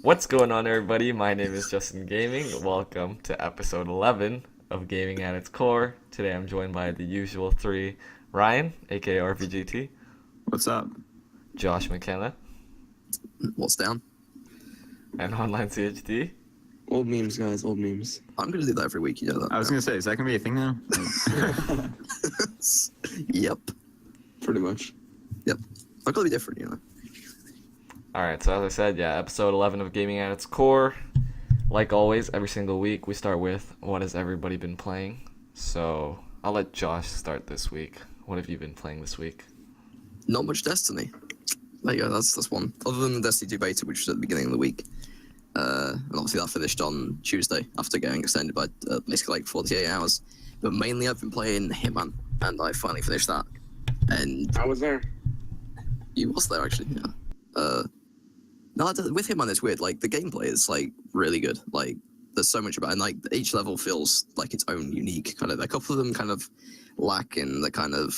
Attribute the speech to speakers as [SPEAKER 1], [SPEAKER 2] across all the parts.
[SPEAKER 1] What's going on, everybody? My name is Justin Gaming. Welcome to episode 11 of Gaming at its Core. Today I'm joined by the usual three: Ryan, aka RPGT,
[SPEAKER 2] What's up?
[SPEAKER 1] Josh McKenna,
[SPEAKER 3] What's down?
[SPEAKER 1] and Online CHD.
[SPEAKER 4] Old memes, guys, old memes.
[SPEAKER 3] I'm gonna do that every week. You know that.
[SPEAKER 2] I was gonna say, is that gonna be a thing now?
[SPEAKER 3] Yep.
[SPEAKER 4] Pretty much.
[SPEAKER 3] Yep. I've got to be different.
[SPEAKER 1] Alright, so as I said, episode 11 of Gaming at its Core. Like always, every single week we start with what has everybody been playing. So I'll let Josh start this week. What have you been playing this week?
[SPEAKER 3] Not much Destiny. There you go. That's one. Other than the Destiny 2 beta, which was at the beginning of the week. And obviously that finished on Tuesday after getting extended by basically like 48 hours. But mainly I've been playing Hitman, and I finally finished that. And
[SPEAKER 4] I was there.
[SPEAKER 3] you was there actually, yeah. No, with Hitman it's weird. Like the gameplay is like really good. Like there's so much about it, and like each level feels like its own unique kind of. A couple of them kind of lack in the kind of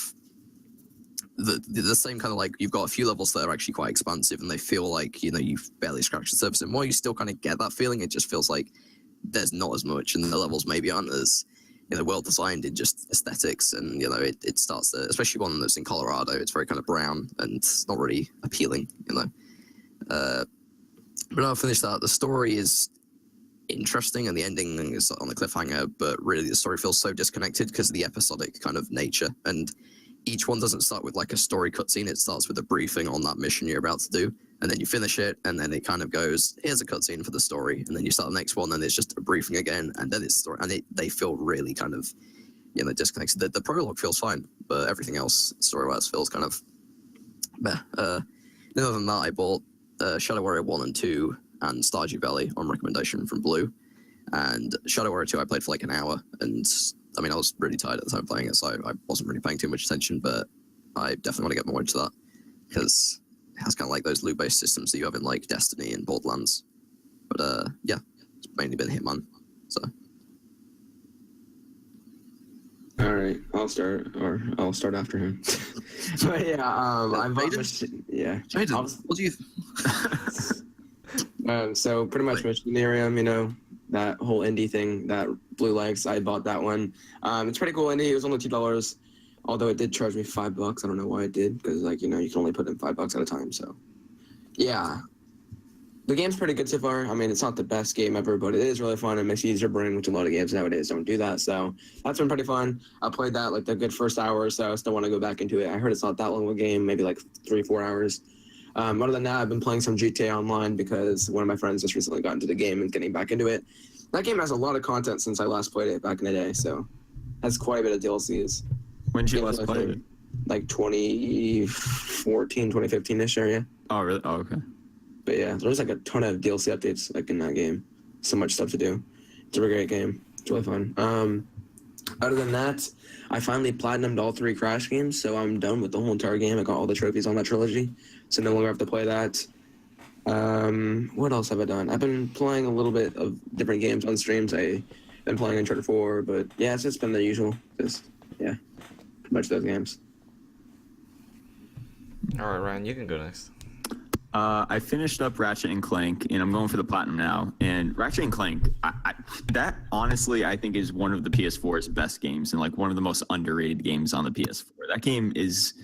[SPEAKER 3] the same kind of like you've got a few levels that are actually quite expansive and they feel like you've barely scratched the surface. And more you still kind of get that feeling. It just feels like there's not as much, and the levels maybe aren't as well designed in just aesthetics. And it starts to, especially one that's in Colorado. It's very kind of brown and it's not really appealing. But I'll finish that. The story is interesting and the ending is on a cliffhanger, but really the story feels so disconnected because of the episodic kind of nature. And each one doesn't start with like a story cutscene. It starts with a briefing on that mission you're about to do, and then you finish it, and then it kind of goes, here's a cutscene for the story, and then you start the next one, and it's just a briefing again, and then it's story, and they feel really kind of disconnected. The prologue feels fine, but everything else story-wise feels kind of meh. Other than that, I bought Shadow Warrior 1 and 2 and Stardew Valley on recommendation from Blue. And Shadow Warrior 2 I played for like an hour, and I mean I was really tired at the time playing it, so I wasn't really paying too much attention, but I definitely want to get more into that because it has kind of like those loot-based systems that you have in like Destiny and Borderlands. But yeah, it's mainly been Hitman. So
[SPEAKER 4] All right, I'll start after him. But yeah, I bought
[SPEAKER 3] Jaden?
[SPEAKER 4] Jaden.
[SPEAKER 3] What do you
[SPEAKER 4] So pretty much Machinarium, that whole indie thing that Blue likes. I bought that one. It's pretty cool indie. It was only $2, although it did charge me $5. I don't know why it did, because you can only put in $5 at a time. So yeah, the game's pretty good so far. I mean, it's not the best game ever, but it is really fun. It makes you use your brain, which a lot of games nowadays don't do that. So that's been pretty fun. I played that like the good first hour or so. I still want to go back into it. I heard it's not that long of a game, maybe like 3-4 hours. Other than that, I've been playing some GTA Online because one of my friends just recently got into the game and getting back into it. That game has a lot of content since I last played it back in the day, so has quite a bit of DLCs.
[SPEAKER 2] When did you last play it?
[SPEAKER 4] Like 2014, 2015-ish area.
[SPEAKER 2] Oh, really? Oh, okay.
[SPEAKER 4] But yeah, there's like a ton of DLC updates like in that game. So much stuff to do. It's a really great game. It's really fun. Other than that, I finally platinumed all 3 Crash games, so I'm done with the whole entire game. I got all the trophies on that trilogy, so no longer have to play that. What else have I done? I've been playing a little bit of different games on streams. I've been playing Uncharted 4, but yeah, it's just been the usual. Just, yeah, pretty much those games.
[SPEAKER 1] Alright, Ryan, you can go next.
[SPEAKER 2] I finished up Ratchet and Clank, and I'm going for the platinum now. And Ratchet and Clank, that honestly, I think is one of the PS4's best games and like one of the most underrated games on the PS4. That game is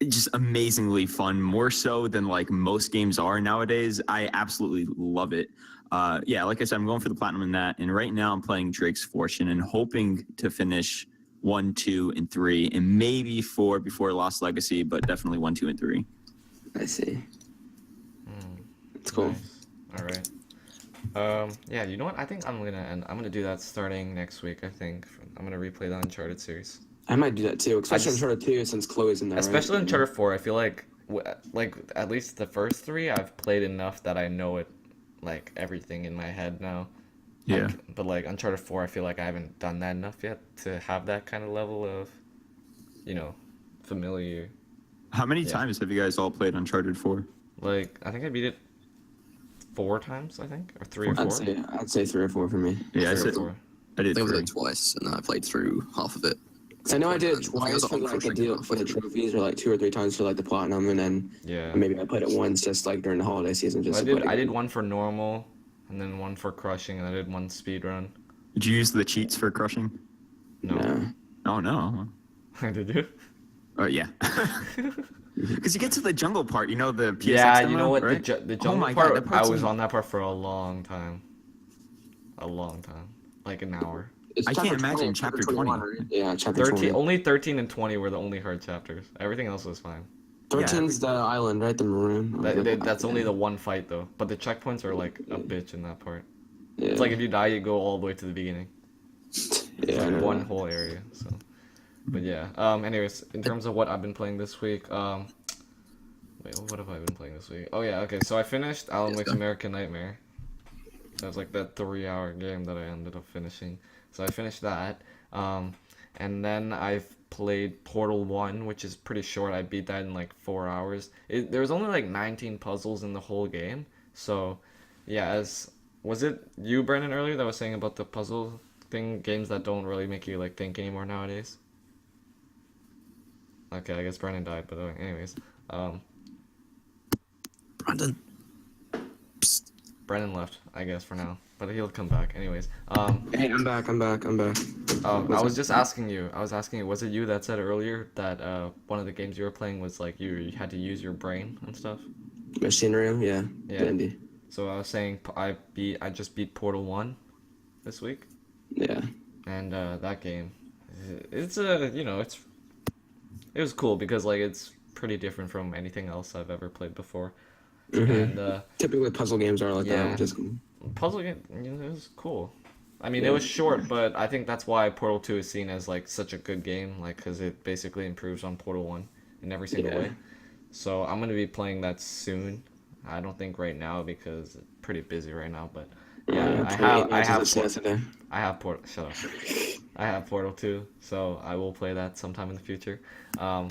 [SPEAKER 2] just amazingly fun, more so than like most games are nowadays. I absolutely love it. Yeah, like I said, I'm going for the platinum in that. And right now I'm playing Drake's Fortune and hoping to finish 1, 2, and 3, and maybe 4 before Lost Legacy, but definitely 1, 2, and 3.
[SPEAKER 4] I see. It's cool.
[SPEAKER 1] Nice. All right. Yeah, you know what? I think I'm gonna do that starting next week. I think I'm gonna replay the Uncharted series.
[SPEAKER 4] I might do that too, especially Uncharted 2 since Chloe's in there.
[SPEAKER 1] Especially
[SPEAKER 4] right?
[SPEAKER 1] Uncharted 4. I feel like at least the first 3 I've played enough that I know it, like everything in my head now.
[SPEAKER 2] Yeah.
[SPEAKER 1] But like Uncharted 4, I feel like I haven't done that enough yet to have that kind of level of, familiar.
[SPEAKER 2] How many times have you guys all played Uncharted 4?
[SPEAKER 1] Like I think I beat it 4 times, I think, or 3 or 4.
[SPEAKER 4] I'd say 3 or 4 for me.
[SPEAKER 2] Yeah, I
[SPEAKER 1] 3 or
[SPEAKER 2] said
[SPEAKER 1] 4.
[SPEAKER 2] I did
[SPEAKER 3] I
[SPEAKER 2] 3.
[SPEAKER 3] it twice, and then I played through half of it.
[SPEAKER 4] I know I did it
[SPEAKER 3] think
[SPEAKER 4] twice
[SPEAKER 3] was
[SPEAKER 4] for
[SPEAKER 3] on
[SPEAKER 4] like the
[SPEAKER 3] Crushing
[SPEAKER 4] deal
[SPEAKER 3] halfway
[SPEAKER 4] for the
[SPEAKER 3] through.
[SPEAKER 4] trophies, or like 2 or 3 times for like the platinum, and then
[SPEAKER 1] Yeah.
[SPEAKER 4] maybe I played it once just like during the holiday season. Just
[SPEAKER 1] I
[SPEAKER 4] to play
[SPEAKER 1] did.
[SPEAKER 4] it
[SPEAKER 1] I did
[SPEAKER 4] again.
[SPEAKER 1] one for normal, and then one for crushing, and I did one speed run.
[SPEAKER 2] Did you use the cheats for crushing?
[SPEAKER 1] No.
[SPEAKER 4] No.
[SPEAKER 2] Oh no.
[SPEAKER 1] Did you?
[SPEAKER 2] Oh yeah. Because you get to the jungle part, you know the PSX
[SPEAKER 1] Yeah.
[SPEAKER 2] demo,
[SPEAKER 1] You know what?
[SPEAKER 2] right?
[SPEAKER 1] The
[SPEAKER 2] Oh
[SPEAKER 1] jungle
[SPEAKER 2] my God,
[SPEAKER 1] part.
[SPEAKER 2] that
[SPEAKER 1] I
[SPEAKER 2] part's
[SPEAKER 1] was
[SPEAKER 2] like-
[SPEAKER 1] on that part for a long time. A long time, like an hour.
[SPEAKER 4] It's
[SPEAKER 2] I can't
[SPEAKER 4] chapter 20,
[SPEAKER 2] imagine chapter 20.
[SPEAKER 4] 21, right? Yeah, chapter
[SPEAKER 1] 13.
[SPEAKER 4] 20.
[SPEAKER 1] Only 13 and 20 were the only hard chapters. Everything else was fine.
[SPEAKER 4] 13's the island, right? The maroon.
[SPEAKER 1] That's only the one fight though. But the checkpoints are like a bitch in that part.
[SPEAKER 4] Yeah.
[SPEAKER 1] It's like if you die, you go all the way to the beginning.
[SPEAKER 4] yeah, I know
[SPEAKER 1] One
[SPEAKER 4] that.
[SPEAKER 1] whole area. So, but yeah. Anyways, in terms of what I've been playing this week, wait, what have I been playing this week? Oh yeah, okay. So I finished Alan
[SPEAKER 3] Yes,
[SPEAKER 1] Wake's
[SPEAKER 3] go.
[SPEAKER 1] American Nightmare. That was like that 3-hour game that I ended up finishing. So I finished that. And then I've played Portal 1, which is pretty short. I beat that in like 4 hours. There was only like 19 puzzles in the whole game. So, yeah, was it you, Brennan, earlier that was saying about the puzzle thing, games that don't really make you like think anymore nowadays? Okay, I guess Brennan died, but anyways.
[SPEAKER 3] Brandon. Psst.
[SPEAKER 1] Brennan left, I guess, for now. But he'll come back. Anyways.
[SPEAKER 4] Hey, I'm back.
[SPEAKER 1] I was just asking you. Was it you that said earlier that one of the games you were playing was like you had to use your brain and stuff?
[SPEAKER 4] Machinery, yeah.
[SPEAKER 1] Yeah.
[SPEAKER 4] Dandy.
[SPEAKER 1] So I was saying I just beat Portal 1 this week,
[SPEAKER 4] Yeah.
[SPEAKER 1] and that game, it was cool because like it's pretty different from anything else I've ever played before,
[SPEAKER 4] Mhm.
[SPEAKER 1] and
[SPEAKER 4] Typically, puzzle games are like
[SPEAKER 1] Yeah.
[SPEAKER 4] that, which is cool.
[SPEAKER 1] puzzle game, it was cool. I mean, it
[SPEAKER 4] Yeah.
[SPEAKER 1] was short, but I think that's why Portal 2 is seen as like such a good game, like because it basically improves on Portal 1 in every single
[SPEAKER 4] Yeah.
[SPEAKER 1] way. So I'm gonna be playing that soon. I don't think right now because it's pretty busy right now, but yeah, I
[SPEAKER 4] 28 matches
[SPEAKER 1] have
[SPEAKER 4] of CS a day.
[SPEAKER 1] Portal. Shut up. I have Portal 2, so I will play that sometime in the future. But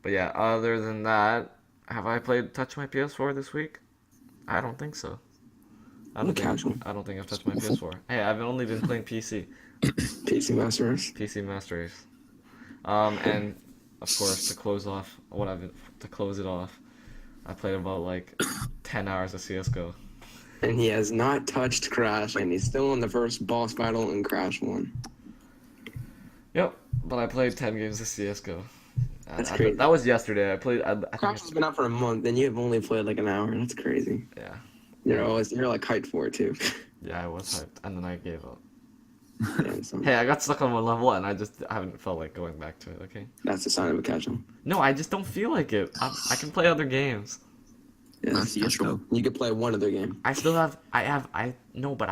[SPEAKER 1] yeah, other than that, have I touched my PS4 this week? I don't think so. I don't
[SPEAKER 4] Casual.
[SPEAKER 1] think I've touched my PS4. Hey, I've only been playing PC.
[SPEAKER 4] PC Master Race.
[SPEAKER 1] PC Master Race. And of course, to close it off, I played about like 10 hours of CS:GO.
[SPEAKER 4] And he has not touched Crash, and he's still in the first boss battle in Crash 1.
[SPEAKER 1] Yep, but I played 10 games of CS:GO.
[SPEAKER 4] That's crazy.
[SPEAKER 1] That was yesterday. I think
[SPEAKER 4] Crash has been out for a month, and you have only played like an hour. That's crazy.
[SPEAKER 1] yeah,
[SPEAKER 4] You're like hyped for it too.
[SPEAKER 1] yeah, I was hyped, and then I gave up.
[SPEAKER 4] Yeah, so
[SPEAKER 1] Hey, I got stuck on one level, and I haven't felt like going back to it. Okay.
[SPEAKER 4] that's the sign of a casual.
[SPEAKER 1] No, I just don't feel like it. I can play other games.
[SPEAKER 4] Yeah.
[SPEAKER 3] Nice,
[SPEAKER 2] CS:GO.
[SPEAKER 4] You could play one other game.
[SPEAKER 1] But I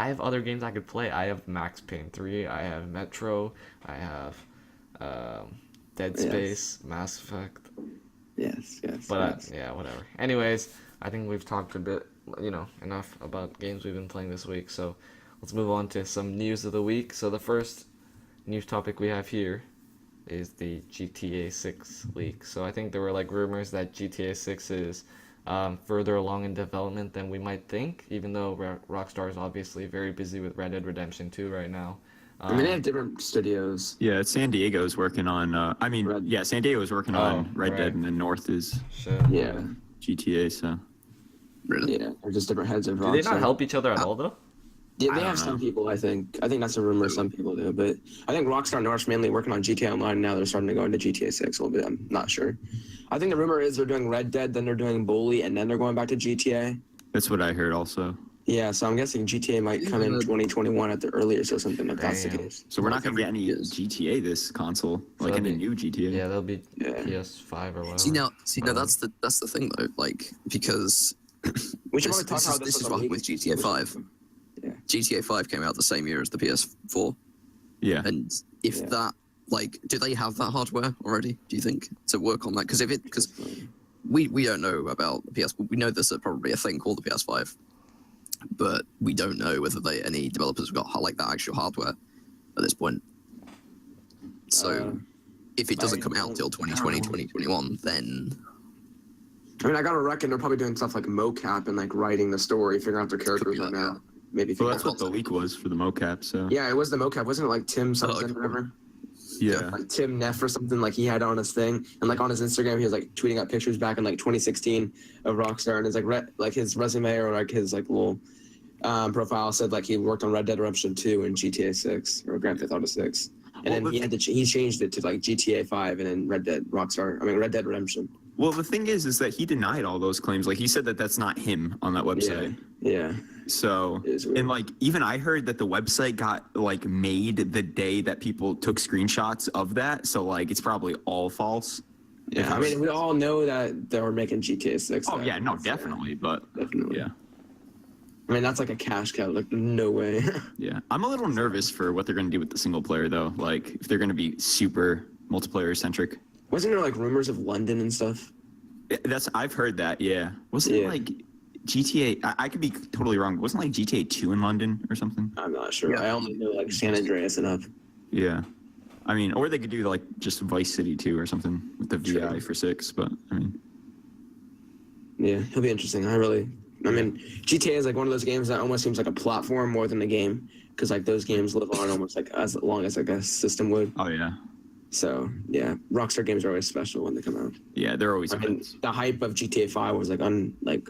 [SPEAKER 1] have other games I could play. I have Max Payne 3, I have Metro, I have Dead
[SPEAKER 4] Yes.
[SPEAKER 1] Space, Mass Effect.
[SPEAKER 4] Yes.
[SPEAKER 1] But yeah, whatever. Anyways, I think we've talked a bit, enough about games we've been playing this week. So let's move on to some news of the week. So the first news topic we have here is the GTA 6 leak. So I think there were like rumors that GTA 6 is further along in development than we might think, even though Rockstar is obviously very busy with Red Dead Redemption 2 right now.
[SPEAKER 4] I mean, they have different studios.
[SPEAKER 2] Yeah, San Diego's working on. San Diego's working on Red
[SPEAKER 1] right.
[SPEAKER 2] Dead, and then North is
[SPEAKER 1] Shit.
[SPEAKER 4] Yeah.
[SPEAKER 2] GTA. So
[SPEAKER 3] Really?
[SPEAKER 4] Yeah. They're just different heads of
[SPEAKER 1] Do they not
[SPEAKER 4] Rockstar.
[SPEAKER 1] help each other at all though?
[SPEAKER 4] Yeah,
[SPEAKER 2] I
[SPEAKER 4] they
[SPEAKER 2] don't
[SPEAKER 4] have some
[SPEAKER 2] know.
[SPEAKER 4] people. I think that's a rumor. Some people do, but I think Rockstar North's mainly working on GTA Online. Now they're starting to go into GTA 6 a little bit. I'm not sure. I think the rumor is they're doing Red Dead, then they're doing Bully, and then they're going back to GTA.
[SPEAKER 2] that's what I heard also.
[SPEAKER 4] Yeah, so I'm guessing GTA might come in 2021 at the earliest or something if that's the
[SPEAKER 1] Damn.
[SPEAKER 4] case.
[SPEAKER 2] So we're not gonna get any
[SPEAKER 3] Yes.
[SPEAKER 2] GTA this console, like
[SPEAKER 1] that'll
[SPEAKER 2] any
[SPEAKER 1] be-
[SPEAKER 2] new GTA.
[SPEAKER 1] Yeah, that'll be
[SPEAKER 4] Yeah.
[SPEAKER 1] PS5 or whatever.
[SPEAKER 3] See now that's the thing though, like because
[SPEAKER 4] We should
[SPEAKER 3] this,
[SPEAKER 4] probably talk
[SPEAKER 3] this
[SPEAKER 4] how
[SPEAKER 3] is,
[SPEAKER 4] this
[SPEAKER 3] this
[SPEAKER 4] was
[SPEAKER 3] is
[SPEAKER 4] a
[SPEAKER 3] what happened
[SPEAKER 4] leak.
[SPEAKER 3] with GTA 5.
[SPEAKER 4] Yeah.
[SPEAKER 3] GTA 5 came out the same year as the PS4,
[SPEAKER 2] Yeah.
[SPEAKER 3] and if
[SPEAKER 4] Yeah.
[SPEAKER 3] that do they have that hardware already? Do you think to work on that? Because we don't know about the PS. We know there's probably a thing called the PS5, but we don't know whether any developers have got like that actual hardware at this point. So if it doesn't come out till 2020, 2021, then
[SPEAKER 4] I mean, I gotta reckon they're probably doing stuff like mocap and like writing the story, figuring out their characters right now. Maybe.
[SPEAKER 2] Well,
[SPEAKER 4] figure
[SPEAKER 2] that's
[SPEAKER 4] out-
[SPEAKER 2] what the leak was for the mocap. So
[SPEAKER 4] Yeah, it was the mocap, wasn't it? Like Tim something,
[SPEAKER 3] okay.
[SPEAKER 4] or whatever.
[SPEAKER 2] Yeah.
[SPEAKER 4] like Tim Neff or something, like he had on his thing, and like on his Instagram he was like tweeting out pictures back in like 2016 of Rockstar, and his like his resume or like his like little profile said like he worked on Red Dead Redemption 2 and GTA 6 or Grand Theft Auto 6, and then he changed it to like GTA 5 and then Red Dead Redemption.
[SPEAKER 2] Well, the thing is that he denied all those claims. Like he said that that's not him on that website.
[SPEAKER 4] Yeah.
[SPEAKER 2] So, and like even I heard that the website got like made the day that people took screenshots of that. So like it's probably all false.
[SPEAKER 4] Yeah, I mean we all know that they were making GTA 6.
[SPEAKER 2] Oh yeah, no, definitely, but
[SPEAKER 4] definitely.
[SPEAKER 2] Yeah.
[SPEAKER 4] I mean that's like a cash cow. Like no way.
[SPEAKER 2] Yeah, I'm a little nervous for what they're going to do with the single player though. Like if they're going to be super multiplayer centric.
[SPEAKER 4] Wasn't there like rumors of London and stuff?
[SPEAKER 2] I've heard that. Yeah. Wasn't it like GTA? I could be totally wrong. Wasn't like GTA 2 in London or something?
[SPEAKER 4] I'm not sure.
[SPEAKER 3] Yeah.
[SPEAKER 4] I only know like San Andreas enough.
[SPEAKER 2] Yeah. I mean, or they could do like just Vice City 2 or something with the VI
[SPEAKER 4] Sure.
[SPEAKER 2] for 6. But I mean,
[SPEAKER 4] Yeah, it'll be interesting. I mean, GTA is like one of those games that almost seems like a platform more than a game, because like those games live on almost like as long as like a system would.
[SPEAKER 2] oh yeah,
[SPEAKER 4] So yeah, Rockstar games are always special when they come out.
[SPEAKER 2] yeah, they're always.
[SPEAKER 4] I mean, the hype of GTA 5 was like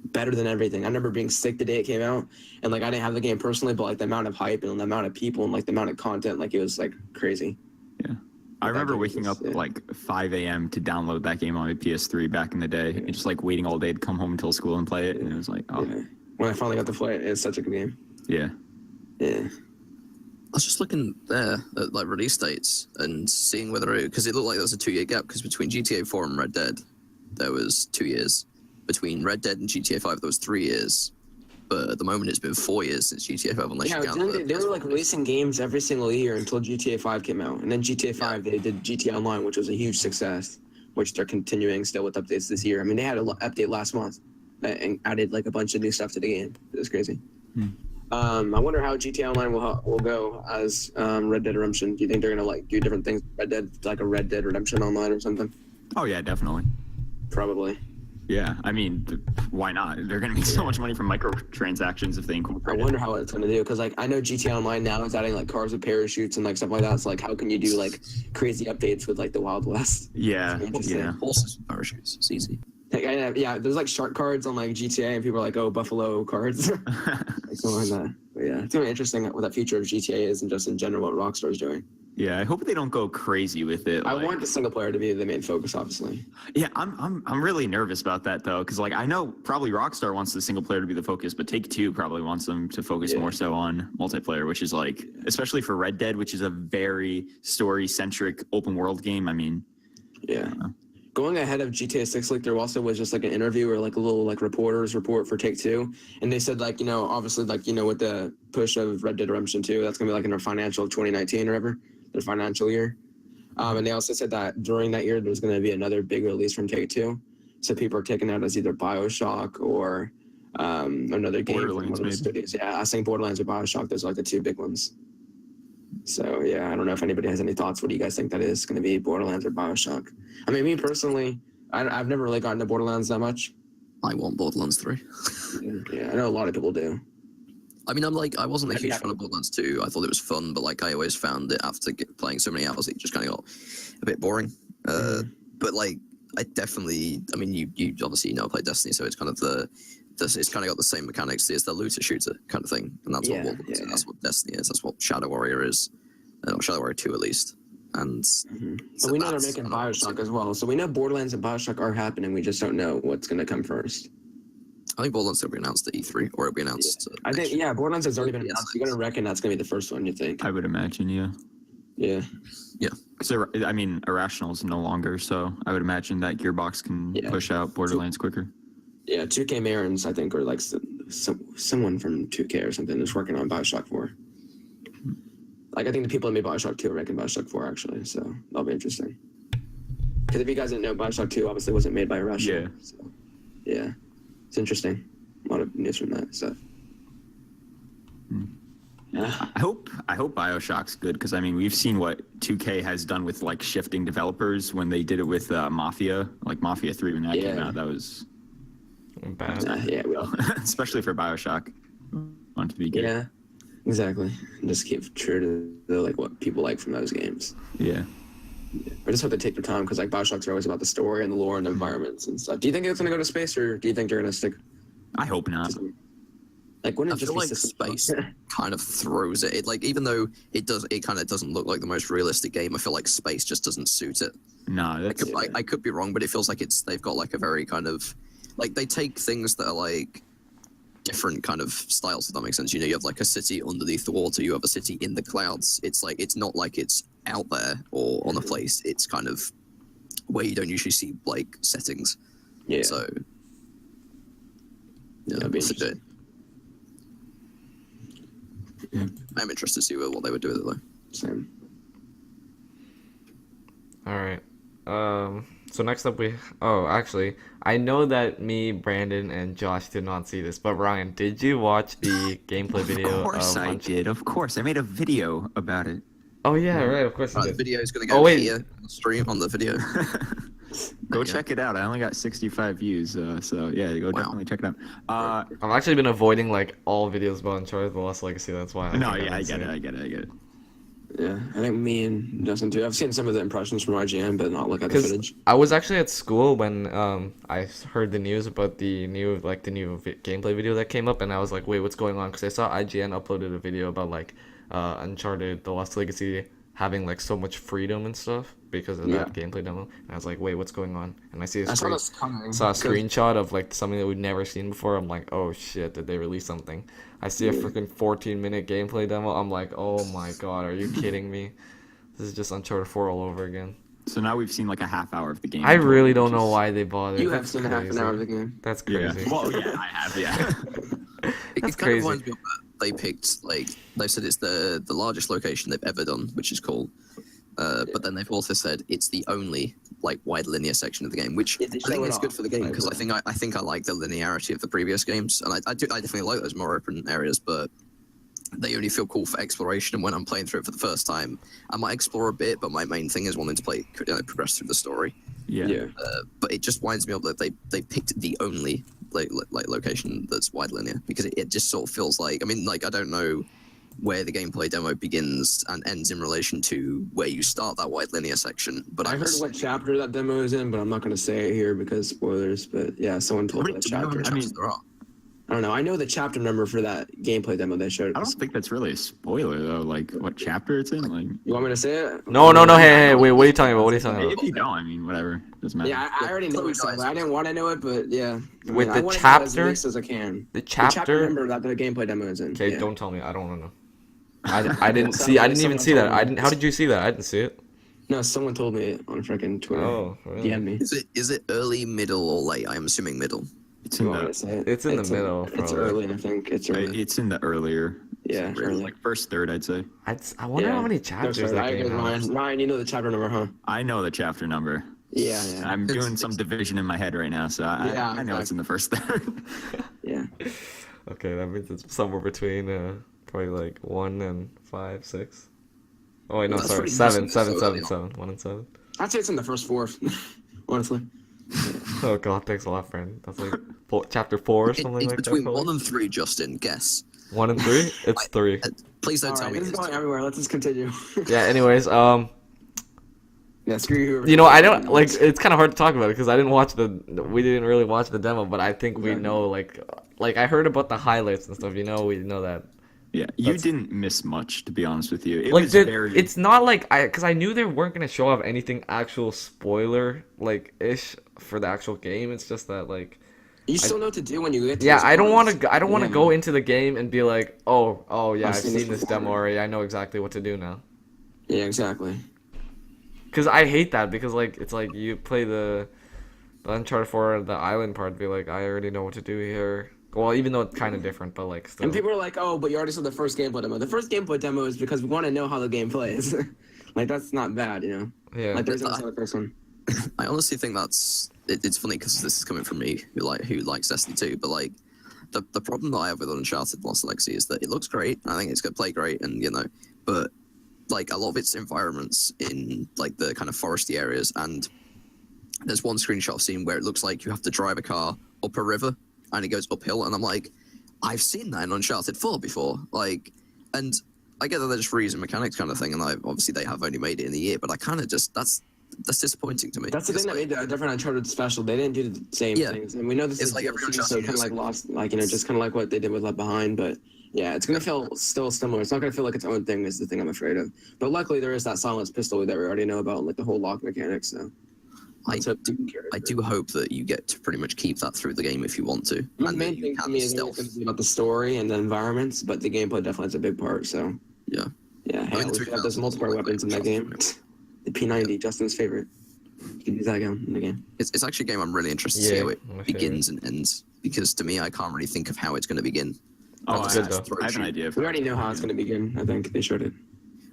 [SPEAKER 4] better than everything. I remember being sick the day it came out, and like I didn't have the game personally, but like the amount of hype and the amount of people and like the amount of content, like it was like crazy.
[SPEAKER 2] Yeah. I remember
[SPEAKER 4] game
[SPEAKER 2] waking
[SPEAKER 4] was-
[SPEAKER 2] up at like 5 a.m. to download that game on my PS3 back in the day, and just like waiting all day to come home until school and play it, and it was like, oh
[SPEAKER 4] Yeah. When I finally got to play it, it's such a good game.
[SPEAKER 2] yeah,
[SPEAKER 4] Yeah.
[SPEAKER 3] I was just looking there at like release dates and seeing whether because it looked like there was a 2-year gap, because between GTA 4 and Red Dead there was 2 years. Between Red Dead and GTA 5 there was 3 years. But at the moment it's been 4 years since GTA 5 unless
[SPEAKER 4] Yeah,
[SPEAKER 3] you count
[SPEAKER 4] they were like releasing games every single year until GTA 5 came out. And then GTA 5, they did GTA Online, which was a huge success, which they're continuing still with updates this year. I mean, they had an update last month and added like a bunch of new stuff to the game. It was crazy. I wonder how GTA Online will go as Red Dead Redemption. Do you think they're going to like do different things? Red Dead, like a Red Dead Redemption Online or something?
[SPEAKER 2] oh yeah, definitely.
[SPEAKER 4] Probably.
[SPEAKER 2] Yeah, I mean, why not? They're gonna make so much money from microtransactions if they
[SPEAKER 4] I
[SPEAKER 2] incorporate it.
[SPEAKER 4] wonder how it's going to do, because like I know GTA Online now is adding like cars with parachutes and like stuff like that. So like how can you do like crazy updates with like the Wild West?
[SPEAKER 2] Yeah,
[SPEAKER 4] Interesting.
[SPEAKER 2] yeah.
[SPEAKER 3] horses with parachutes. It's easy.
[SPEAKER 4] Like, yeah, there's like shark cards on like GTA, and people are like, "Oh, buffalo cards," like something like that. But yeah, it's gonna be interesting what that future of GTA is, and just in general what Rockstar's doing.
[SPEAKER 2] Yeah, I hope they don't go crazy with it.
[SPEAKER 4] I
[SPEAKER 2] like-
[SPEAKER 4] want the single player to be the main focus, obviously.
[SPEAKER 2] Yeah, I'm really nervous about that though, because like I know probably Rockstar wants the single player to be the focus, but Take-Two probably wants them to focus more so on multiplayer, which is like, especially for Red Dead, which is a very story-centric open world game. I mean,
[SPEAKER 4] Yeah. Going ahead of GTA 6, like there also was just like an interview or like a little like reporter's report for Take-Two, and they said like obviously like with the push of Red Dead Redemption 2, that's gonna be like in their financial 2019 or whatever, their financial year. And they also said that during that year there's gonna be another big release from Take-Two, so people are taking out as either BioShock or another game from one of the
[SPEAKER 2] maybe.
[SPEAKER 4] studios. Yeah, I think Borderlands or BioShock. Those are like the two big ones. So yeah, I don't know if anybody has any thoughts. What do you guys think that is going to be, Borderlands or BioShock? I mean, me personally, I've never really gotten to Borderlands that much.
[SPEAKER 3] I want Borderlands 3.
[SPEAKER 4] Yeah, I know a lot of people do.
[SPEAKER 3] I mean, I wasn't a
[SPEAKER 4] Maybe
[SPEAKER 3] huge
[SPEAKER 4] I-
[SPEAKER 3] fan of Borderlands 2. I thought it was fun, but like I always found it after playing so many hours, it just kind of got a bit boring. But like, I mean, you obviously play Destiny, so it's kind of it's kind of got the same mechanics. It's the looter shooter kind of thing, and that's what
[SPEAKER 4] Yeah,
[SPEAKER 3] Borderlands is.
[SPEAKER 4] yeah.
[SPEAKER 3] That's what Destiny is. That's what Shadow Warrior is. Or Shadow Warrior 2 at least. And
[SPEAKER 4] So we know they're
[SPEAKER 3] that's
[SPEAKER 4] making
[SPEAKER 3] kind of-
[SPEAKER 4] BioShock as well. So we know Borderlands and BioShock are happening. We just don't know what's going to come first.
[SPEAKER 3] I think Borderlands will be announced at E3, or it'll be announced.
[SPEAKER 4] I think, yeah, Borderlands has already been
[SPEAKER 3] Yeah,
[SPEAKER 4] announced. You're going to reckon that's going to be the first one, you think?
[SPEAKER 2] I would imagine, yeah.
[SPEAKER 4] Yeah.
[SPEAKER 2] So I mean, Irrational is no longer, so I would imagine that Gearbox can
[SPEAKER 4] Yeah.
[SPEAKER 2] push out Borderlands quicker.
[SPEAKER 4] Yeah, 2K Marins, I think, or like someone from 2K or something is working on BioShock 4. Like, I think the people that made BioShock 2 are making BioShock 4, actually, so that'll be interesting. Because if you guys didn't know, BioShock 2 obviously wasn't made by Russia.
[SPEAKER 2] Yeah.
[SPEAKER 4] So, yeah. It's interesting. A lot of news from that stuff. Yeah.
[SPEAKER 2] I hope BioShock's good, because I mean we've seen what 2K has done with like shifting developers when they did it with Mafia, like Mafia 3 when that came
[SPEAKER 4] Yeah.
[SPEAKER 2] out. That was
[SPEAKER 1] Bad.
[SPEAKER 4] Yeah, well.
[SPEAKER 2] especially for BioShock. Want it to be good.
[SPEAKER 4] Yeah. Exactly. Just keep true to the, like what people like from those games.
[SPEAKER 2] Yeah.
[SPEAKER 4] I just hope they take their time because like Bioshocks are always about the story and the lore and the environments and stuff. Do you think it's gonna go to space or do you think they're gonna stick?
[SPEAKER 2] I hope not.
[SPEAKER 4] Like wouldn't
[SPEAKER 3] I
[SPEAKER 4] it just
[SPEAKER 3] feel
[SPEAKER 4] be
[SPEAKER 3] like
[SPEAKER 4] system-
[SPEAKER 3] space kind of throws it. Like even though it kind of doesn't look like the most realistic game, I feel like space just doesn't suit it.
[SPEAKER 2] No, that's
[SPEAKER 3] I could be wrong, but it feels like they've got like a very kind of like they take things that are like different kind of styles, if that makes sense. You know, you have like a city underneath the water, you have a city in the clouds. It's like it's not like it's out there or on a place. It's kind of where you don't usually see like settings.
[SPEAKER 4] Yeah.
[SPEAKER 3] So yeah,
[SPEAKER 4] That'd be
[SPEAKER 3] that's it.
[SPEAKER 4] interesting.
[SPEAKER 2] Yeah.
[SPEAKER 3] I'm interested to see what they would do with it though.
[SPEAKER 4] Same.
[SPEAKER 1] All right. So next up actually, I know that me, Brandon, and Josh did not see this, but Ryan, did you watch the gameplay video?
[SPEAKER 2] Of course I did. Of course, I made a video about it.
[SPEAKER 1] Oh yeah, right. Of course you
[SPEAKER 3] The
[SPEAKER 1] did.
[SPEAKER 3] video is going to
[SPEAKER 1] Oh,
[SPEAKER 3] go
[SPEAKER 1] wait.
[SPEAKER 3] here on the stream on the video.
[SPEAKER 2] Go
[SPEAKER 3] Yeah.
[SPEAKER 2] check it out. I only got 65 views, so yeah, go definitely check it out.
[SPEAKER 1] I've actually been avoiding like all videos about Uncharted The Lost Legacy. That's why.
[SPEAKER 2] No,
[SPEAKER 1] think
[SPEAKER 2] yeah, I
[SPEAKER 1] haven't
[SPEAKER 2] get
[SPEAKER 1] seen
[SPEAKER 2] it.
[SPEAKER 4] Yeah. I think me and Justin too. I've seen some of the impressions from IGN, but not look at the
[SPEAKER 1] 'Cause
[SPEAKER 4] footage.
[SPEAKER 1] I was actually at school when I heard the news about the new gameplay video that came up, and I was like, wait, what's going on? Because I saw IGN uploaded a video about like Uncharted The Lost Legacy having like so much freedom and stuff because of that gameplay demo, and I was like, wait, what's going on? And I see
[SPEAKER 4] I saw this coming.
[SPEAKER 1] saw a screenshot of like something that we'd never seen before. I'm like, oh shit, did they release something? I see a freaking 14-minute gameplay demo. I'm like, oh my god, are you kidding me? This is just Uncharted 4 all over again.
[SPEAKER 2] So now we've seen like a half hour of the game.
[SPEAKER 1] I really don't know why they bothered.
[SPEAKER 4] You have
[SPEAKER 1] That's
[SPEAKER 4] seen half an
[SPEAKER 1] crazy.
[SPEAKER 4] hour of the game.
[SPEAKER 1] That's
[SPEAKER 2] Yeah.
[SPEAKER 1] crazy.
[SPEAKER 2] Well, yeah, I have. Yeah.
[SPEAKER 3] It
[SPEAKER 1] That's
[SPEAKER 3] kind
[SPEAKER 1] crazy.
[SPEAKER 3] of reminds me of that they picked like they said it's the largest location they've ever done, which is cool. But then they've also said it's the only like wide linear section of the game, which
[SPEAKER 4] Yeah,
[SPEAKER 3] I
[SPEAKER 4] they
[SPEAKER 3] think
[SPEAKER 4] show it
[SPEAKER 3] is good
[SPEAKER 4] off.
[SPEAKER 3] for the game because
[SPEAKER 4] Like,
[SPEAKER 3] I think I like the linearity of the previous games, and I definitely like those more open areas, but they only feel cool for exploration. And when I'm playing through it for the first time, I might explore a bit, but my main thing is wanting to progress through the story.
[SPEAKER 2] Yeah.
[SPEAKER 3] But it just winds me up that they picked the only like location that's wide linear because it just sort of feels like, I mean, like I don't know where the gameplay demo begins and ends in relation to where you start that wide linear section, but
[SPEAKER 4] I heard what chapter that demo is in, but I'm not going to say it here because spoilers. But yeah, someone told me that chapter.
[SPEAKER 2] I mean,
[SPEAKER 3] there are.
[SPEAKER 4] I don't know. I know the chapter number for that gameplay demo they showed
[SPEAKER 2] I
[SPEAKER 4] us.
[SPEAKER 2] don't think that's really a spoiler though. Like what chapter it's in? Like
[SPEAKER 4] You want me to say it?
[SPEAKER 1] No, hey, wait, what are you talking about? What are you talking
[SPEAKER 2] if
[SPEAKER 1] about?
[SPEAKER 2] you don't, I mean, whatever. Doesn't matter.
[SPEAKER 4] Yeah, I already know it. So I didn't want to know it, but yeah. I
[SPEAKER 1] With
[SPEAKER 4] mean,
[SPEAKER 1] the
[SPEAKER 4] I want to know as
[SPEAKER 1] chapter?
[SPEAKER 4] least as I can.
[SPEAKER 1] The
[SPEAKER 4] The chapter
[SPEAKER 1] chapter?
[SPEAKER 4] number that the gameplay demo is in.
[SPEAKER 1] Okay,
[SPEAKER 4] yeah.
[SPEAKER 1] don't tell me. I don't want to know. I didn't see. I didn't even see that. I didn't. How did you see that? I didn't see it.
[SPEAKER 4] No, someone told me it on freaking Twitter.
[SPEAKER 1] Oh, really?
[SPEAKER 4] DM me.
[SPEAKER 3] Is it early, middle, or late? I'm assuming middle.
[SPEAKER 2] It's
[SPEAKER 4] You
[SPEAKER 2] in
[SPEAKER 4] want me
[SPEAKER 2] the
[SPEAKER 4] to say it?
[SPEAKER 1] It's in the middle,
[SPEAKER 4] It's
[SPEAKER 1] probably.
[SPEAKER 4] early, I think. It's early.
[SPEAKER 2] it's in the earlier.
[SPEAKER 4] Yeah,
[SPEAKER 2] It's
[SPEAKER 4] early.
[SPEAKER 2] like first third, I'd say.
[SPEAKER 1] I wonder how many
[SPEAKER 4] No,
[SPEAKER 1] chapters
[SPEAKER 4] sorry,
[SPEAKER 1] that
[SPEAKER 4] I
[SPEAKER 1] game
[SPEAKER 4] agree,
[SPEAKER 1] has.
[SPEAKER 4] Ryan, you know the chapter number, huh?
[SPEAKER 2] I know the chapter number.
[SPEAKER 4] Yeah.
[SPEAKER 2] I'm doing some division in my head right now, so I know it's in the first third.
[SPEAKER 4] Yeah.
[SPEAKER 1] Okay, that means it's somewhere between probably like 1 and 5, 6. Oh wait, no,
[SPEAKER 3] That's
[SPEAKER 1] sorry,
[SPEAKER 3] pretty
[SPEAKER 1] 7,
[SPEAKER 3] decent,
[SPEAKER 1] 7,
[SPEAKER 3] so
[SPEAKER 1] 7,
[SPEAKER 3] early
[SPEAKER 1] 7, 1 and 7.
[SPEAKER 4] I'd say it's in the first four, honestly.
[SPEAKER 1] Oh god, thanks a lot, friend. That's like chapter 4 or something
[SPEAKER 3] It's
[SPEAKER 1] like
[SPEAKER 3] between
[SPEAKER 1] that.
[SPEAKER 3] 1 and 3, Justin. Guess.
[SPEAKER 1] 1 and 3? It's 3.
[SPEAKER 3] Please don't
[SPEAKER 4] All
[SPEAKER 3] tell
[SPEAKER 4] right,
[SPEAKER 3] me
[SPEAKER 4] this is
[SPEAKER 3] this.
[SPEAKER 4] going everywhere. Let's just continue.
[SPEAKER 1] Yeah. Anyways,
[SPEAKER 4] Yeah, screw you.
[SPEAKER 1] you know, I don't like. It's kind of hard to talk about it because I didn't watch we didn't really watch the demo, but I think we know like I heard about the highlights and stuff. You know, we know that.
[SPEAKER 2] Yeah, you didn't miss much, to be honest with you. It
[SPEAKER 1] Like
[SPEAKER 2] was very.
[SPEAKER 1] it's not like because I knew they weren't gonna show off anything actual spoiler like ish for the actual game. It's just that like
[SPEAKER 4] You still know what to do when you get to
[SPEAKER 1] yeah,
[SPEAKER 4] those
[SPEAKER 1] I don't want
[SPEAKER 4] parts.
[SPEAKER 1] to I don't want to
[SPEAKER 4] Yeah,
[SPEAKER 1] go
[SPEAKER 4] man.
[SPEAKER 1] into the game and be like oh yeah
[SPEAKER 4] I've
[SPEAKER 1] I've
[SPEAKER 4] seen
[SPEAKER 1] seen
[SPEAKER 4] this
[SPEAKER 1] this demo
[SPEAKER 4] before.
[SPEAKER 1] already. I know exactly what to do now.
[SPEAKER 4] Yeah, exactly.
[SPEAKER 1] Because I hate that because like it's like you play the Uncharted 4 the island part be like I already know what to do here. Well, even though it's kind of different, but like still.
[SPEAKER 4] And people are like, "Oh, but you already saw the first gameplay demo." The first gameplay demo is because we want to know how the game plays. Like that's not bad, you know.
[SPEAKER 1] Yeah.
[SPEAKER 4] Like there's also the first one.
[SPEAKER 3] I honestly think it's funny because this is coming from me who likes Destiny 2, but like the problem that I have with Uncharted Lost Legacy is that it looks great. I think it's going to play great, and you know, but like a lot of its environments in like the kind of foresty areas, and there's one screenshot I've seen where it looks like you have to drive a car up a river and it goes uphill, and I'm like, I've seen that in Uncharted 4 before. Like And I get that they're just reusing mechanics kind of thing, and obviously they have only made it in a year, but I kind of just that's disappointing to me.
[SPEAKER 4] That's the thing that made the different Uncharted special. They didn't do the same things, and we know this is
[SPEAKER 3] like every
[SPEAKER 4] DLC,
[SPEAKER 3] Uncharted
[SPEAKER 4] so kind of like lost, like just kind of like what they did with Left Behind. But yeah, it's gonna feel still similar. It's not gonna feel like its own thing. Is the thing I'm afraid of. But luckily, there is that silenced pistol that we already know about, like the whole lock mechanic. So
[SPEAKER 3] I do hope that you get to pretty much keep that through the game if you want to.
[SPEAKER 4] The main thing for me is about the story and the environments, but the gameplay definitely is a big part. So
[SPEAKER 3] yeah.
[SPEAKER 4] Hey, we have those multiplayer weapons in that game. The P90, Justin's favorite. You can use that gun in the game.
[SPEAKER 3] It's actually a game I'm really interested to see how it begins and ends, because to me, I can't really think of how it's going to begin.
[SPEAKER 2] Oh,
[SPEAKER 1] That's good, though.
[SPEAKER 2] I have an idea.
[SPEAKER 4] We already know how it's going to begin. I think they showed it.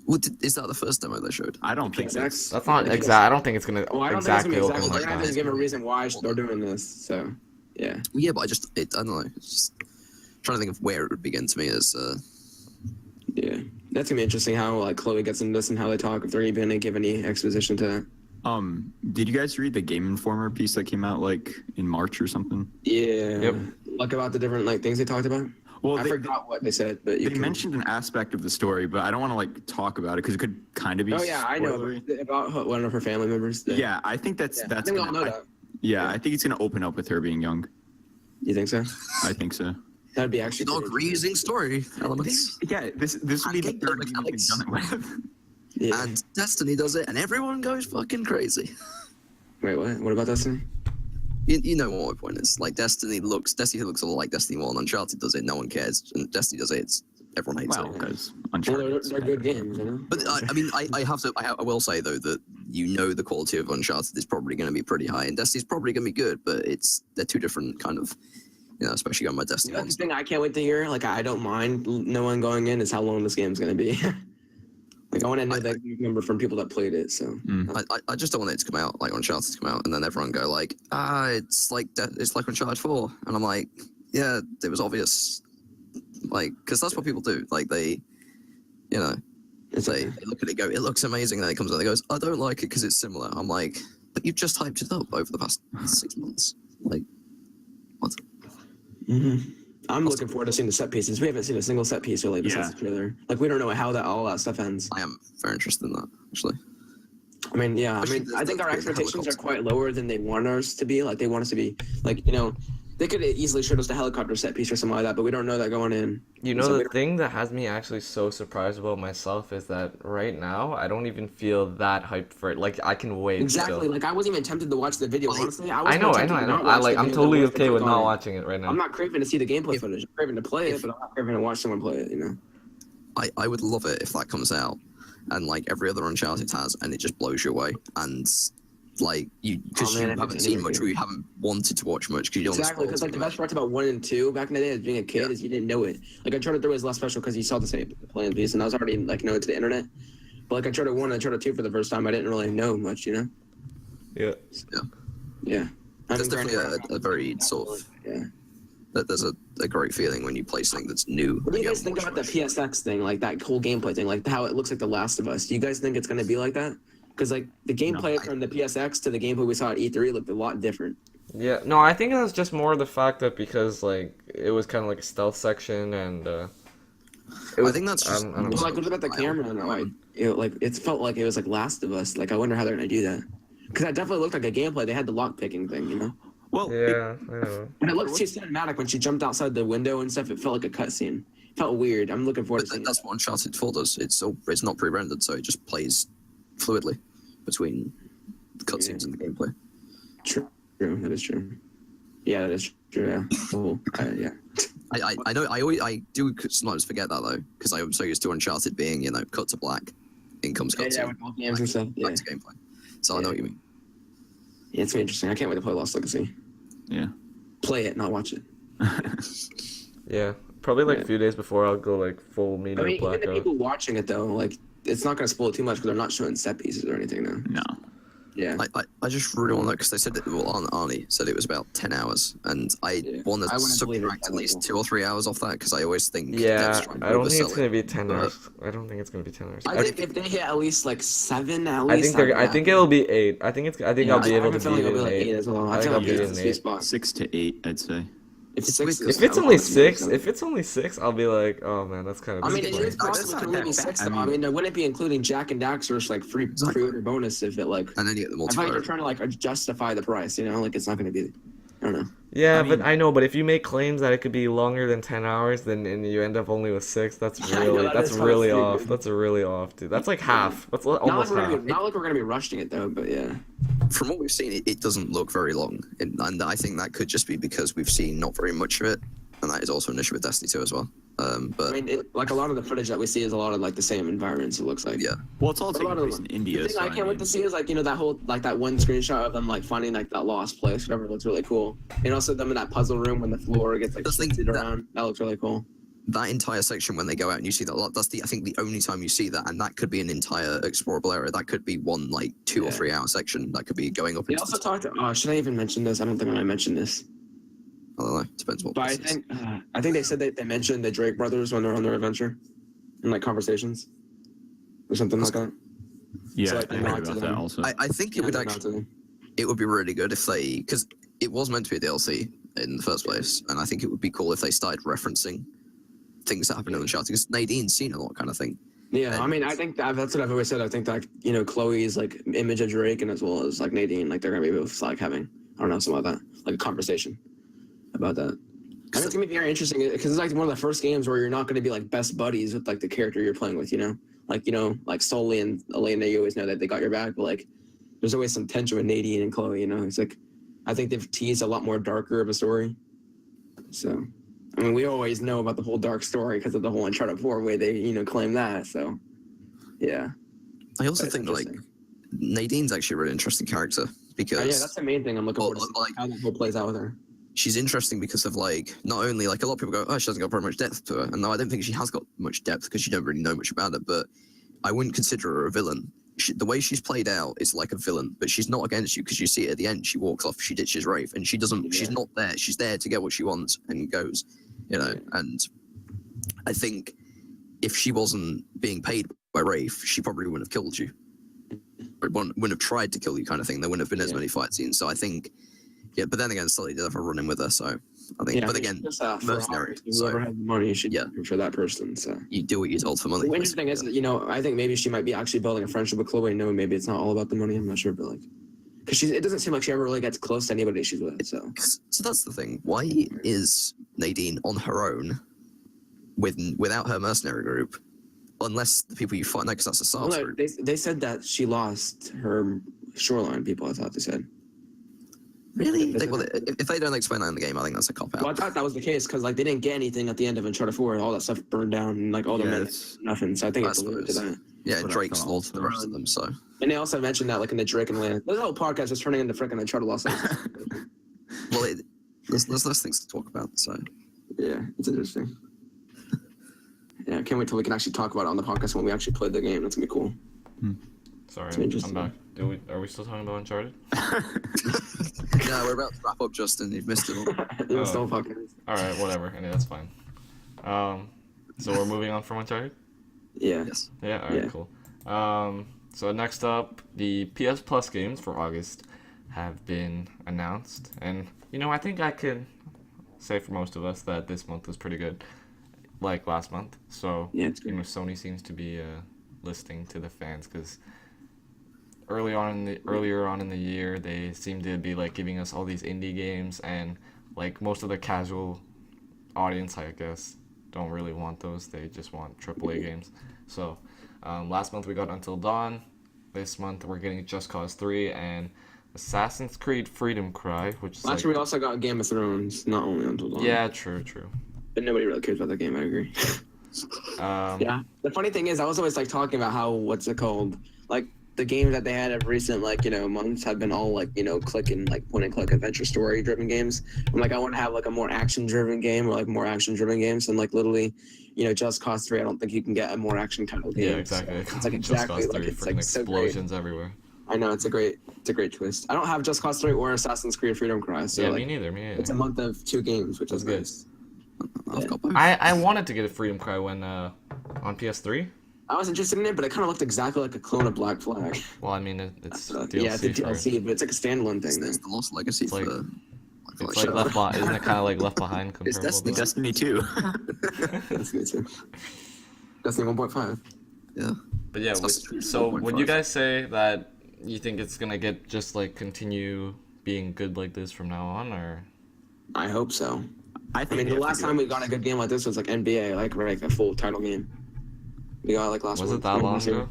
[SPEAKER 3] Well, is that the first demo they showed?
[SPEAKER 2] I don't think so.
[SPEAKER 1] That's not exact. I don't think it's gonna
[SPEAKER 4] I don't
[SPEAKER 1] exactly
[SPEAKER 4] think it's
[SPEAKER 1] open
[SPEAKER 4] gonna be exactly.
[SPEAKER 1] like
[SPEAKER 4] They're gonna have
[SPEAKER 1] that.
[SPEAKER 4] to give a reason why they're doing this. So, yeah.
[SPEAKER 3] Yeah, but I don't know. It's just trying to think of where it would begin to me as.
[SPEAKER 4] Yeah, that's gonna be interesting how like Chloe gets into this and how they talk, if they're even gonna give any exposition to that.
[SPEAKER 2] Did you guys read the Game Informer piece that came out like in March or something?
[SPEAKER 4] Yeah.
[SPEAKER 1] Yep.
[SPEAKER 4] Like about the different like things they talked about.
[SPEAKER 2] Well,
[SPEAKER 4] I forgot what they said, but
[SPEAKER 2] they mentioned an aspect of the story, but I don't want to like talk about it because it could kind of be.
[SPEAKER 4] Oh yeah, I know
[SPEAKER 2] spoilery.
[SPEAKER 4] about one of her family members.
[SPEAKER 2] Yeah, I think that's
[SPEAKER 4] I think we all
[SPEAKER 2] gonna,
[SPEAKER 4] know that.
[SPEAKER 2] Yeah, I think it's gonna open up with her being young.
[SPEAKER 4] You think so?
[SPEAKER 2] I think so.
[SPEAKER 4] That'd be actually
[SPEAKER 3] Dog
[SPEAKER 4] pretty interesting.
[SPEAKER 3] reusing story elements.
[SPEAKER 2] Yeah, this would be the
[SPEAKER 3] And
[SPEAKER 2] third game they've
[SPEAKER 3] mechanics.
[SPEAKER 2] done it with.
[SPEAKER 4] Yeah.
[SPEAKER 3] And Destiny does it, and everyone goes fucking crazy.
[SPEAKER 4] Wait, what? What about Destiny?
[SPEAKER 3] You know what my point is. Like Destiny looks a lot like Destiny 1. Uncharted does it, no one cares. And Destiny does it, everyone hates
[SPEAKER 2] Well,
[SPEAKER 3] it.
[SPEAKER 2] because
[SPEAKER 4] Well,
[SPEAKER 2] Uncharted.
[SPEAKER 4] they're good games, you know.
[SPEAKER 3] But I mean, I will say though that the quality of Uncharted is probably going to be pretty high, and Destiny's probably going to be good, but they're two different kind of, especially going by Destiny
[SPEAKER 4] That's
[SPEAKER 3] 1.
[SPEAKER 4] the thing I can't wait to hear. Like, I don't mind no one going in. Is how long this game's gonna be. Like, I want to know that number from people that played it. So
[SPEAKER 3] I just don't want it to come out like Uncharted to come out, and then everyone go like, it's like Uncharted 4, and I'm like, yeah, it was obvious, like, because that's what people do. Like they look at it, go, it looks amazing, then it comes out, and it goes, I don't like it because it's similar. I'm like, but you've just hyped it up over the past 6 months. Like, what?
[SPEAKER 4] I'm looking forward to seeing the set pieces. We haven't seen a single set piece really besides the trailer. Like, we don't know how all that stuff ends.
[SPEAKER 3] I am very interested in that, actually.
[SPEAKER 4] I mean, yeah. I think our expectations are quite lower than they want us to be. Like, they want us to be, like, they could easily show us the helicopter set piece or something like that, but we don't know that going in.
[SPEAKER 1] The thing that has me actually so surprised about myself is that right now I don't even feel that hyped for it. Like I can wait.
[SPEAKER 4] Exactly.
[SPEAKER 1] Still.
[SPEAKER 4] Like I wasn't even tempted to watch the video. Honestly,
[SPEAKER 1] I know. I'm totally okay with not watching it right now.
[SPEAKER 4] I'm not craving to see the gameplay footage. I'm craving to play it, but I'm not craving to watch someone play it.
[SPEAKER 3] I would love it if that comes out, and like every other Uncharted has, and it just blows you away, and like because you haven't seen much, or you haven't wanted to watch much because you don't.
[SPEAKER 4] Exactly, because like the best parts about 1 and 2 back in the day as being a kid is you didn't know it. Like Uncharted 3 was less special because you saw the same playing piece, and I was already like known to the internet. But like Uncharted 1 and Uncharted 2 for the first time, I didn't really know much,
[SPEAKER 1] Yeah.
[SPEAKER 4] Yeah.
[SPEAKER 3] There's definitely a very sort of there's a great feeling when you play something that's new.
[SPEAKER 4] What do you guys think about the PSX thing, like that whole gameplay thing, like how it looks like The Last of Us? Do you guys think it's going to be like that? Because like the gameplay from the PSX to the gameplay we saw at E3 looked a lot different.
[SPEAKER 1] Yeah, no, I think it was just more the fact that because like it was kind of like a stealth section and
[SPEAKER 3] I think that's just
[SPEAKER 4] like what about the camera and like it felt like it was like Last of Us. Like I wonder how they're gonna do that because that definitely looked like a gameplay. They had the lock picking thing,
[SPEAKER 2] Well,
[SPEAKER 1] yeah, I know.
[SPEAKER 4] And it looked too cinematic when she jumped outside the window and stuff. It felt like a cutscene. It felt weird. I'm looking forward to seeing.
[SPEAKER 3] That's what Uncharted 4 does. It's not pre-rendered, so it just plays fluidly between the cutscenes and the gameplay.
[SPEAKER 4] True. That is true. Yeah, that is true. Yeah. Cool. Yeah.
[SPEAKER 3] I know. I do sometimes forget that though, because I'm so used to Uncharted being, cut to black, in comes cutscene.
[SPEAKER 4] Yeah, with all games and stuff. Yeah.
[SPEAKER 3] Back to gameplay. So I know what you mean.
[SPEAKER 4] Yeah, it's gonna be interesting. I can't wait to play Lost Legacy.
[SPEAKER 2] Yeah.
[SPEAKER 4] Play it, not watch it.
[SPEAKER 1] Yeah, probably like a few days before I'll go like full media
[SPEAKER 4] Even the
[SPEAKER 1] blackout.
[SPEAKER 4] people watching it though, like it's not gonna spoil it too much because they're not showing set pieces or anything now.
[SPEAKER 2] No.
[SPEAKER 4] Yeah.
[SPEAKER 3] I just really want to know because they said that Arnie said it was about 10 hours, and I want to subtract at least 2 or 3 hours off that because I always think
[SPEAKER 1] Yeah, I don't think it's
[SPEAKER 3] oversell
[SPEAKER 1] gonna
[SPEAKER 3] it.
[SPEAKER 1] be 10 hours. I don't think it's gonna be 10 hours.
[SPEAKER 4] I think if they hit at least like 7, at
[SPEAKER 1] I
[SPEAKER 4] least.
[SPEAKER 1] think it'll be 8. I think I'll be able to
[SPEAKER 4] I have a feeling
[SPEAKER 1] beat
[SPEAKER 4] it'll
[SPEAKER 1] it
[SPEAKER 4] be
[SPEAKER 1] in
[SPEAKER 4] like 8
[SPEAKER 1] 8.
[SPEAKER 4] as well.
[SPEAKER 1] I
[SPEAKER 4] I
[SPEAKER 1] think
[SPEAKER 4] feel
[SPEAKER 1] I'll
[SPEAKER 4] like
[SPEAKER 1] beat it
[SPEAKER 4] it's
[SPEAKER 1] in
[SPEAKER 4] the sweet
[SPEAKER 1] 8.
[SPEAKER 4] spot.
[SPEAKER 2] 6 to 8, I'd say.
[SPEAKER 4] If
[SPEAKER 3] It's
[SPEAKER 4] six,
[SPEAKER 3] weird
[SPEAKER 4] is
[SPEAKER 1] If it's
[SPEAKER 4] out,
[SPEAKER 1] only
[SPEAKER 4] it's maybe
[SPEAKER 1] 6,
[SPEAKER 4] seven.
[SPEAKER 1] if it's only 6, I'll be like, oh man, that's kind of
[SPEAKER 4] I mean, it
[SPEAKER 1] disappointing.
[SPEAKER 4] is possible
[SPEAKER 2] That's
[SPEAKER 4] it
[SPEAKER 2] not
[SPEAKER 4] could only be
[SPEAKER 2] that bad.
[SPEAKER 4] 6
[SPEAKER 2] I
[SPEAKER 4] though. I
[SPEAKER 2] mean-
[SPEAKER 4] mean, wouldn't it be including Jack and Daxter's like free
[SPEAKER 3] Exactly.
[SPEAKER 4] pre-order bonus if it like?
[SPEAKER 3] And then you get the
[SPEAKER 4] I feel like you're
[SPEAKER 3] multiplayer.
[SPEAKER 4] trying to like justify the price. You know, like it's not going to be. I don't know.
[SPEAKER 1] Yeah,
[SPEAKER 2] I
[SPEAKER 1] but
[SPEAKER 2] mean-
[SPEAKER 1] I know. But if you make claims that it could be longer than 10 hours, then and you end up only with 6, that's
[SPEAKER 4] I know,
[SPEAKER 1] really
[SPEAKER 4] that
[SPEAKER 1] that's
[SPEAKER 4] is kinda
[SPEAKER 1] really
[SPEAKER 4] stupid.
[SPEAKER 1] off. That's really off, dude. That's like half. That's
[SPEAKER 4] Not
[SPEAKER 1] almost
[SPEAKER 4] like,
[SPEAKER 1] half.
[SPEAKER 4] not like we're gonna be rushing it though, but yeah.
[SPEAKER 3] From what we've seen, it doesn't look very long, and I think that could just be because we've seen not very much of it, and that is also an issue with Destiny 2 as well. But
[SPEAKER 4] I mean, like a lot of the footage that we see is a lot of like the same environments. It looks like.
[SPEAKER 3] yeah,
[SPEAKER 2] Well, it's all
[SPEAKER 4] But a
[SPEAKER 2] taking
[SPEAKER 4] lot of
[SPEAKER 2] place
[SPEAKER 4] them-
[SPEAKER 2] in India.
[SPEAKER 4] The thing
[SPEAKER 2] so
[SPEAKER 4] I can't wait to see is like that whole like that one screenshot of them like finding like that lost place. Whatever looks really cool, and also them in that puzzle room when the floor gets like
[SPEAKER 3] Just think
[SPEAKER 4] shifted
[SPEAKER 3] that-
[SPEAKER 4] around. That looks really cool.
[SPEAKER 3] that entire section when they go out and you see that lot, that's I think the only time you see that, and that could be an entire explorable area. That could be one like 2 or
[SPEAKER 4] Yeah.
[SPEAKER 3] 3 hour section. That could be going up
[SPEAKER 4] They
[SPEAKER 3] into.
[SPEAKER 4] also talked. Should I even mention this? I don't think I mentioned this.
[SPEAKER 3] I don't know. Depends what.
[SPEAKER 4] But
[SPEAKER 3] this is.
[SPEAKER 4] I think they said they mentioned the Drake brothers when they're on their adventure, in like conversations, or something like that.
[SPEAKER 2] Yeah,
[SPEAKER 4] So, like,
[SPEAKER 2] I
[SPEAKER 4] nod
[SPEAKER 2] heard
[SPEAKER 4] to
[SPEAKER 2] about
[SPEAKER 4] them.
[SPEAKER 2] that also.
[SPEAKER 3] I think it would
[SPEAKER 4] Yeah,
[SPEAKER 3] actually. It would be really good if they, because it was meant to be a DLC in the first place, and I think it would be cool if they started referencing things that happen in Uncharted. Because Nadine's seen a lot, kind of thing.
[SPEAKER 4] Yeah, I mean, I think that's what I've always said. I think that Chloe's like image of Drake, and as well as like Nadine, like they're gonna be both like having something like that, like a conversation about that. I think it's gonna be very interesting because it's like one of the first games where you're not gonna be like best buddies with like the character you're playing with, like Sully and Elena. You always know that they got your back, but like there's always some tension with Nadine and Chloe. It's like I think they've teased a lot more darker of a story. So, I mean, we always know about the whole dark story because of the whole Uncharted 4 way they claim that. So, yeah.
[SPEAKER 3] I also
[SPEAKER 4] That's
[SPEAKER 3] think like
[SPEAKER 4] interesting.
[SPEAKER 3] Nadine's actually a really interesting character because
[SPEAKER 4] Yeah, that's the main thing I'm looking
[SPEAKER 3] Well,
[SPEAKER 4] forward to see,
[SPEAKER 3] like-
[SPEAKER 4] how that whole plays out with her.
[SPEAKER 3] she's interesting because of like not only like a lot of people go, oh, she hasn't got very much depth to her, and no, I don't think she has got much depth because you don't really know much about it. But I wouldn't consider her a villain. The way she's played out is like a villain, but she's not against you because you see it at the end. She walks off, she ditches Rafe, and she doesn't. She's
[SPEAKER 4] Yeah.
[SPEAKER 3] not there. She's there to get what she wants and goes, And I think if she wasn't being paid by Rafe, she probably wouldn't have killed you. Or wouldn't have tried to kill you, kind of thing. There wouldn't have been as
[SPEAKER 4] Yeah.
[SPEAKER 3] many fight scenes. So I think, yeah. But then again, Sully did have a run in with her, so I think. But again,
[SPEAKER 4] just,
[SPEAKER 3] mercenary,
[SPEAKER 4] whoever
[SPEAKER 3] so-
[SPEAKER 4] has the money, you should
[SPEAKER 3] Yeah.
[SPEAKER 4] go for that person. So.
[SPEAKER 3] you do what you're told for money.
[SPEAKER 4] The interesting is, I think maybe she might be actually building a friendship with Chloe. No, maybe it's not all about the money. I'm not sure, but like, because it doesn't seem like she ever really gets close to anybody she's with. So
[SPEAKER 3] So that's the thing. Why is Nadine on her own without her mercenary group? Unless the people you fight, because that's a
[SPEAKER 4] well,
[SPEAKER 3] SARS
[SPEAKER 4] no,
[SPEAKER 3] group.
[SPEAKER 4] they said that she lost her shoreline people. I thought they said.
[SPEAKER 3] Really?
[SPEAKER 4] They-
[SPEAKER 3] If they don't explain that in the game, I think that's a cop
[SPEAKER 4] Well, I
[SPEAKER 3] out.
[SPEAKER 4] thought that was the case because like they didn't get anything at the end of Uncharted 4. All that stuff burned down, and like all the
[SPEAKER 2] Yeah,
[SPEAKER 4] men
[SPEAKER 2] it's-
[SPEAKER 4] nothing. So I think
[SPEAKER 3] I
[SPEAKER 4] it's alluded to
[SPEAKER 3] suppose.
[SPEAKER 4] that.
[SPEAKER 3] Yeah,
[SPEAKER 2] what I
[SPEAKER 3] Drake
[SPEAKER 2] thought
[SPEAKER 3] slaughtered the
[SPEAKER 2] also.
[SPEAKER 3] rest of them. So
[SPEAKER 4] And they also mentioned that like in the Drake and Lana. This whole podcast is turning into freaking Uncharted Lost Legacy.
[SPEAKER 3] well, there's less things to talk about. So
[SPEAKER 4] Yeah, it's interesting. Yeah, I can't wait till we can actually talk about it on the podcast when we actually play the game. That's gonna be cool.
[SPEAKER 1] Sorry,
[SPEAKER 4] It's
[SPEAKER 1] I'm
[SPEAKER 4] interesting.
[SPEAKER 1] back. Are we still talking about Uncharted?
[SPEAKER 3] yeah, we're about to wrap up, Justin. You've missed it all.
[SPEAKER 4] It was so fucking.
[SPEAKER 1] All right, whatever. Anyway, that's fine. So we're moving on from Uncharted.
[SPEAKER 4] Yeah.
[SPEAKER 3] Yes.
[SPEAKER 1] Yeah. All right.
[SPEAKER 4] Yeah.
[SPEAKER 1] Cool. So next up, the PS Plus games for August have been announced, and I think I can say for most of us that this month was pretty good, like last month. So
[SPEAKER 4] Yeah, it's good.
[SPEAKER 1] Sony seems to be listening to the fans because earlier on in the year they seemed to be like giving us all these indie games, and like most of the casual audience, I guess, don't really want those. They just want AAA games. So last month we got Until Dawn. This month we're getting Just Cause 3 and Assassin's Creed Freedom Cry, which is
[SPEAKER 4] Last
[SPEAKER 1] like,
[SPEAKER 4] year we also got Game of Thrones, not only Until Dawn.
[SPEAKER 1] yeah, true.
[SPEAKER 4] But nobody really cares about that game. I agree. Yeah. The funny thing is, I was always like talking about how what's it called, like the games that they had of recent months have been all like click and like point and click adventure story driven games. I'm like I want to have like a more action driven game or like more action driven games, and like literally, Just Cause 3. I don't think you can get a more action title game.
[SPEAKER 1] Yeah, exactly.
[SPEAKER 4] So it's like
[SPEAKER 1] Just
[SPEAKER 4] exactly
[SPEAKER 1] Cause 3,
[SPEAKER 4] like it's
[SPEAKER 1] freaking
[SPEAKER 4] like so great.
[SPEAKER 1] explosions everywhere.
[SPEAKER 4] I know it's a great twist. I don't have Just Cause 3 or Assassin's Creed Freedom Cry, so
[SPEAKER 1] Yeah,
[SPEAKER 4] like,
[SPEAKER 1] me neither.
[SPEAKER 4] it's a month of 2 games, which is
[SPEAKER 1] That's good.
[SPEAKER 4] nice.
[SPEAKER 3] I've got both.
[SPEAKER 1] I wanted to get a Freedom Cry when on PS3.
[SPEAKER 4] I was interested in it, but it kind of looked exactly like a clone of Black Flag.
[SPEAKER 1] Well, I mean it's DLC.
[SPEAKER 4] Yeah, it's a
[SPEAKER 1] for it.
[SPEAKER 4] DLC, but it's like a standalone thing.
[SPEAKER 3] It's
[SPEAKER 4] Then.
[SPEAKER 3] the Lost Legacy
[SPEAKER 1] like-
[SPEAKER 3] for
[SPEAKER 1] It's
[SPEAKER 3] Shut
[SPEAKER 1] like
[SPEAKER 3] up.
[SPEAKER 1] Isn't it kind of like Left Behind
[SPEAKER 3] It's
[SPEAKER 1] comparable? to
[SPEAKER 3] Destiny.
[SPEAKER 1] that?
[SPEAKER 2] Destiny 2.
[SPEAKER 4] That's good too. Destiny 1.5.
[SPEAKER 3] Yeah.
[SPEAKER 1] But yeah,
[SPEAKER 3] Assassin's
[SPEAKER 1] so
[SPEAKER 3] Creed
[SPEAKER 1] would you
[SPEAKER 3] 4.5.
[SPEAKER 1] guys say that you think it's gonna get just like continue being good like this from now on, or?
[SPEAKER 4] I hope so.
[SPEAKER 2] I
[SPEAKER 4] I
[SPEAKER 2] think
[SPEAKER 4] mean,
[SPEAKER 2] they
[SPEAKER 4] the
[SPEAKER 2] have to
[SPEAKER 4] last
[SPEAKER 2] do
[SPEAKER 4] time we
[SPEAKER 2] it.
[SPEAKER 4] got a good game like this was like NBA, like a full title game. We got like last
[SPEAKER 1] Was
[SPEAKER 4] month.
[SPEAKER 1] it that long ago?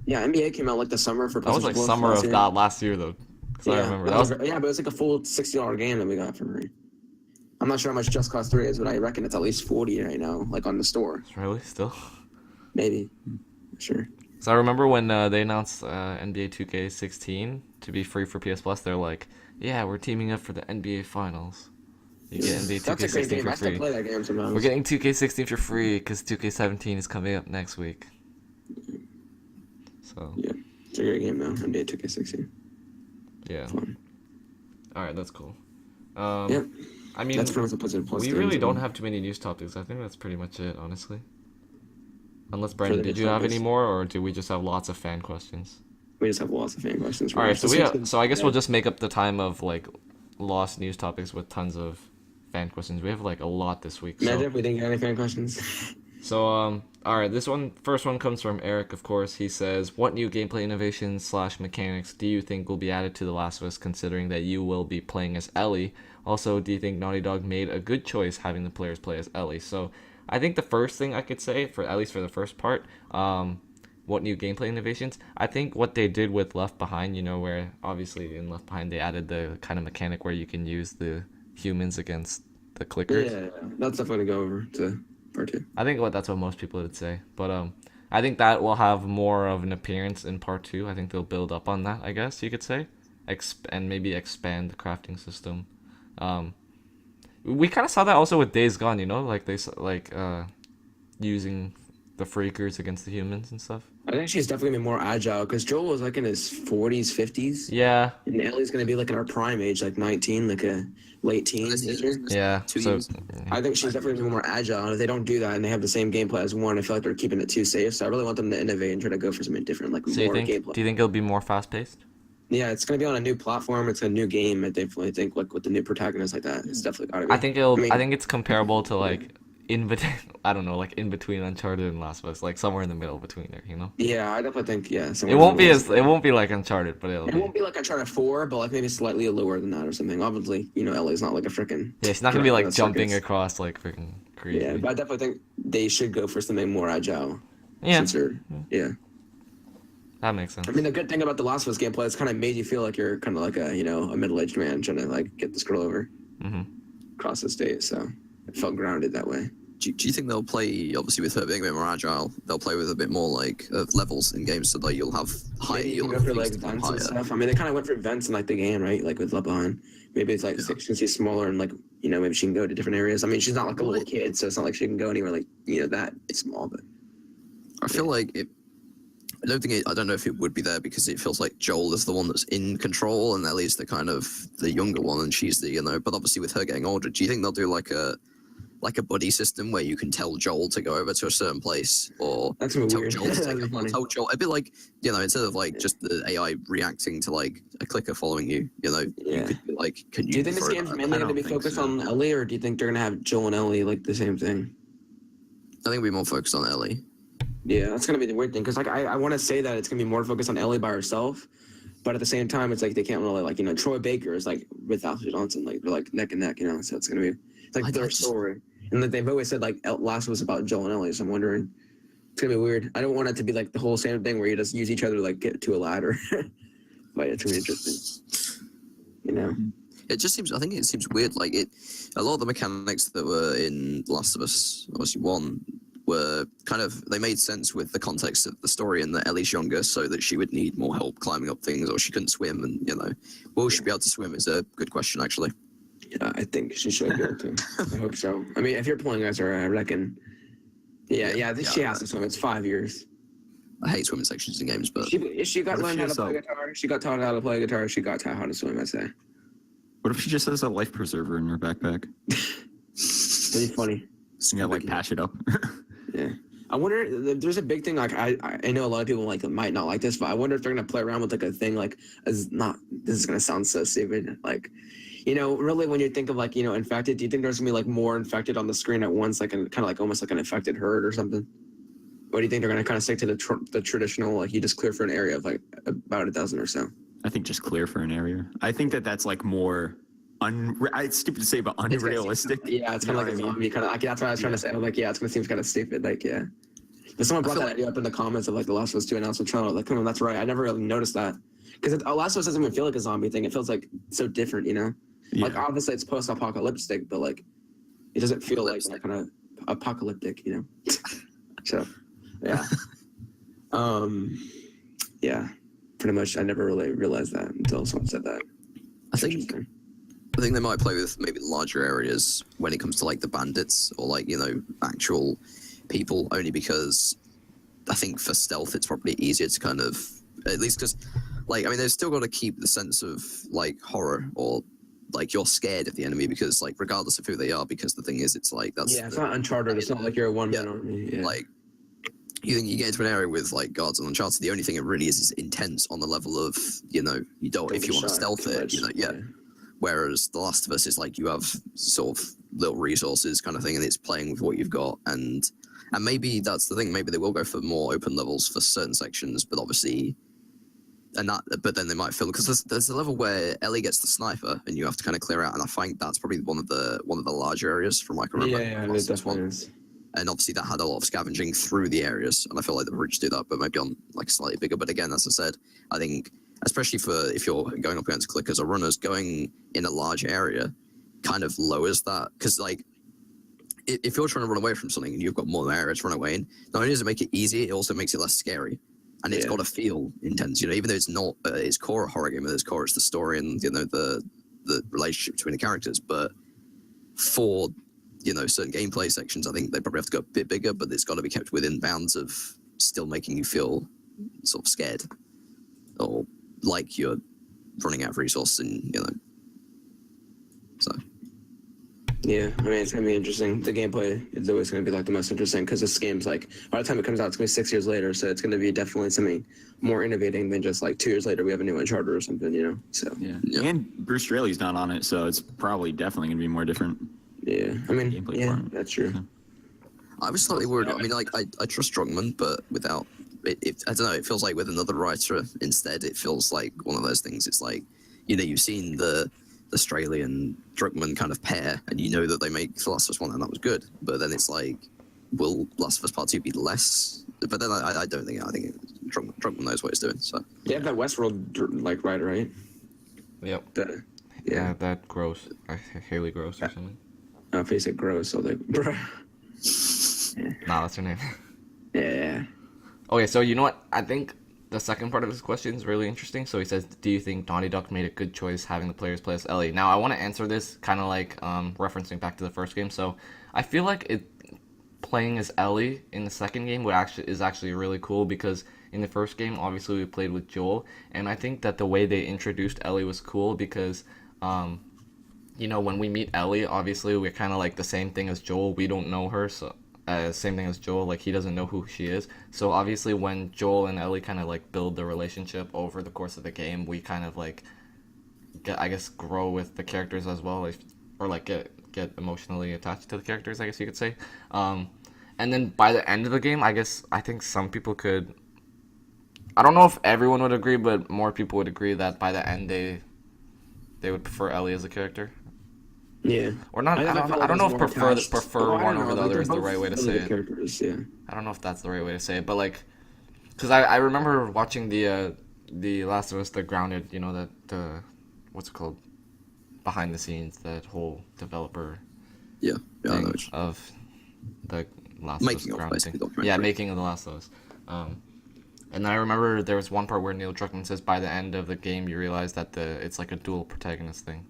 [SPEAKER 4] Yeah, NBA came out like the summer for
[SPEAKER 1] That was
[SPEAKER 4] PlayStation
[SPEAKER 1] like
[SPEAKER 4] Plus
[SPEAKER 1] summer
[SPEAKER 4] last
[SPEAKER 1] of
[SPEAKER 4] year.
[SPEAKER 1] that last year though, because I
[SPEAKER 4] Yeah,
[SPEAKER 1] remember that was.
[SPEAKER 4] yeah, but it was like a full $60 game that we got for free. I'm not sure how much Just Cause 3 is, but I reckon it's at least 40 right now, like on the store.
[SPEAKER 1] Really still.
[SPEAKER 4] Maybe. Sure.
[SPEAKER 1] So I remember when they announced NBA 2K16 to be free for PS Plus, they're like, "Yeah, we're teaming up for the NBA Finals. You get NBA
[SPEAKER 4] That's a great
[SPEAKER 1] 2K16
[SPEAKER 4] game.
[SPEAKER 1] for
[SPEAKER 4] I still
[SPEAKER 1] free.
[SPEAKER 4] play that game sometimes.
[SPEAKER 1] We're getting 2K16 for free because 2K17 is coming up next week." So
[SPEAKER 4] Yeah, it's a great game though. NBA 2K16.
[SPEAKER 1] yeah.
[SPEAKER 4] Fun.
[SPEAKER 1] All right, that's cool.
[SPEAKER 4] Yep.
[SPEAKER 1] I mean,
[SPEAKER 4] That's pretty much the PlayStation Plus.
[SPEAKER 1] we
[SPEAKER 4] games
[SPEAKER 1] really
[SPEAKER 4] that
[SPEAKER 1] don't
[SPEAKER 4] we-
[SPEAKER 1] have too many news topics. I think that's pretty much it, honestly. Unless
[SPEAKER 4] the
[SPEAKER 1] Brandon, did
[SPEAKER 4] news
[SPEAKER 1] you have
[SPEAKER 4] topics.
[SPEAKER 1] any more, or do we just have lots of fan questions?
[SPEAKER 4] We just have lots of fan questions.
[SPEAKER 1] All right, so I guess
[SPEAKER 4] Yeah.
[SPEAKER 1] we'll just make up the time of like lost news topics with tons of fan questions. We have like a lot this week.
[SPEAKER 4] Imagine
[SPEAKER 1] So,
[SPEAKER 4] if we didn't get any fan questions.
[SPEAKER 1] all right, first one comes from Eric, of course. He says, "What new gameplay innovations / mechanics do you think will be added to The Last of Us, considering that you will be playing as Ellie? Also, do you think Naughty Dog made a good choice having the players play as Ellie?" So, I think the first thing I could say, for at least for the first part, what new gameplay innovations? I think what they did with Left Behind, where obviously in Left Behind they added the kind of mechanic where you can use the humans against the clickers.
[SPEAKER 4] Yeah, that's definitely gonna go over to part 2.
[SPEAKER 1] I think that's what most people would say, but I think that will have more of an appearance in part 2. I think they'll build up on that, I guess you could say, and maybe expand the crafting system. We kind of saw that also with Days Gone, like using the freakers against the humans and stuff.
[SPEAKER 4] I think she's definitely gonna be more agile because Joel was like in his 40s, 50s,
[SPEAKER 1] Yeah,
[SPEAKER 4] and Ellie's gonna be like in her prime age, like 19, like a late teen.
[SPEAKER 1] yeah.
[SPEAKER 3] 2
[SPEAKER 1] So
[SPEAKER 3] years.
[SPEAKER 4] I think she's definitely gonna be more agile, and if they don't do that and they have the same gameplay as one, I feel like they're keeping it too safe. So I really want them to innovate and try to go for something different, like
[SPEAKER 1] so
[SPEAKER 4] more gameplay.
[SPEAKER 1] do you think it'll be more fast paced?
[SPEAKER 4] Yeah, it's gonna be on a new platform. It's a new game. I definitely think like with the new protagonist like that, it's definitely gotta be.
[SPEAKER 1] I think
[SPEAKER 4] mean-
[SPEAKER 1] I think it's comparable to like I don't know, like in between Uncharted and Last of Us, like somewhere in the middle between there,
[SPEAKER 4] Yeah, I definitely think
[SPEAKER 1] It
[SPEAKER 4] somewhere
[SPEAKER 1] won't be
[SPEAKER 4] in the middle.
[SPEAKER 1] it won't be like Uncharted, but
[SPEAKER 4] It won't be like Uncharted 4, but like maybe slightly lower than that or something. Obviously, Ellie's not like a freaking.
[SPEAKER 1] yeah, it's not gonna be like
[SPEAKER 4] Circus.
[SPEAKER 1] jumping across like freaking crazy.
[SPEAKER 4] Yeah, but I definitely think they should go for something more agile.
[SPEAKER 1] Yeah,
[SPEAKER 4] Since yeah.
[SPEAKER 1] that makes sense.
[SPEAKER 4] I mean, the good thing about the Last of Us gameplay is kind of made you feel like you're kind of like a middle-aged man trying to like get this girl over across the state. So it felt grounded that way.
[SPEAKER 3] Do you think they'll play, obviously with her being a bit more agile, they'll play with a bit more like levels in games so that you'll have higher,
[SPEAKER 4] Maybe you
[SPEAKER 3] you'll
[SPEAKER 4] can go
[SPEAKER 3] have
[SPEAKER 4] for like
[SPEAKER 3] things that
[SPEAKER 4] vents
[SPEAKER 3] are
[SPEAKER 4] and
[SPEAKER 3] higher.
[SPEAKER 4] stuff. I mean, they kind of went for vents in like the game, right? Like with Left Behind. Maybe it's like since she's smaller and like maybe she can go to different areas. I mean, she's not like a little kid, so it's not like she can go anywhere like that small. But
[SPEAKER 3] I feel like I don't know if it would be there because it feels like Joel is the one that's in control and Ellie's the kind of the younger one and she's the but obviously with her getting older, do you think they'll do like a buddy system where you can tell Joel to go over to a certain place or
[SPEAKER 4] that's gonna be
[SPEAKER 3] tell
[SPEAKER 4] weird.
[SPEAKER 3] Joel to
[SPEAKER 4] That'd
[SPEAKER 3] take
[SPEAKER 4] be
[SPEAKER 3] a
[SPEAKER 4] funny.
[SPEAKER 3] tell Joel a bit like instead of like just the AI reacting to like a clicker following you, you
[SPEAKER 4] Yeah.
[SPEAKER 3] could be like, can you
[SPEAKER 4] Do you think this
[SPEAKER 3] throw
[SPEAKER 4] game's
[SPEAKER 3] that?
[SPEAKER 4] mainly
[SPEAKER 2] I
[SPEAKER 4] going to
[SPEAKER 2] don't
[SPEAKER 4] be
[SPEAKER 2] think
[SPEAKER 4] focused
[SPEAKER 2] so.
[SPEAKER 4] on Ellie, or do you think they're going to have Joel and Ellie like the same thing?
[SPEAKER 3] I think we're more focused on Ellie.
[SPEAKER 4] Yeah, that's going to be the weird thing because like I want to say that it's going to be more focused on Ellie by herself, but at the same time it's like they can't really like Troy Baker is like with Ashley Johnson, like they're like neck and neck, so it's going to be like
[SPEAKER 3] I
[SPEAKER 4] their
[SPEAKER 3] just-
[SPEAKER 4] story. And like they've always said like Last was about Joel and Ellie, so I'm wondering it's gonna be weird. I don't want it to be like the whole same thing where you just use each other to like get to a ladder. But it's gonna be interesting.
[SPEAKER 3] It just seems. I think it seems weird. Like a lot of the mechanics that were in Last of Us, obviously one, were kind of they made sense with the context of the story and that Ellie's younger, so that she would need more help climbing up things, or she couldn't swim, and will she be able to swim is a good question actually.
[SPEAKER 4] Yeah, I think she should be able to. I hope so. I mean, if you're pulling us, I reckon. Yeah, she has to swim. It's 5 years.
[SPEAKER 3] I hate swimming sections in games, but
[SPEAKER 4] She got
[SPEAKER 2] What if
[SPEAKER 4] learned
[SPEAKER 2] she
[SPEAKER 4] how to
[SPEAKER 2] has
[SPEAKER 4] play
[SPEAKER 2] a-
[SPEAKER 4] guitar. She got taught how to play guitar. She got taught how to swim. I say.
[SPEAKER 2] What if she just has a life preserver in her backpack?
[SPEAKER 4] That'd be funny.
[SPEAKER 2] You gotta like patch it up.
[SPEAKER 4] Yeah. I wonder. There's a big thing. Like I know a lot of people might not like this, but I wonder if they're gonna play around with like a thing like as not. This is gonna sound so stupid. Like, really when you think of like, infected, do you think there's gonna be like more infected on the screen at once, like kind of like almost like an infected herd or something? Or do you think they're gonna kind of stick to the traditional, like you just clear for an area of like about a dozen or so?
[SPEAKER 2] I think just clear for an area. I think that's like more it's stupid to say, but unrealistic.
[SPEAKER 4] Yeah, it's kind of like a zombie kind of like, that's what I was trying to say. I'm like, yeah, it's gonna seem kind of stupid. Like, yeah. But someone brought that idea up in the comments of like the Last of Us 2 announcement trailer. Like, come on, that's right. I never really noticed that. Because Last of Us doesn't even feel like a zombie thing. It feels like so different, Yeah. Like, obviously it's post-apocalyptic, but like, it doesn't feel like kind of apocalyptic, So, yeah. Yeah. Pretty much, I never really realized that until someone said that.
[SPEAKER 3] I think they might play with maybe larger areas when it comes to like the bandits or like actual people, only because I think for stealth it's probably easier to kind of, at least because they've still got to keep the sense of like horror or like you're scared of the enemy because like regardless of who they are, because the thing is it's like
[SPEAKER 4] it's not Uncharted. It's not like you're a one-man army. Yeah.
[SPEAKER 3] Like you get into an area with like guards on Uncharted, the only thing it really is intense on the level of you don't if you want to stealth it, Whereas The Last of Us is like you have sort of little resources kind of thing, and it's playing with what you've got, and maybe that's the thing. Maybe they will go for more open levels for certain sections, but obviously, but then they might feel because there's a level where Ellie gets the sniper, and you have to kind of clear out, and I think that's probably one of the larger areas from what I can remember.
[SPEAKER 4] Yeah, it definitely is.
[SPEAKER 3] And obviously that had a lot of scavenging through the areas, and I feel like the Ridge do that, but maybe on like slightly bigger. But again, as I said, I think especially for if you're going up against clickers or runners, going in a large area kind of lowers that, because like if you're trying to run away from something and you've got more areas to run away in, not only does it make it easy, it also makes it less scary, and it's got to feel intense. Even though it's not its core a horror game, at its core it's the story and the relationship between the characters. But for certain gameplay sections, I think they probably have to go a bit bigger, but it's got to be kept within bounds of still making you feel sort of scared or like you're running out of resources, and so.
[SPEAKER 4] Yeah, it's gonna be interesting. The gameplay is always gonna be like the most interesting because this game's like by the time it comes out, it's gonna be 6 years later, so it's gonna be definitely something more innovating than just like 2 years later we have a new Uncharted or something, So
[SPEAKER 2] yeah. And Bruce Straley's not on it, so it's probably definitely gonna be more different.
[SPEAKER 4] Yeah, that's true.
[SPEAKER 3] I was slightly worried. I trust Druckmann, but without it, I don't know. It feels like with another writer instead. It feels like one of those things. It's like you've seen the Straley and Druckmann kind of pair, and you know that they make The Last of Us 1, and that was good. But then it's like, will Last of Us Part 2 be less? But then I don't think. I think Druckmann knows what he's doing. So
[SPEAKER 4] they have that Westworld like writer, right?
[SPEAKER 1] Yep. That Gross, Haley Gross or something.
[SPEAKER 4] If he said Gross, so like, bro.
[SPEAKER 1] Nah, that's her name.
[SPEAKER 4] Yeah.
[SPEAKER 1] Okay, so you know what? I think the second part of his question is really interesting. So he says, do you think Naughty Dog made a good choice having the players play as Ellie? Now, I want to answer this kind of like referencing back to the first game. So I feel like playing as Ellie in the second game is actually really cool because in the first game, obviously, we played with Joel. And I think that the way they introduced Ellie was cool because, when we meet Ellie, obviously, we're kind of like the same thing as Joel. We don't know her, so same thing as Joel. Like, he doesn't know who she is. So, obviously, when Joel and Ellie kind of, like, build the relationship over the course of the game, we kind of, like, grow with the characters as well. Or get emotionally attached to the characters, I guess you could say. And then by the end of the game, I think some people could... I don't know if everyone would agree, but more people would agree that by the end, they would prefer Ellie as a character.
[SPEAKER 4] Yeah.
[SPEAKER 1] Or not. I don't know if prefer one over the other is the right way to say it.
[SPEAKER 4] Characters, yeah.
[SPEAKER 1] I don't know if that's the right way to say it, but like, because I remember watching the Last of Us, the Grounded, the what's it called, behind the scenes, that whole developer.
[SPEAKER 3] Yeah.
[SPEAKER 1] Thing of the Last of Us Grounded thing. Yeah, making of the Last of Us. And then I remember there was one part where Neil Druckmann says by the end of the game you realize that it's like a dual protagonist thing.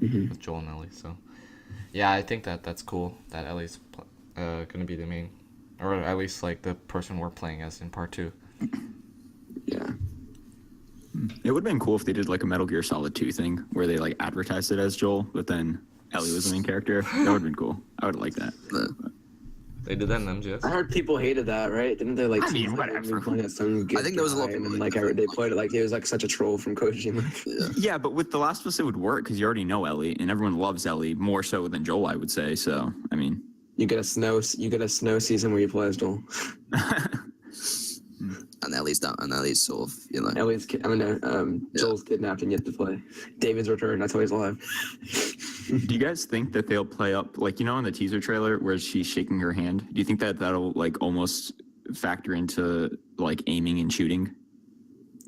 [SPEAKER 4] Mm-hmm.
[SPEAKER 1] With Joel and Ellie, so yeah, I think that's cool that Ellie's gonna be the main, or at least like the person we're playing as in part 2.
[SPEAKER 4] Yeah,
[SPEAKER 2] it would have been cool if they did like a Metal Gear Solid 2 thing where they like advertised it as Joel, but then Ellie was the main character. That would have been cool. I would like that.
[SPEAKER 1] They did that in
[SPEAKER 4] I
[SPEAKER 1] MGS.
[SPEAKER 4] heard people hated that, right? Didn't they like?
[SPEAKER 2] I mean,
[SPEAKER 4] tease, like,
[SPEAKER 2] whatever.
[SPEAKER 4] playing at some
[SPEAKER 3] I think there was a lot of
[SPEAKER 4] guy, and
[SPEAKER 3] people
[SPEAKER 4] then,
[SPEAKER 3] that
[SPEAKER 4] like they
[SPEAKER 3] didn't
[SPEAKER 4] put it like he was like such a troll from Kojima.
[SPEAKER 3] Yeah.
[SPEAKER 2] Yeah, but with The Last of Us, it would work because you already know Ellie, and everyone loves Ellie more so than Joel, I would say. So, I mean,
[SPEAKER 4] You get a snow season where you play as Joel.
[SPEAKER 3] And Ellie's down, and Ellie's sort of,
[SPEAKER 4] Joel's kidnapped and yet to play. David's return. That's why he's alive.
[SPEAKER 2] do you guys think that they'll play up, like, in the teaser trailer where she's shaking her hand? Do you think that that'll, like, almost factor into, like, aiming and shooting?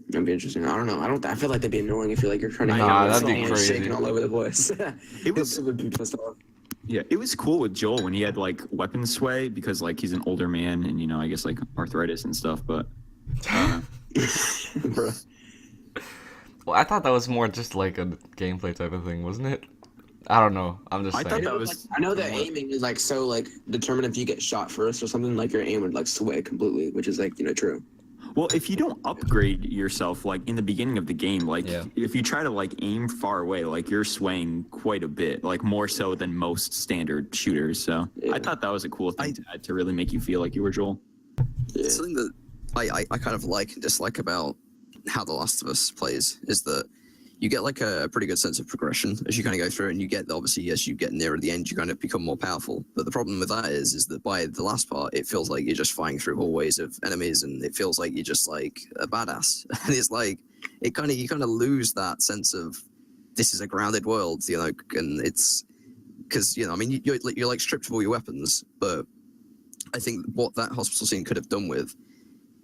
[SPEAKER 4] That'd be interesting. I don't know. I feel like that'd be annoying if you're like you're trying to.
[SPEAKER 1] Nah,
[SPEAKER 4] hit
[SPEAKER 1] that'd be
[SPEAKER 4] hand
[SPEAKER 1] crazy.
[SPEAKER 4] shaking all over the place.
[SPEAKER 2] It was-
[SPEAKER 4] would be pissed off.
[SPEAKER 2] Yeah, it was cool with Joel when he had, like, weapon sway because, like, he's an older man and, I guess, like, arthritis and stuff, but...
[SPEAKER 4] Bro.
[SPEAKER 1] Well, I thought that was more just like a gameplay type of thing, wasn't it? I don't know. I'm just
[SPEAKER 2] I
[SPEAKER 1] saying.
[SPEAKER 2] thought that was...
[SPEAKER 4] I know that aiming is like so like determined if you get shot first or something. Like your aim would like sway completely, which is like true.
[SPEAKER 2] Well, if you don't upgrade yourself, like, in the beginning of the game, like,
[SPEAKER 1] Yeah.
[SPEAKER 2] if you try to, like, aim far away, like, you're swaying quite a bit, like, more so than most standard shooters, so
[SPEAKER 4] Yeah.
[SPEAKER 2] I thought that was a cool thing to add to really make you feel like you were Joel.
[SPEAKER 4] Yeah.
[SPEAKER 3] something that I kind of like and dislike about how The Last of Us plays is that you get like a pretty good sense of progression as you kind of go through, and you get obviously as you get nearer the end, you kind of become more powerful. But the problem with that is that by the last part, it feels like you're just fighting through hallways of enemies, and it feels like you're just like a badass. And it's like you kind of lose that sense of this is a grounded world, and it's because I mean you're like stripped of all your weapons, but I think what that hospital scene could have done with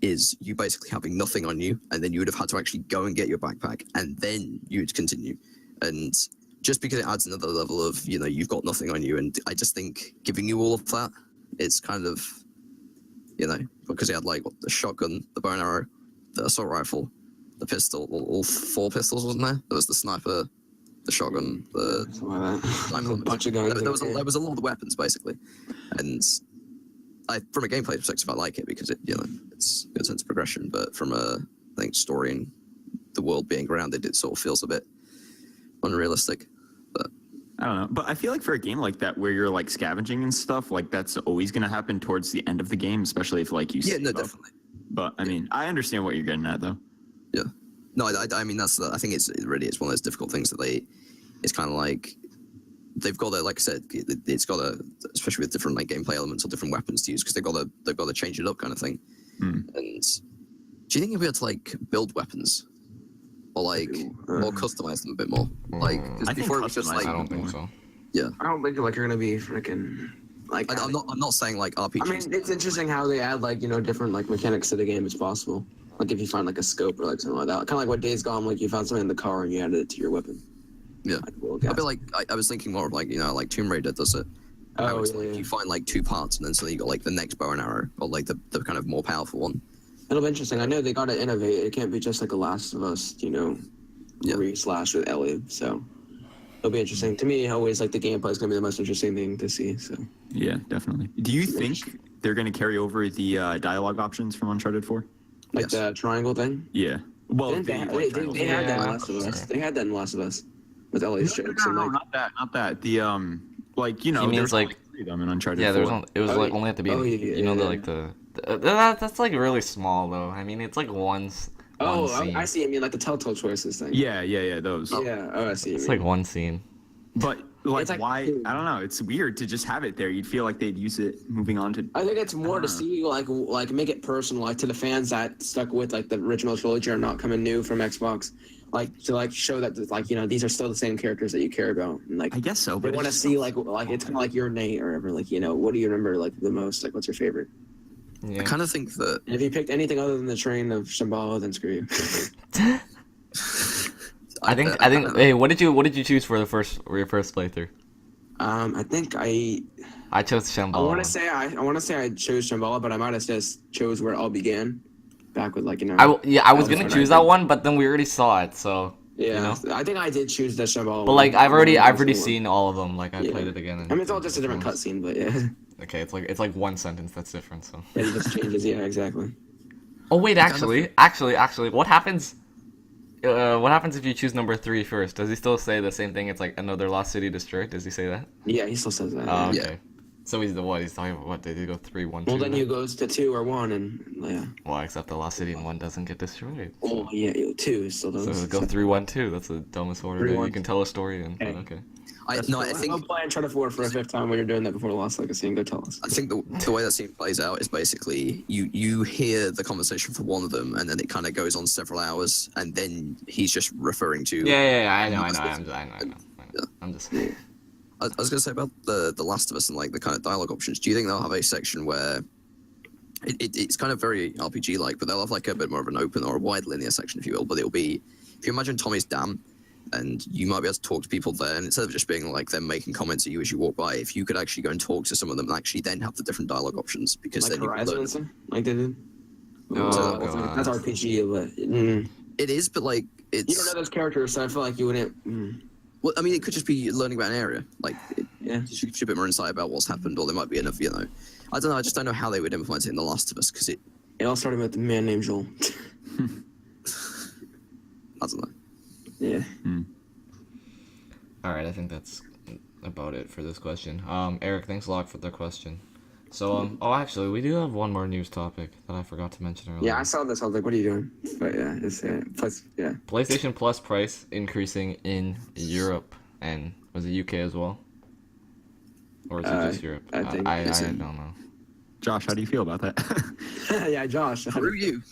[SPEAKER 3] is you basically having nothing on you, and then you would have had to actually go and get your backpack, and then you'd continue. And just because it adds another level of, you've got nothing on you, and I just think giving you all of that, it's kind of, because he had like the shotgun, the bow and arrow, the assault rifle, the pistol, all 4 pistols, wasn't there? There was the sniper, the shotgun, the
[SPEAKER 4] Something like that.
[SPEAKER 3] rifle.
[SPEAKER 4] A bunch of guns.
[SPEAKER 3] There was a lot of weapons basically, and from a gameplay perspective, I like it because it's a good sense of progression. But from I think story and the world being grounded, it sort of feels a bit unrealistic. But
[SPEAKER 2] I don't know, but I feel like for a game like that where you're like scavenging and stuff, like that's always going to happen towards the end of the game, especially if like you
[SPEAKER 3] yeah,
[SPEAKER 2] save
[SPEAKER 3] no,
[SPEAKER 2] up.
[SPEAKER 3] definitely.
[SPEAKER 2] But I mean, I understand what you're getting at though.
[SPEAKER 3] Yeah, no, I mean I think it really is one of those difficult things that it's kind of like they've got to, like I said, it's got to, especially with different like gameplay elements or different weapons to use, because they've got to change it up kind of thing. And do you think you'll be able to like build weapons or like or customize them a bit more? Like, because
[SPEAKER 2] I think
[SPEAKER 3] before it was just
[SPEAKER 2] customize
[SPEAKER 3] like
[SPEAKER 1] I don't think so.
[SPEAKER 4] I don't think like you're gonna be freaking like.
[SPEAKER 3] I'm not saying like RPGs.
[SPEAKER 4] I mean, it's interesting how they add like different like mechanics to the game as possible. Like if you find like a scope or like something like that, kind of like what Days Gone, like you found something in the car and you added it to your weapon.
[SPEAKER 3] Yeah,
[SPEAKER 4] Like, well,
[SPEAKER 3] I feel like I was thinking more of like like Tomb Raider does it.
[SPEAKER 4] Oh,
[SPEAKER 3] It's
[SPEAKER 4] yeah,
[SPEAKER 3] like
[SPEAKER 4] yeah.
[SPEAKER 3] you find like 2 parts and then suddenly you got like the next bow and arrow or like the kind of more powerful one.
[SPEAKER 4] It'll be interesting. I know they got to innovate. It can't be just like a Last of Us,
[SPEAKER 3] Yeah.
[SPEAKER 4] re-slash with Ellie. So it'll be interesting. To me, always like the gameplay is gonna be the most interesting thing to see. So
[SPEAKER 2] Yeah, definitely. Do you think they're going to carry over the dialogue options from Uncharted 4?
[SPEAKER 4] like
[SPEAKER 3] Yes.
[SPEAKER 4] the triangle thing.
[SPEAKER 2] Yeah. Well,
[SPEAKER 4] Didn't they,
[SPEAKER 2] the, like, triangle
[SPEAKER 4] they had that in
[SPEAKER 1] Yeah.
[SPEAKER 4] Last of Us. They had that in Last of Us with Ellie's jokes and like.
[SPEAKER 2] not that. The like
[SPEAKER 1] He
[SPEAKER 2] there
[SPEAKER 1] means,
[SPEAKER 2] was
[SPEAKER 1] like-
[SPEAKER 2] only 3 of them in Uncharted.
[SPEAKER 1] Yeah,
[SPEAKER 2] 4.
[SPEAKER 1] it was
[SPEAKER 4] Oh,
[SPEAKER 1] like
[SPEAKER 4] yeah.
[SPEAKER 1] only at the beginning.
[SPEAKER 4] Oh, yeah,
[SPEAKER 1] The
[SPEAKER 4] yeah.
[SPEAKER 1] like that's like really small though. I mean, it's like one
[SPEAKER 4] Oh,
[SPEAKER 1] scene.
[SPEAKER 4] I see. I mean, like the Telltale Choices thing.
[SPEAKER 2] Yeah, those.
[SPEAKER 4] Yeah. Oh, I see.
[SPEAKER 1] It's like one scene.
[SPEAKER 2] But like,
[SPEAKER 4] It's like-
[SPEAKER 2] why? I don't know. It's weird to just have it there. You'd feel like they'd use it moving on to.
[SPEAKER 4] I think it's more to
[SPEAKER 2] Uh.
[SPEAKER 4] see like make it personal, like to the fans that stuck with like the original trilogy are not coming new from Xbox, like to like show that like these are still the same characters that you care about, and like
[SPEAKER 2] I guess so,
[SPEAKER 4] they
[SPEAKER 2] but
[SPEAKER 4] want to
[SPEAKER 2] it's
[SPEAKER 4] see like it's kind of like your Nate or whatever, like what do you remember like the most, like what's your favorite?
[SPEAKER 3] I
[SPEAKER 1] Yeah.
[SPEAKER 3] kind of think that
[SPEAKER 4] And if you picked anything other than the train of Shambhala, then screw you.
[SPEAKER 1] I think. Hey, what did you choose for your first playthrough?
[SPEAKER 4] I think I
[SPEAKER 1] I chose Shambhala.
[SPEAKER 4] want to say I chose Shambhala, but I might have just chose where it all began, back with like
[SPEAKER 1] I was
[SPEAKER 4] Oh,
[SPEAKER 1] gonna
[SPEAKER 4] that's
[SPEAKER 1] choose
[SPEAKER 4] what I
[SPEAKER 1] that one, but then we already saw it, so.
[SPEAKER 4] yeah, I think I did choose the Shambhala.
[SPEAKER 1] But like I've already seen all of them. Like I
[SPEAKER 4] Yeah.
[SPEAKER 1] played it again.
[SPEAKER 4] I mean, it's all just a different cutscene, but yeah,
[SPEAKER 1] Okay, it's like one sentence that's different. So.
[SPEAKER 4] it just changes. Yeah, exactly.
[SPEAKER 1] Oh wait, actually, what happens? What happens if you choose number 3 first? Does he still say the same thing? It's like another lost city destroyed. Does he say that?
[SPEAKER 4] Yeah, he still says that.
[SPEAKER 1] Oh,
[SPEAKER 3] Yeah.
[SPEAKER 1] okay. So he's the what? He's talking about what? Did he go 3-1-2?
[SPEAKER 4] Well, then he goes to 2 or 1, and yeah.
[SPEAKER 1] Well, except the Lost City and 1 doesn't get destroyed.
[SPEAKER 4] Oh yeah, 2 still
[SPEAKER 1] So
[SPEAKER 4] does.
[SPEAKER 1] it'll go 3-1-2. That's the dumbest order that you
[SPEAKER 4] 3-1.
[SPEAKER 1] can tell a story in. But
[SPEAKER 4] Okay.
[SPEAKER 1] okay.
[SPEAKER 3] I think
[SPEAKER 4] Don't play and try to forward for a 5th time when you're doing that before the Lost Legacy, and go tell us.
[SPEAKER 3] I think the way that scene plays out is basically you hear the conversation from one of them, and then it kind of goes on several hours, and then he's just referring to.
[SPEAKER 1] Yeah. I know. I'm just.
[SPEAKER 3] I was gonna say about the Last of Us and like the kind of dialogue options. Do you think they'll have a section where it's kind of very RPG like, but they'll have like a bit more of an open or a wide linear section, if you will. But it'll be, if you imagine Tommy's Dam, and you might be able to talk to people there, and instead of just being like them making comments at you as you walk by, if you could actually go and talk to some of them and actually then have the different dialogue options, because
[SPEAKER 4] Like
[SPEAKER 3] then
[SPEAKER 4] Horizon and stuff, like they did.
[SPEAKER 1] Oh,
[SPEAKER 4] So
[SPEAKER 1] God.
[SPEAKER 4] that's RPG, but
[SPEAKER 3] it is, but like it's.
[SPEAKER 4] you don't know those characters, so I feel like you wouldn't.
[SPEAKER 3] Well, I mean, it could just be learning about an area. Like,
[SPEAKER 4] Yeah.
[SPEAKER 3] just gives you a bit more insight about what's happened, or there might be enough, you know. I don't know. I just don't know how they would implement it in The Last of Us, because it.
[SPEAKER 4] It all started with a man named Joel.
[SPEAKER 3] I don't know.
[SPEAKER 4] Yeah.
[SPEAKER 1] All right, I think that's about it for this question. Eric, thanks a lot for the question. So, oh, actually, we do have one more news topic that I forgot to mention earlier.
[SPEAKER 4] Yeah, I saw this. I was like, "What are you doing?" But yeah, it's plus yeah.
[SPEAKER 1] PlayStation Plus price increasing in Europe, and was it UK as well? Or is it just Europe?
[SPEAKER 4] I think
[SPEAKER 1] I
[SPEAKER 3] it's
[SPEAKER 1] don't
[SPEAKER 3] in-
[SPEAKER 1] know.
[SPEAKER 2] Josh, how do you feel about that?
[SPEAKER 4] Yeah, Josh.
[SPEAKER 3] Screw you.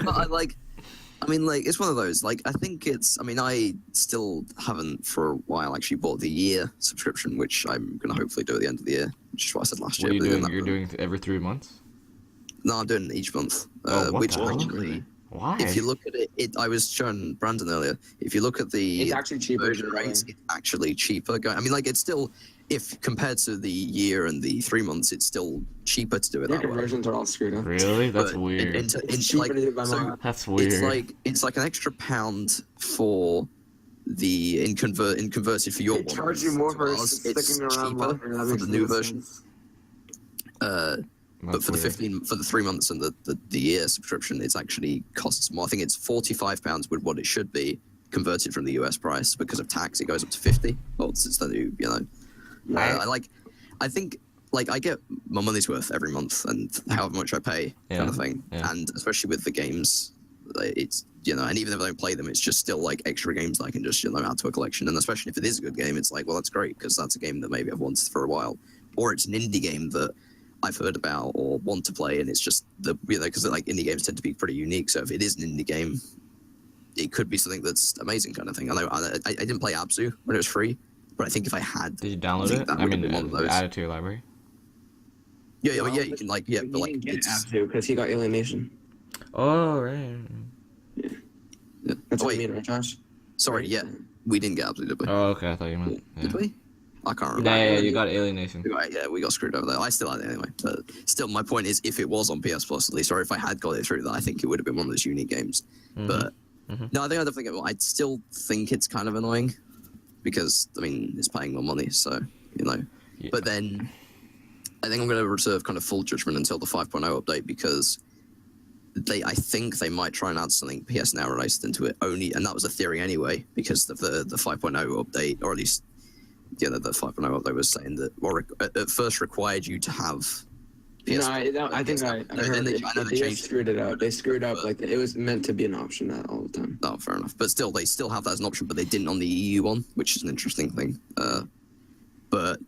[SPEAKER 3] But I mean, like, it's one of those. Like, I think it's. I mean, I still haven't for a while actually bought the year subscription, which I'm gonna hopefully do at the end of the year, which is what I said last
[SPEAKER 1] What are
[SPEAKER 3] year.
[SPEAKER 1] you
[SPEAKER 3] but
[SPEAKER 1] doing?
[SPEAKER 3] then
[SPEAKER 1] You're doing it every 3 months?
[SPEAKER 3] No, I'm doing it each month.
[SPEAKER 1] Oh, what
[SPEAKER 3] which
[SPEAKER 1] the hell?
[SPEAKER 3] actually,
[SPEAKER 1] Why?
[SPEAKER 3] if you look at it, I was showing Brandon earlier. If you look at the
[SPEAKER 4] It's actually cheaper.
[SPEAKER 3] version rates, it's actually cheaper. I mean, like, it's still, if compared to the year and the 3 months, it's still cheaper to do it
[SPEAKER 4] Their
[SPEAKER 3] that way.
[SPEAKER 4] conversions are all screwed up.
[SPEAKER 1] Really? That's
[SPEAKER 3] But
[SPEAKER 1] weird.
[SPEAKER 3] It's
[SPEAKER 4] It's cheaper
[SPEAKER 3] like,
[SPEAKER 4] to do it by
[SPEAKER 3] so
[SPEAKER 4] mile.
[SPEAKER 1] That's weird.
[SPEAKER 3] it's like an extra £1 for the converted for your
[SPEAKER 4] They
[SPEAKER 3] one.
[SPEAKER 4] charge you more for
[SPEAKER 3] Ours, it's
[SPEAKER 4] sticking around
[SPEAKER 3] cheaper
[SPEAKER 4] longer. That
[SPEAKER 3] for
[SPEAKER 4] makes
[SPEAKER 3] the new
[SPEAKER 4] no
[SPEAKER 3] version.
[SPEAKER 4] sense.
[SPEAKER 3] But
[SPEAKER 1] That's
[SPEAKER 3] for the
[SPEAKER 1] weird.
[SPEAKER 3] for the 3 months and the year subscription, it's actually costs more. I think it's £45 with what it should be converted from the US price. Because of tax, it goes up to 50. Well, it's the new, you know.
[SPEAKER 1] Right.
[SPEAKER 3] I think like I get my money's worth every month, and however much I pay, kind of thing.
[SPEAKER 1] Yeah.
[SPEAKER 3] And especially with the games, it's, you know, and even if I don't play them, it's just still like extra games that I can just, you know, add to a collection. And especially if it is a good game, it's like, well, that's great, because that's a game that maybe I've wanted for a while, or it's an indie game that I've heard about or want to play, and it's just the, you know, because like indie games tend to be pretty unique. So if it is an indie game, it could be something that's amazing, kind of thing. I know I didn't play Abzu when it was free, but I think if I had,
[SPEAKER 1] Did you download
[SPEAKER 3] think
[SPEAKER 1] it?
[SPEAKER 3] that
[SPEAKER 1] I
[SPEAKER 3] would have
[SPEAKER 1] mean,
[SPEAKER 3] been one of those.
[SPEAKER 1] add it to your library.
[SPEAKER 3] yeah, well, yeah, you can like, yeah,
[SPEAKER 4] But
[SPEAKER 3] but
[SPEAKER 4] he
[SPEAKER 3] like
[SPEAKER 4] didn't get
[SPEAKER 3] it's
[SPEAKER 4] Abzu because he got alienation.
[SPEAKER 1] Oh, right.
[SPEAKER 3] yeah.
[SPEAKER 4] That's
[SPEAKER 3] Oh,
[SPEAKER 4] what you
[SPEAKER 3] wait,
[SPEAKER 4] mean, right, Josh?
[SPEAKER 3] sorry, yeah, we didn't get Abzu, did we?
[SPEAKER 1] Oh, okay. I thought you meant. Yeah.
[SPEAKER 3] Did we? I can't remember.
[SPEAKER 1] Yeah, you got Alienation.
[SPEAKER 3] Right, yeah, we got screwed over there. I still had it anyway. But still, my point is, if it was on PS Plus at least, or if I had got it through that, I think it would have been one of those unique games. But no, I don't think I'd still think it's kind of annoying because I mean it's paying more money, so you know.
[SPEAKER 1] Yeah.
[SPEAKER 3] But then I think I'm going to reserve kind of full judgment until the 5.0 update, because I think they might try and add something PS Now related into it only, and that was a theory anyway, because of the 5.0 update, or at least the 5.0 update was saying that, or at first required you to have PS.
[SPEAKER 4] I think I
[SPEAKER 3] No,
[SPEAKER 4] heard
[SPEAKER 3] then they
[SPEAKER 4] they
[SPEAKER 3] changed it.
[SPEAKER 4] screwed it up. They screwed up
[SPEAKER 3] But-
[SPEAKER 4] like it was meant to be an option that all the time.
[SPEAKER 3] Oh, fair enough. But still, they still have that as an option, but they didn't on the EU one, which is an interesting thing. But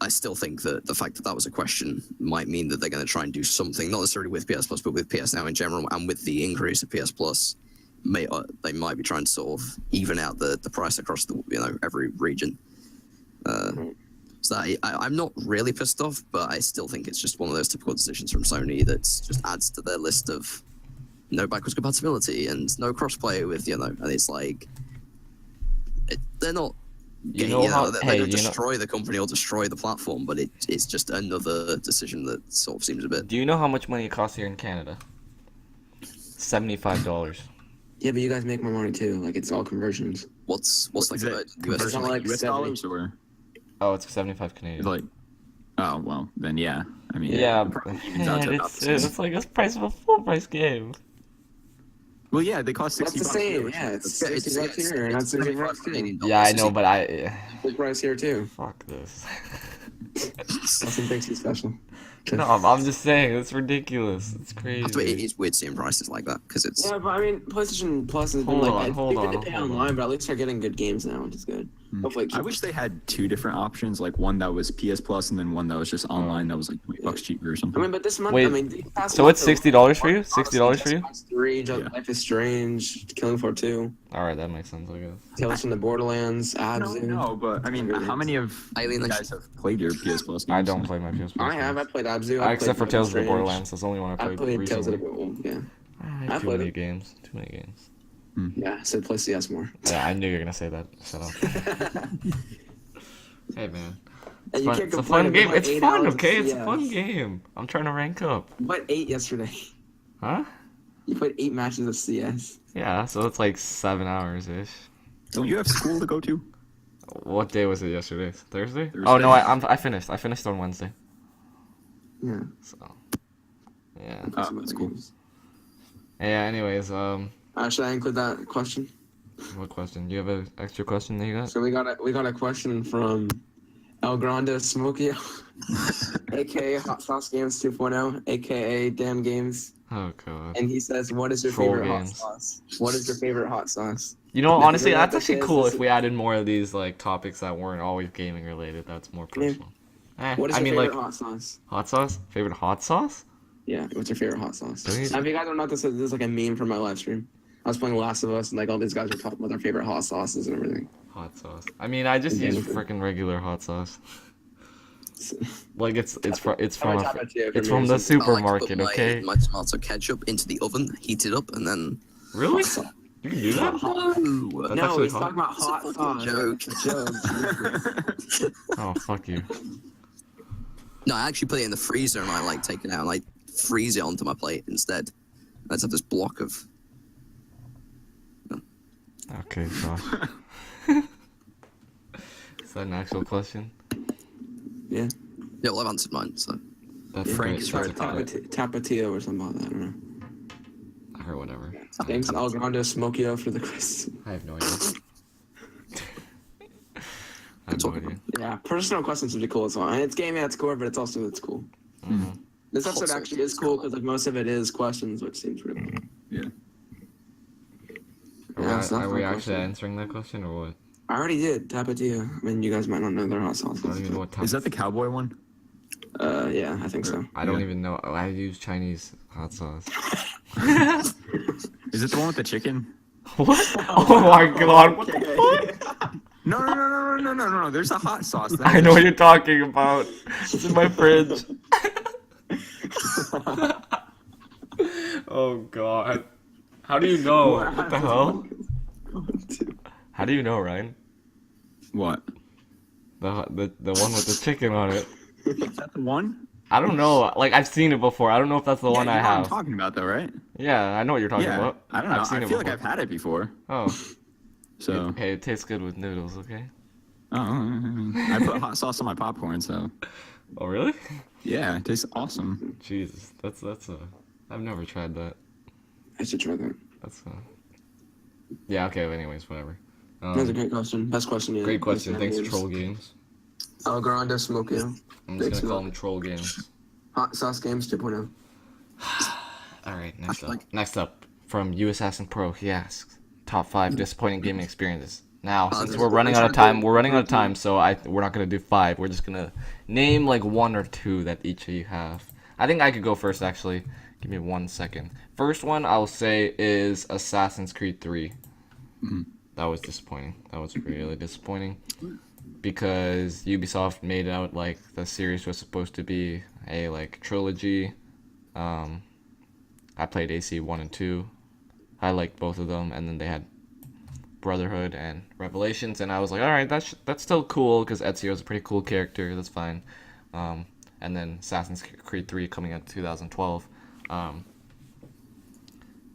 [SPEAKER 3] I still think that the fact that that was a question might mean that they're going to try and do something, not necessarily with PS Plus, but with PS Now in general, and with the increase of PS Plus, they might be trying to sort of even out the price across the, you know, every region. So I'm not really pissed off, but I still think it's just one of those typical decisions from Sony that just adds to their list of no backwards compatibility and no crossplay with, you know, and it's like they're not.
[SPEAKER 1] You know how-
[SPEAKER 3] they
[SPEAKER 1] hey,
[SPEAKER 3] don't
[SPEAKER 1] you know-
[SPEAKER 3] destroy the company or destroy the platform, but it's just another decision that sort of seems a bit.
[SPEAKER 1] Do you know how much money it costs here in Canada? $75.
[SPEAKER 4] Yeah, but you guys make more money too. Like it's all conversions.
[SPEAKER 3] What's like
[SPEAKER 2] Is
[SPEAKER 3] the
[SPEAKER 2] it
[SPEAKER 3] US
[SPEAKER 2] conversion
[SPEAKER 4] like
[SPEAKER 2] like US
[SPEAKER 4] 70?
[SPEAKER 2] dollars or
[SPEAKER 1] Oh, it's 75 Canadian.
[SPEAKER 2] like? Oh well, then yeah. I mean,
[SPEAKER 1] Yeah,
[SPEAKER 2] it probably evens out to
[SPEAKER 1] man,
[SPEAKER 2] about the same.
[SPEAKER 1] it's like the price of a full price game.
[SPEAKER 2] Well, yeah, they cost
[SPEAKER 4] That's
[SPEAKER 2] $60.
[SPEAKER 4] the same.
[SPEAKER 2] here,
[SPEAKER 4] Yeah, it's
[SPEAKER 3] Yeah,
[SPEAKER 4] 60 bucks here, and that's 60 bucks too.
[SPEAKER 3] Canadian
[SPEAKER 1] Yeah, I
[SPEAKER 3] dollars.
[SPEAKER 1] know, but I
[SPEAKER 4] Full price here too.
[SPEAKER 1] fuck this.
[SPEAKER 4] Austin thinks he's special.
[SPEAKER 1] No, I'm just saying it's ridiculous. It's
[SPEAKER 3] After it
[SPEAKER 1] crazy.
[SPEAKER 3] is weird seeing prices like that because it's
[SPEAKER 4] Yeah, but I mean, PlayStation Plus has been
[SPEAKER 1] Hold
[SPEAKER 4] like,
[SPEAKER 1] on,
[SPEAKER 4] I
[SPEAKER 1] hold
[SPEAKER 4] think
[SPEAKER 1] on,
[SPEAKER 4] they pay
[SPEAKER 1] hold
[SPEAKER 4] online,
[SPEAKER 1] on.
[SPEAKER 4] but at least they're getting good games now, which is good. Hopefully, it
[SPEAKER 2] I
[SPEAKER 4] keeps-
[SPEAKER 2] wish they had 2 different options, like one that was PS Plus and then one that was just online that was like $20 cheaper or
[SPEAKER 4] I
[SPEAKER 2] something.
[SPEAKER 4] mean, but this month,
[SPEAKER 1] Wait,
[SPEAKER 4] I mean, the past
[SPEAKER 1] so
[SPEAKER 4] month
[SPEAKER 1] it's
[SPEAKER 4] alone,
[SPEAKER 1] $60 for you?
[SPEAKER 4] honestly,
[SPEAKER 1] $60 for you?
[SPEAKER 4] Just Cause 3,
[SPEAKER 2] Yeah.
[SPEAKER 4] Life is Strange, Killing Floor 2,
[SPEAKER 1] All right, that makes sense, I guess.
[SPEAKER 4] Tales from the Borderlands, Abzu.
[SPEAKER 2] No, but I mean, how many of
[SPEAKER 3] Alien
[SPEAKER 2] you guys have played your PS Plus games?
[SPEAKER 1] I don't play my PS.
[SPEAKER 4] I have. I played Abzu.
[SPEAKER 1] Except for
[SPEAKER 4] Life is
[SPEAKER 1] Tales of the
[SPEAKER 4] Strange.
[SPEAKER 1] Borderlands. That's the only one I
[SPEAKER 4] I
[SPEAKER 1] played
[SPEAKER 4] played Tales of
[SPEAKER 1] recently.
[SPEAKER 4] the Borderlands. Yeah. I
[SPEAKER 1] Too
[SPEAKER 4] played
[SPEAKER 1] many
[SPEAKER 4] it.
[SPEAKER 1] games. Too many games.
[SPEAKER 4] Yeah. So play CS more.
[SPEAKER 1] Yeah, I knew you were gonna say that. Shut up. Hey man,
[SPEAKER 4] And you can't
[SPEAKER 1] it's a
[SPEAKER 4] complain
[SPEAKER 1] fun
[SPEAKER 4] if
[SPEAKER 1] game.
[SPEAKER 4] played
[SPEAKER 1] It's
[SPEAKER 4] 8
[SPEAKER 1] fun,
[SPEAKER 4] hours of
[SPEAKER 1] okay? It's a
[SPEAKER 4] CS.
[SPEAKER 1] fun game. I'm trying to rank up.
[SPEAKER 4] You played 8 yesterday.
[SPEAKER 1] Huh?
[SPEAKER 4] You played 8 matches of CS.
[SPEAKER 1] Yeah, so it's like 7 hours ish.
[SPEAKER 2] Don't you have school to go to?
[SPEAKER 1] What day was it yesterday? Thursday?
[SPEAKER 2] Thursday.
[SPEAKER 1] Oh no, I finished. I finished on Wednesday.
[SPEAKER 4] Yeah.
[SPEAKER 1] So yeah.
[SPEAKER 2] Oh, that's cool.
[SPEAKER 1] Yeah. Anyways,
[SPEAKER 4] Should I include that question?
[SPEAKER 1] what question? You have an extra question that you got?
[SPEAKER 4] So we got a question from El Grande Smokio, aka Hot Sauce Games 2.0, aka Damn Games,
[SPEAKER 1] Oh god.
[SPEAKER 4] and he says, "What is your
[SPEAKER 1] Troll
[SPEAKER 4] favorite
[SPEAKER 1] games.
[SPEAKER 4] hot sauce? What is your favorite hot sauce?"
[SPEAKER 1] You know,
[SPEAKER 4] No,
[SPEAKER 1] honestly,
[SPEAKER 4] you know
[SPEAKER 1] that's
[SPEAKER 4] what
[SPEAKER 1] actually
[SPEAKER 4] this
[SPEAKER 1] cool
[SPEAKER 4] is?
[SPEAKER 1] if we added more of these like topics that weren't always gaming related. That's more
[SPEAKER 4] Yeah.
[SPEAKER 1] personal.
[SPEAKER 4] What is
[SPEAKER 1] I
[SPEAKER 4] your
[SPEAKER 1] mean,
[SPEAKER 4] favorite
[SPEAKER 1] like
[SPEAKER 4] hot sauce?
[SPEAKER 1] hot sauce. Favorite hot sauce?
[SPEAKER 4] Yeah, what's your favorite hot sauce?
[SPEAKER 1] Don't you-
[SPEAKER 4] Now, if you guys don't know, this is like a meme from my live stream. I was playing Last of Us, and like all these guys were talking about their favorite hot sauces and everything.
[SPEAKER 1] Hot sauce. I mean, I just use
[SPEAKER 4] Jennifer.
[SPEAKER 1] freaking regular hot sauce. Like it's
[SPEAKER 4] I
[SPEAKER 1] from
[SPEAKER 4] would tap it to you if
[SPEAKER 1] it's
[SPEAKER 4] you're
[SPEAKER 1] from the
[SPEAKER 4] me or something.
[SPEAKER 3] I like to put
[SPEAKER 1] supermarket,
[SPEAKER 3] my,
[SPEAKER 1] okay?
[SPEAKER 3] my tomato ketchup into the oven, heat it up, and then.
[SPEAKER 1] Really? You can do that?
[SPEAKER 3] No,
[SPEAKER 1] That's
[SPEAKER 4] No,
[SPEAKER 1] actually
[SPEAKER 4] he's
[SPEAKER 1] hot.
[SPEAKER 4] talking about
[SPEAKER 3] It's a
[SPEAKER 4] hot
[SPEAKER 3] fucking
[SPEAKER 4] sauce.
[SPEAKER 3] joke.
[SPEAKER 4] It's a joke.
[SPEAKER 1] Oh fuck you.
[SPEAKER 3] no, I actually put it in the freezer and I like take it out and I freeze it onto my plate instead. I just have this block of.
[SPEAKER 1] Okay, Josh. Is that an actual question?
[SPEAKER 4] Yeah.
[SPEAKER 3] Yeah, well, I've answered mine, so.
[SPEAKER 1] That's
[SPEAKER 2] Frank's
[SPEAKER 1] great.
[SPEAKER 2] right.
[SPEAKER 1] That's a great.
[SPEAKER 4] Tapatio or something like that. I don't know.
[SPEAKER 1] Or whatever.
[SPEAKER 4] Thanks, El Grande Smokio, for the question.
[SPEAKER 1] I have no idea. I have
[SPEAKER 3] talk
[SPEAKER 1] no
[SPEAKER 3] about
[SPEAKER 1] idea.
[SPEAKER 4] Yeah, personal questions would be cool as well. And it's gaming at its core, but it's also it's cool.
[SPEAKER 1] Mhm.
[SPEAKER 4] This episode
[SPEAKER 3] Also,
[SPEAKER 4] actually is cool because like most of it is questions, which seems pretty cool.
[SPEAKER 2] Yeah.
[SPEAKER 4] Yeah, it's not
[SPEAKER 1] Are we
[SPEAKER 4] my
[SPEAKER 1] actually
[SPEAKER 4] question.
[SPEAKER 1] answering that question or what?
[SPEAKER 4] I already did Tapatio. I mean, you guys might not know their hot sauce.
[SPEAKER 1] I don't even know what type.
[SPEAKER 2] Is that the cowboy one?
[SPEAKER 4] Yeah, I think so.
[SPEAKER 1] I don't
[SPEAKER 2] Yeah.
[SPEAKER 1] even know. I use Chinese hot sauce.
[SPEAKER 2] Is it the one with the chicken?
[SPEAKER 1] What? Oh my god! What the fuck?
[SPEAKER 2] No. There's a hot sauce. That
[SPEAKER 1] I know what you're talking about. It's in my fridge. Oh god. How do you know? What the hell? How do you know, Ryan?
[SPEAKER 2] What?
[SPEAKER 1] The one with the chicken on it.
[SPEAKER 2] Is that the one?
[SPEAKER 1] I don't know. Like I've seen it before. I don't know if that's the one
[SPEAKER 2] yeah,
[SPEAKER 1] I
[SPEAKER 2] you know what I'm
[SPEAKER 1] have.
[SPEAKER 2] talking about though, right?
[SPEAKER 1] Yeah, I know what you're talking
[SPEAKER 2] yeah.
[SPEAKER 1] about.
[SPEAKER 2] I don't know.
[SPEAKER 1] I've seen
[SPEAKER 2] I
[SPEAKER 1] it
[SPEAKER 2] feel like
[SPEAKER 1] before.
[SPEAKER 2] I've had it before.
[SPEAKER 1] Oh,
[SPEAKER 2] So.
[SPEAKER 1] hey, it tastes good with noodles. Okay.
[SPEAKER 2] Oh, I put hot sauce on my popcorn, so
[SPEAKER 1] Oh really?
[SPEAKER 2] yeah, it tastes awesome.
[SPEAKER 1] Jesus, that's a. I've never tried that.
[SPEAKER 4] I should try that.
[SPEAKER 1] That's Yeah. Okay. Anyways, whatever.
[SPEAKER 4] That's a great question. Best question yet.
[SPEAKER 1] Great question.
[SPEAKER 4] Thanks,
[SPEAKER 1] Thanks, Troll Games.
[SPEAKER 4] El Grande Smokio.
[SPEAKER 1] I'm just
[SPEAKER 4] Thanks,
[SPEAKER 1] gonna call
[SPEAKER 4] Will.
[SPEAKER 1] them Troll Games.
[SPEAKER 4] Hot Sauce Games 2.0.
[SPEAKER 1] All right. Next up.
[SPEAKER 3] Hashtag.
[SPEAKER 1] Next up from Uassassinpro. He asks top 5 disappointing gaming experiences. Now, since
[SPEAKER 3] there's
[SPEAKER 1] we're
[SPEAKER 3] a
[SPEAKER 1] running out of
[SPEAKER 3] bunch.
[SPEAKER 1] time, so we're not gonna do 5. We're just gonna name like 1 or 2 that each of you have. I think I could go first actually. Give me 1 second. First one I'll say is Assassin's Creed 3. That was disappointing. That was really disappointing because Ubisoft made out like the series was supposed to be a like trilogy. I played AC 1 and 2. I liked both of them, and then they had Brotherhood and Revelations, and I was like, all right, that's still cool because Ezio's a pretty cool character. That's fine. And then Assassin's Creed 3 coming out in 2012.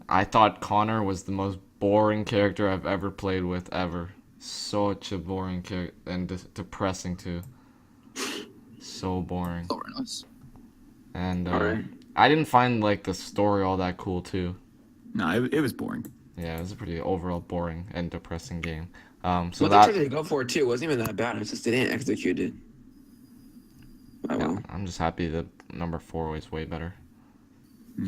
[SPEAKER 1] I thought Connor was the most boring character I've ever played with ever. Such a boring character and depressing too. So boring.
[SPEAKER 3] Not very nice.
[SPEAKER 1] And
[SPEAKER 4] Alright.
[SPEAKER 1] I didn't find like the story all that cool too.
[SPEAKER 2] No, it was boring.
[SPEAKER 1] Yeah, it was a pretty overall boring and depressing game. So
[SPEAKER 4] Well,
[SPEAKER 1] that
[SPEAKER 4] they tried to go for it too. It wasn't even that bad. It's just they didn't execute it.
[SPEAKER 1] I'm just happy that number 4 is way better.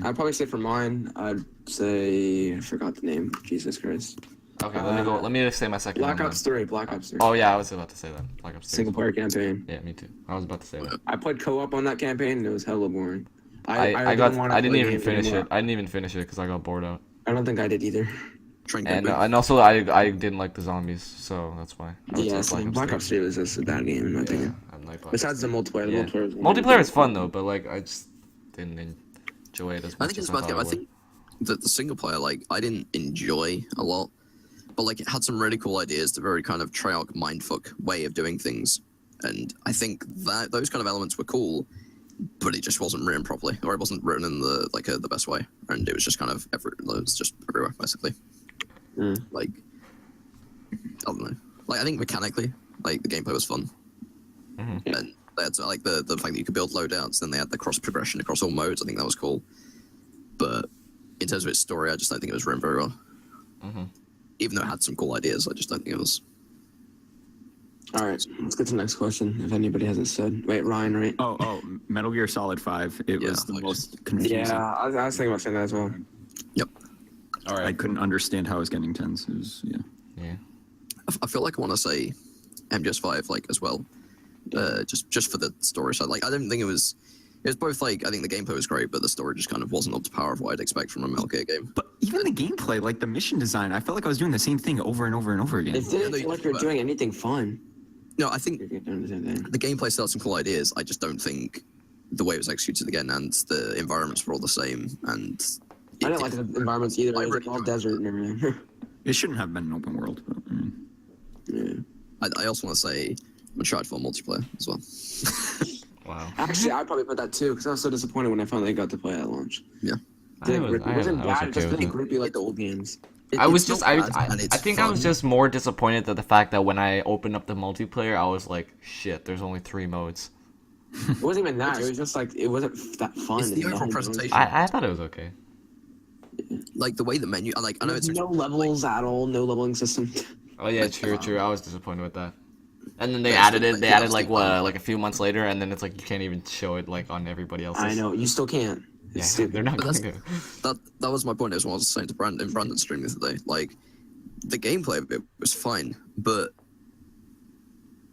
[SPEAKER 4] I'd probably say for mine, I'd say I forgot the name. Jesus Christ.
[SPEAKER 1] Okay, let me go. Let me say my second
[SPEAKER 4] Black
[SPEAKER 1] one.
[SPEAKER 4] Ops 3. Black Ops 3.
[SPEAKER 1] Oh yeah, I was about to say that. Black Ops 3.
[SPEAKER 4] Single player campaign.
[SPEAKER 1] Yeah, me too. I was about to say that.
[SPEAKER 4] I played co-op on that campaign and it was hella boring.
[SPEAKER 1] I
[SPEAKER 4] didn't
[SPEAKER 1] didn't even finish it. I didn't even finish it because I got bored out.
[SPEAKER 4] I don't think I did either.
[SPEAKER 1] And also I didn't like the zombies, so that's why. I would
[SPEAKER 4] Yeah,
[SPEAKER 1] say
[SPEAKER 4] Black Ops 3 was just a bad game in my opinion.
[SPEAKER 1] I like Black
[SPEAKER 4] Besides the multiplayer,
[SPEAKER 1] Yeah. Multiplayer is fun though, but like I just didn't enjoy it as
[SPEAKER 3] I
[SPEAKER 1] much
[SPEAKER 3] think it's
[SPEAKER 1] as I
[SPEAKER 3] a bad
[SPEAKER 1] thought
[SPEAKER 3] game.
[SPEAKER 1] I
[SPEAKER 3] I
[SPEAKER 1] would.
[SPEAKER 3] think that the single player, like, I didn't enjoy a lot, but like it had some really cool ideas, the very kind of Treyarch mindfuck way of doing things, and I think that those kind of elements were cool, but it just wasn't written properly, or it wasn't written in the the best way, and it was just kind of it was just everywhere basically. Like, I don't know. Like, I think mechanically, like, the gameplay was fun.
[SPEAKER 1] Mhm.
[SPEAKER 3] And they had, like, the fact that you could build loadouts, then they had the cross progression across all modes. I think that was cool. But in terms of its story, I just don't think it was written very well.
[SPEAKER 1] Mhm.
[SPEAKER 3] Even though it had some cool ideas, I just don't think it was.
[SPEAKER 4] All right, let's get to the next question. If anybody hasn't said, wait, Ryan, right?
[SPEAKER 2] Oh, Metal Gear Solid 5. It
[SPEAKER 3] Yeah,
[SPEAKER 2] was the
[SPEAKER 3] like-
[SPEAKER 2] most confusing.
[SPEAKER 4] Yeah, I was thinking about saying that as well.
[SPEAKER 1] All
[SPEAKER 2] I
[SPEAKER 1] right.
[SPEAKER 2] couldn't understand how I was getting 10s. It was, yeah.
[SPEAKER 1] Yeah.
[SPEAKER 3] I feel like I want to say MGS5, like, as well. Just for the story side. Like, I don't think it was both, like, I think the gameplay was great, but the story just kind of wasn't up to par of what I'd expect from a Metal Gear game.
[SPEAKER 2] But even the gameplay, like the mission design, I felt like I was doing the same thing over and over and over again.
[SPEAKER 4] It didn't
[SPEAKER 3] no,
[SPEAKER 4] feel like you're
[SPEAKER 3] but-
[SPEAKER 4] doing anything fun.
[SPEAKER 3] No, I think
[SPEAKER 4] If you're doing the same thing.
[SPEAKER 3] the gameplay still had some cool ideas. I just don't think the way it was executed again, and the environments were all the same, and
[SPEAKER 4] I didn't like the environments either.
[SPEAKER 3] I
[SPEAKER 4] It was
[SPEAKER 3] really
[SPEAKER 4] all
[SPEAKER 3] enjoyed
[SPEAKER 4] desert and everything.
[SPEAKER 2] It shouldn't have been an open world. But,
[SPEAKER 4] Yeah.
[SPEAKER 3] I also want to say Uncharted 4 multiplayer as well.
[SPEAKER 1] Wow.
[SPEAKER 4] Actually, I'd probably put that too because I was so disappointed when I finally got to play it at launch.
[SPEAKER 1] I was
[SPEAKER 4] It wasn't bad. It just
[SPEAKER 1] okay with
[SPEAKER 4] didn't
[SPEAKER 1] it.
[SPEAKER 4] grip you like the old games.
[SPEAKER 1] I was
[SPEAKER 3] It's
[SPEAKER 1] just
[SPEAKER 3] not
[SPEAKER 1] I
[SPEAKER 3] bad, and it's
[SPEAKER 1] I think I was
[SPEAKER 3] fun.
[SPEAKER 1] just more disappointed at the fact that when I opened up the multiplayer, I was like, shit, there's only 3 modes.
[SPEAKER 4] It wasn't even that. It was just like it wasn't that fun.
[SPEAKER 3] It's the
[SPEAKER 4] whole
[SPEAKER 3] overall
[SPEAKER 4] game.
[SPEAKER 3] presentation.
[SPEAKER 1] I thought it was okay.
[SPEAKER 3] Like the way the menu, like I know it's
[SPEAKER 4] no levels at all. No leveling system.
[SPEAKER 1] Oh yeah,
[SPEAKER 3] Like,
[SPEAKER 1] true. I was disappointed with that. And then they
[SPEAKER 3] Yeah,
[SPEAKER 1] added
[SPEAKER 3] so,
[SPEAKER 1] it.
[SPEAKER 3] like,
[SPEAKER 1] They
[SPEAKER 3] it
[SPEAKER 1] added
[SPEAKER 3] obviously
[SPEAKER 1] like
[SPEAKER 3] fun.
[SPEAKER 1] like a few months later, and then it's like you can't even show it like on everybody else's.
[SPEAKER 4] I know you still can't. It's
[SPEAKER 1] Yeah,
[SPEAKER 4] stupid.
[SPEAKER 1] they're not
[SPEAKER 3] But
[SPEAKER 1] going
[SPEAKER 3] that's-
[SPEAKER 1] to.
[SPEAKER 3] that was my point. Is what I was saying to Brandon's stream the other day. Like the gameplay of it was fine, but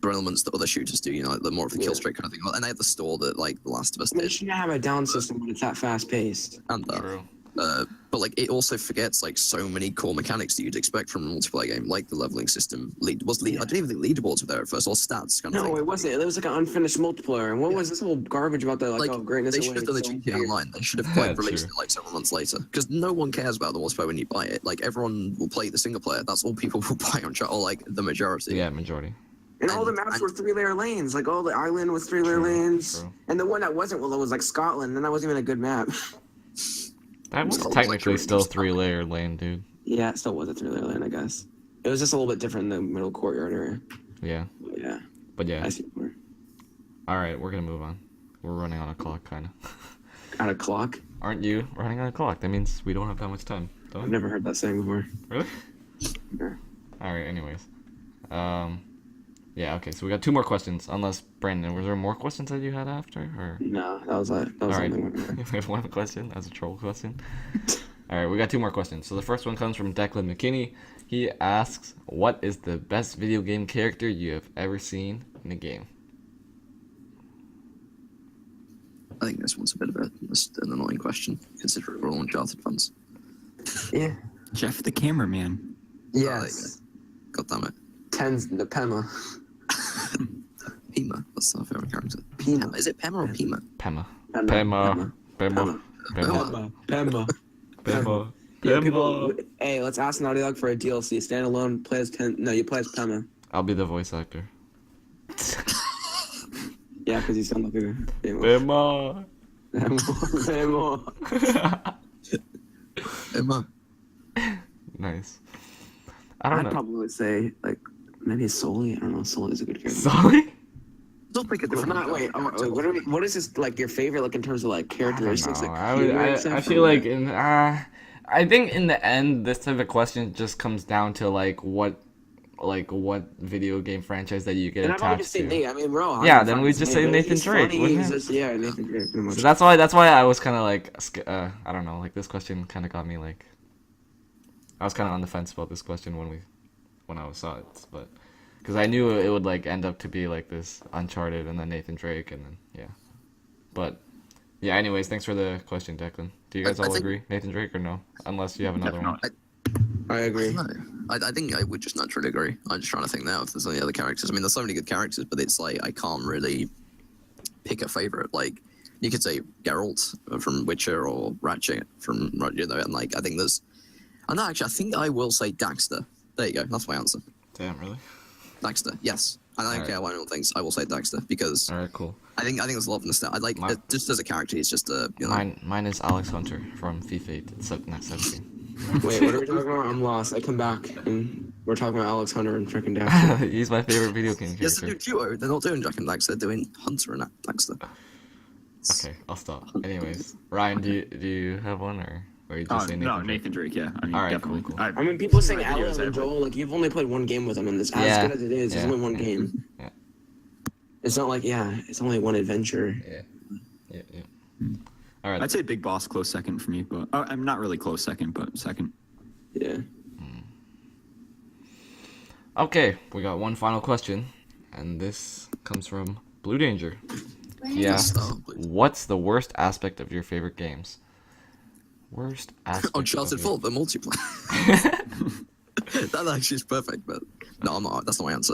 [SPEAKER 3] there are elements that other shooters do. You know, like the more of the kill streak kind of thing. And they had the store that like The Last of Us
[SPEAKER 4] I mean, you
[SPEAKER 3] did,
[SPEAKER 4] shouldn't have a down system when it's that fast paced.
[SPEAKER 3] and that.
[SPEAKER 1] True.
[SPEAKER 3] But like it also forgets like so many core mechanics that you'd expect from a multiplayer game, like the leveling system. I didn't even think leaderboards were there at first, or stats kind of
[SPEAKER 4] No,
[SPEAKER 3] thing.
[SPEAKER 4] it wasn't. It was like an unfinished multiplayer. And what was this whole garbage about the
[SPEAKER 3] Like,
[SPEAKER 4] oh greatness?
[SPEAKER 3] they
[SPEAKER 4] away,
[SPEAKER 3] should have done the
[SPEAKER 4] it's so
[SPEAKER 3] GTA
[SPEAKER 4] weird.
[SPEAKER 3] Online. They should have
[SPEAKER 1] Yeah,
[SPEAKER 3] like released
[SPEAKER 1] true.
[SPEAKER 3] it like several months later, because no one cares about the multiplayer when you buy it. Like everyone will play the single player. That's all people will buy on or like the majority.
[SPEAKER 1] Yeah, majority.
[SPEAKER 4] And all the
[SPEAKER 3] And-
[SPEAKER 4] maps
[SPEAKER 3] and-
[SPEAKER 4] were 3-layer lanes. Like all the island was 3-layer
[SPEAKER 1] True,
[SPEAKER 4] lanes.
[SPEAKER 1] true.
[SPEAKER 4] And the one that wasn't, well, it was like Scotland, and that wasn't even a good map.
[SPEAKER 1] That was
[SPEAKER 3] It's not
[SPEAKER 1] technically
[SPEAKER 3] like
[SPEAKER 1] still
[SPEAKER 3] you're-
[SPEAKER 1] 3-layer lane, dude.
[SPEAKER 4] Yeah, it still was a 3-layer lane, I guess. It was just a little bit different in the middle courtyard area.
[SPEAKER 1] Yeah,
[SPEAKER 4] But yeah,
[SPEAKER 1] but yeah.
[SPEAKER 4] I see more.
[SPEAKER 1] All right, we're gonna move on. We're running on a clock, kind of.
[SPEAKER 4] Got a clock?
[SPEAKER 1] Aren't you running on a clock? That means we don't have that much time.
[SPEAKER 4] I've
[SPEAKER 1] Don't we?
[SPEAKER 4] never heard that saying before.
[SPEAKER 1] Really?
[SPEAKER 4] Yeah.
[SPEAKER 1] All right. Anyways, yeah. Okay. So we got 2 more questions. Unless Brandon, was there more questions that you had after, or?
[SPEAKER 4] No, that was
[SPEAKER 1] All
[SPEAKER 4] the
[SPEAKER 1] right.
[SPEAKER 4] only one.
[SPEAKER 1] We have 1 question. That's a troll question. All right. We got 2 more questions. So the first one comes from Declan Mckinney. He asks, "What is the best video game character you have ever seen in a game?"
[SPEAKER 3] I think this one's a bit of just an annoying question, considering we're all Uncharted fans.
[SPEAKER 4] Yeah.
[SPEAKER 2] Jeff the cameraman.
[SPEAKER 4] Yes.
[SPEAKER 3] God damn it.
[SPEAKER 4] The Pema.
[SPEAKER 3] Pima. That's our favorite character.
[SPEAKER 4] Pima.
[SPEAKER 3] Is it Pema or Pima?
[SPEAKER 1] Pema.
[SPEAKER 4] Pema.
[SPEAKER 1] Pema.
[SPEAKER 3] Pema.
[SPEAKER 4] Pema.
[SPEAKER 1] Pema.
[SPEAKER 4] Yeah, people, hey, let's ask Naughty Dog for a DLC. Standalone, play as you play as Pema.
[SPEAKER 1] I'll be the voice actor.
[SPEAKER 4] Yeah, because you sound like a
[SPEAKER 1] Pema.
[SPEAKER 4] Pema.
[SPEAKER 3] Pema.
[SPEAKER 1] Nice. I don't
[SPEAKER 4] I'd
[SPEAKER 1] know.
[SPEAKER 4] probably say like maybe Sully. I don't know. Sully's a good character.
[SPEAKER 1] Sorry?
[SPEAKER 3] Don't pick a
[SPEAKER 4] Well,
[SPEAKER 3] different.
[SPEAKER 4] not, wait, what is this like your favorite like in terms of like
[SPEAKER 1] I don't
[SPEAKER 4] characteristics?
[SPEAKER 1] know.
[SPEAKER 4] Like,
[SPEAKER 1] I, would,
[SPEAKER 4] humor and
[SPEAKER 1] I
[SPEAKER 4] stuff,
[SPEAKER 1] feel
[SPEAKER 4] or-
[SPEAKER 1] like I think in the end, this type of question just comes down to like what like what video game franchise that you get
[SPEAKER 4] And I'd probably
[SPEAKER 1] attached
[SPEAKER 4] just say
[SPEAKER 1] to.
[SPEAKER 4] Nate. I mean, bro.
[SPEAKER 1] Yeah,
[SPEAKER 4] I'm
[SPEAKER 1] then
[SPEAKER 4] fine
[SPEAKER 1] we
[SPEAKER 4] with
[SPEAKER 1] just
[SPEAKER 4] Nate,
[SPEAKER 1] say
[SPEAKER 4] but
[SPEAKER 1] Nathan
[SPEAKER 4] he's
[SPEAKER 1] Drake,
[SPEAKER 4] funny,
[SPEAKER 1] wouldn't
[SPEAKER 4] he's
[SPEAKER 1] it?
[SPEAKER 4] just- yeah, Nathan Drake, pretty much.
[SPEAKER 1] So that's why I was kind of like I don't know, like this question kind of got me like I was kind of on the fence about this question when I saw it, but because I knew it would like end up to be like this Uncharted and then Nathan Drake and then yeah, but yeah. Anyways, thanks for the question, Declan. Do you guys
[SPEAKER 3] I
[SPEAKER 1] all
[SPEAKER 3] think-
[SPEAKER 1] agree, Nathan Drake, or no? Unless you have another one.
[SPEAKER 2] Definitely.
[SPEAKER 4] I agree.
[SPEAKER 3] No, I think I would just naturally agree. I'm just trying to think now if there's any other characters. I mean, there's so many good characters, but it's like I can't really pick a favorite. Like you could say Geralt from Witcher or Ratchet from and like I think there's. And actually, I think I will say Daxter. There you go. That's my answer.
[SPEAKER 1] Damn, really?
[SPEAKER 3] Daxter. Yes. I don't
[SPEAKER 1] Alright.
[SPEAKER 3] care what anyone thinks. I will say Daxter because
[SPEAKER 1] All right, cool.
[SPEAKER 3] I think there's a lot of nostalgia. I like
[SPEAKER 1] My-
[SPEAKER 3] just as a character, he's just a you know.
[SPEAKER 1] Mine is Alex Hunter from FIFA 17.
[SPEAKER 4] Wait, what are we talking about? I'm lost. I come back and we're talking about Alex Hunter and freaking Daxter.
[SPEAKER 1] He's my favorite video game
[SPEAKER 3] Yes, they
[SPEAKER 1] character.
[SPEAKER 3] do duo. They're not doing Jack and Daxter. They're doing Hunter and Daxter.
[SPEAKER 1] Okay, I'll stop. Anyways, Ryan, do you have one or you just say Nathan
[SPEAKER 2] No,
[SPEAKER 1] Drake?
[SPEAKER 2] Nathan Drake. Yeah, I mean,
[SPEAKER 1] All right,
[SPEAKER 2] definitely.
[SPEAKER 1] cool, cool.
[SPEAKER 4] I mean, people saying
[SPEAKER 2] seen my videos
[SPEAKER 4] Alan and
[SPEAKER 2] ever.
[SPEAKER 4] Joel, like you've only played one game with them, and this as
[SPEAKER 1] Yeah,
[SPEAKER 4] good as it is, it's
[SPEAKER 1] yeah,
[SPEAKER 4] only one
[SPEAKER 1] yeah,
[SPEAKER 4] game.
[SPEAKER 1] yeah.
[SPEAKER 4] It's not like it's only one adventure.
[SPEAKER 1] Yeah. All right.
[SPEAKER 2] I'd say Big Boss close second for me, but I'm not really close second, but second.
[SPEAKER 4] Yeah.
[SPEAKER 1] Okay, we got one final question, and this comes from Blue Danger. Yeah. What's the worst aspect of your favorite games? Worst aspect.
[SPEAKER 3] Uncharted
[SPEAKER 1] of your-
[SPEAKER 3] 4, the multiplayer. That actually is perfect, but no, I'm not. That's not my answer.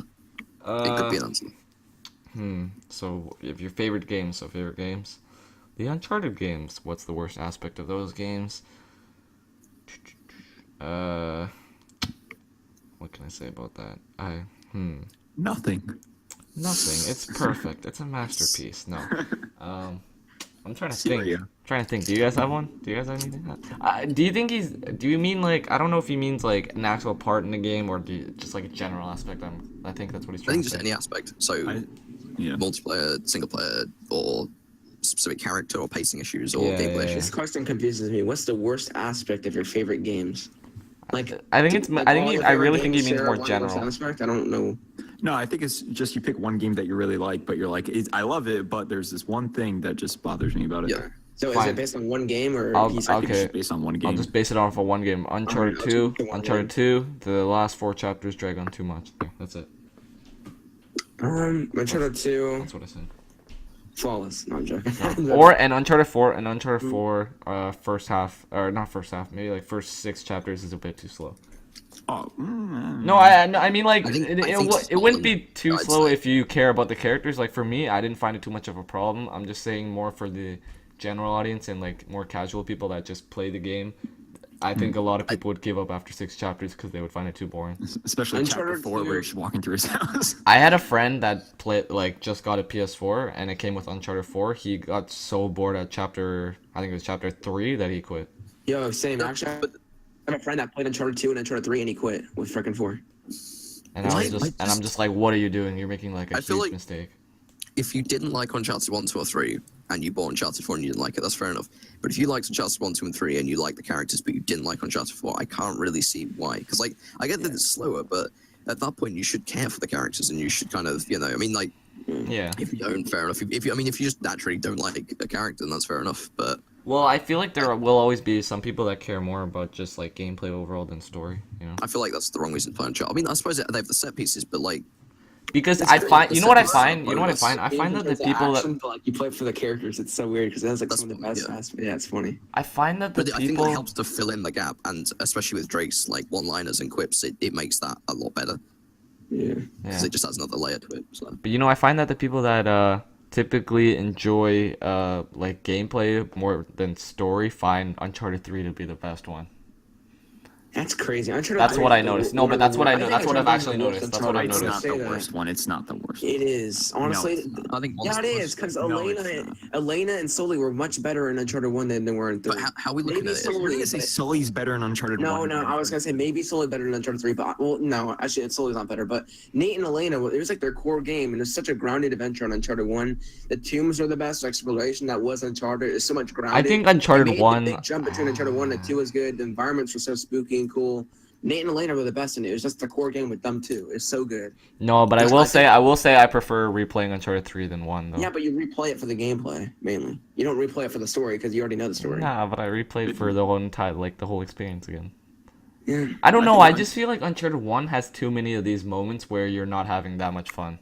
[SPEAKER 3] It could be an answer.
[SPEAKER 1] So, if your favorite games, the Uncharted games. What's the worst aspect of those games? What can I say about that?
[SPEAKER 2] Nothing.
[SPEAKER 1] Nothing. It's perfect. It's a masterpiece. No. I'm trying to think.
[SPEAKER 2] Syria.
[SPEAKER 1] Trying to think. Do you guys have one? Do you guys have anything? Do you think do you mean like? I don't know if he means like an actual part in the game or just like a general aspect. I think that's what he's
[SPEAKER 3] I
[SPEAKER 1] trying
[SPEAKER 3] think
[SPEAKER 1] to
[SPEAKER 3] just
[SPEAKER 1] say.
[SPEAKER 3] any aspect. So
[SPEAKER 2] Yeah.
[SPEAKER 3] multiplayer, single player, or specific character or pacing issues or
[SPEAKER 1] Yeah,
[SPEAKER 3] gameplay
[SPEAKER 1] yeah,
[SPEAKER 3] issues.
[SPEAKER 4] This question confuses me. What's the worst aspect of your favorite games? Like,
[SPEAKER 1] I think it's.
[SPEAKER 4] like
[SPEAKER 1] I think.
[SPEAKER 4] all your
[SPEAKER 1] I
[SPEAKER 4] favorite
[SPEAKER 1] really think he
[SPEAKER 4] games
[SPEAKER 1] means
[SPEAKER 4] share
[SPEAKER 1] more
[SPEAKER 4] one worst
[SPEAKER 1] general.
[SPEAKER 4] aspect? I don't know.
[SPEAKER 2] No, I think it's just you pick one game that you really like, but you're like, I love it, but there's this one thing that just bothers me about it.
[SPEAKER 3] Yeah.
[SPEAKER 4] So is
[SPEAKER 1] Fine.
[SPEAKER 4] it based on one game or
[SPEAKER 1] I'll-
[SPEAKER 4] piece?
[SPEAKER 2] I think it's
[SPEAKER 1] Okay.
[SPEAKER 2] just based on one
[SPEAKER 1] I'll
[SPEAKER 2] game.
[SPEAKER 1] just base it on for one game. Uncharted
[SPEAKER 4] I'll
[SPEAKER 1] 2.
[SPEAKER 4] just pick one
[SPEAKER 1] Uncharted 2. The last 4 chapters drag on too much. There, that's it.
[SPEAKER 4] Uncharted 2,
[SPEAKER 1] That's what I said.
[SPEAKER 4] flawless. No, I'm joking.
[SPEAKER 1] Or an Uncharted 4. An Uncharted 4. First half or not first half. Maybe like first 6 chapters is a bit too slow.
[SPEAKER 2] Oh,
[SPEAKER 1] No, I mean like
[SPEAKER 3] I think
[SPEAKER 1] it wouldn't be too
[SPEAKER 3] I'd
[SPEAKER 1] slow
[SPEAKER 3] say.
[SPEAKER 1] if you care about the characters. Like for me, I didn't find it too much of a problem. I'm just saying more for the general audience and like more casual people that just play the game. I think a lot of people would give up after 6 chapters because they would find it too boring.
[SPEAKER 2] especially chapter
[SPEAKER 4] Uncharted
[SPEAKER 2] 4 where
[SPEAKER 4] 2.
[SPEAKER 2] you're just walking through his house.
[SPEAKER 1] I had a friend that just got a PS4 and it came with Uncharted 4. He got so bored at I think it was chapter 3 that he quit.
[SPEAKER 4] Yo, same. Actually, I have a friend that played Uncharted 2 and Uncharted 3 and he quit with freaking 4.
[SPEAKER 1] And
[SPEAKER 3] Right,
[SPEAKER 1] I'm just like, what are you doing? You're making like a
[SPEAKER 3] I feel
[SPEAKER 1] huge
[SPEAKER 3] like-
[SPEAKER 1] mistake.
[SPEAKER 3] If you didn't like Uncharted 1, 2, or 3, and you bought Uncharted 4 and you didn't like it, that's fair enough. But if you liked Uncharted 1, 2, and 3 and you like the characters, but you didn't like Uncharted 4, I can't really see why. Because, like, I get that it's slower, but at that point, you should care for the characters and you should kind of, I mean, like,
[SPEAKER 1] Yeah.
[SPEAKER 3] if you don't, fair enough. If you just naturally don't like a character, then that's fair enough. But
[SPEAKER 1] Well, I feel like there will always be some people that care more about just like gameplay overall than story, you know?
[SPEAKER 3] I feel like that's the wrong reason to play Uncharted. I mean, I suppose they have the set pieces, but, like,
[SPEAKER 1] Because
[SPEAKER 3] It's
[SPEAKER 1] I
[SPEAKER 3] great.
[SPEAKER 1] find,
[SPEAKER 3] The
[SPEAKER 1] you know what I
[SPEAKER 3] set pieces
[SPEAKER 1] find?
[SPEAKER 3] are
[SPEAKER 1] You know what I
[SPEAKER 3] bonus.
[SPEAKER 1] find? I find that the
[SPEAKER 4] It's
[SPEAKER 1] people that
[SPEAKER 4] action, but, like, you play it for the characters. It's so weird because that's like
[SPEAKER 3] That's
[SPEAKER 4] some of the
[SPEAKER 3] fun,
[SPEAKER 4] best
[SPEAKER 3] yeah.
[SPEAKER 4] aspects. Yeah, it's funny.
[SPEAKER 1] I find that the
[SPEAKER 3] but I think
[SPEAKER 1] people
[SPEAKER 3] that helps to fill in the gap, and especially with Drake's, like, one-liners and quips, it makes that a lot better.
[SPEAKER 4] Yeah.
[SPEAKER 3] Because
[SPEAKER 1] Yeah.
[SPEAKER 3] it just adds another layer to it. So.
[SPEAKER 1] But I find that the people that typically enjoy like gameplay more than story find Uncharted 3 to be the best one.
[SPEAKER 4] That's crazy.
[SPEAKER 1] That's what I noticed. No, but that's what I know. That's what I've actually noticed. That's what I've
[SPEAKER 2] It's
[SPEAKER 1] noticed.
[SPEAKER 2] not the worst one. It's not the worst.
[SPEAKER 4] It is honestly.
[SPEAKER 2] it's not.
[SPEAKER 3] I think
[SPEAKER 4] Yeah, it is because
[SPEAKER 2] No,
[SPEAKER 4] Elena,
[SPEAKER 2] it's
[SPEAKER 4] Elena and Sully were much better in Uncharted 1 than they were in 3.
[SPEAKER 3] But how we looking
[SPEAKER 4] Maybe
[SPEAKER 3] at it?
[SPEAKER 4] Sully-
[SPEAKER 2] You're gonna say Sully's better in Uncharted 1.
[SPEAKER 4] No, I was gonna say maybe Sully better than Uncharted 3, but well, no, actually, Sully's not better. But Nate and Elena, it was like their core game, and it was such a grounded adventure on Uncharted 1. The tombs are the best exploration that was Uncharted. It's so much grounded.
[SPEAKER 1] I think Uncharted
[SPEAKER 4] It made
[SPEAKER 1] 1.
[SPEAKER 4] The big jump between Uncharted 1 and 2 was good. The environments were so spooky and cool. Nate and Elena were the best in it. It was just the core game with them too. It's so good.
[SPEAKER 1] No, but I will say I prefer replaying Uncharted 3 than 1 though.
[SPEAKER 4] Yeah, but you replay it for the gameplay mainly. You don't replay it for the story because you already know the story.
[SPEAKER 1] Nah, but I replayed for the one time, like the whole experience again.
[SPEAKER 4] Yeah.
[SPEAKER 1] I don't know. I just feel like Uncharted 1 has too many of these moments where you're not having that much fun.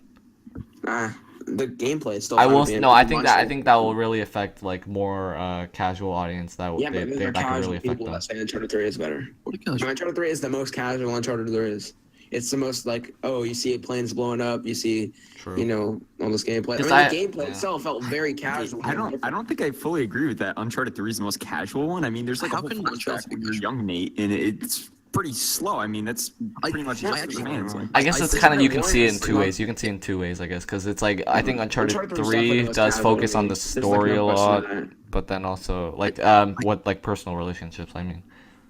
[SPEAKER 4] The gameplay is still.
[SPEAKER 1] I
[SPEAKER 4] fun
[SPEAKER 1] will.
[SPEAKER 4] at the end
[SPEAKER 1] No,
[SPEAKER 4] of
[SPEAKER 1] I
[SPEAKER 4] the
[SPEAKER 1] think
[SPEAKER 4] monster.
[SPEAKER 1] that will really affect like more casual audience. That
[SPEAKER 4] Yeah, but there are
[SPEAKER 1] that could
[SPEAKER 4] casual
[SPEAKER 1] really affect
[SPEAKER 4] people
[SPEAKER 1] them.
[SPEAKER 4] that say Uncharted 3 is better.
[SPEAKER 3] What a gosh.
[SPEAKER 4] Uncharted 3 is the most casual Uncharted there is. It's the most like, oh, you see planes blowing up, you see,
[SPEAKER 1] True.
[SPEAKER 4] you know, all this gameplay.
[SPEAKER 1] Because
[SPEAKER 4] I mean, the gameplay
[SPEAKER 1] yeah.
[SPEAKER 4] itself felt very casual.
[SPEAKER 2] I don't think I fully agree with that. Uncharted 3 is the most casual one. I mean, there's like
[SPEAKER 3] How
[SPEAKER 2] a whole
[SPEAKER 3] can
[SPEAKER 2] flashback
[SPEAKER 3] Uncharted be
[SPEAKER 2] when you're
[SPEAKER 3] casual?
[SPEAKER 2] young Nate, and it's pretty slow. I mean, that's pretty much
[SPEAKER 3] I
[SPEAKER 2] just
[SPEAKER 3] actually-
[SPEAKER 2] the fans. Like,
[SPEAKER 1] I guess
[SPEAKER 3] I
[SPEAKER 1] it's
[SPEAKER 3] think
[SPEAKER 1] kind of
[SPEAKER 4] that
[SPEAKER 1] you can
[SPEAKER 4] one
[SPEAKER 1] see it
[SPEAKER 4] is
[SPEAKER 1] in two
[SPEAKER 4] not-
[SPEAKER 1] ways. You can see it in two ways, I guess, because it's like I think Uncharted
[SPEAKER 4] Uncharted 3 is definitely
[SPEAKER 1] 3
[SPEAKER 4] the most
[SPEAKER 1] does
[SPEAKER 4] casual
[SPEAKER 1] focus
[SPEAKER 4] to
[SPEAKER 1] on
[SPEAKER 4] me.
[SPEAKER 1] the
[SPEAKER 4] There's, like,
[SPEAKER 1] story
[SPEAKER 4] no
[SPEAKER 1] a
[SPEAKER 4] question
[SPEAKER 1] lot,
[SPEAKER 4] in that.
[SPEAKER 1] but then also like what like personal relationships. I mean,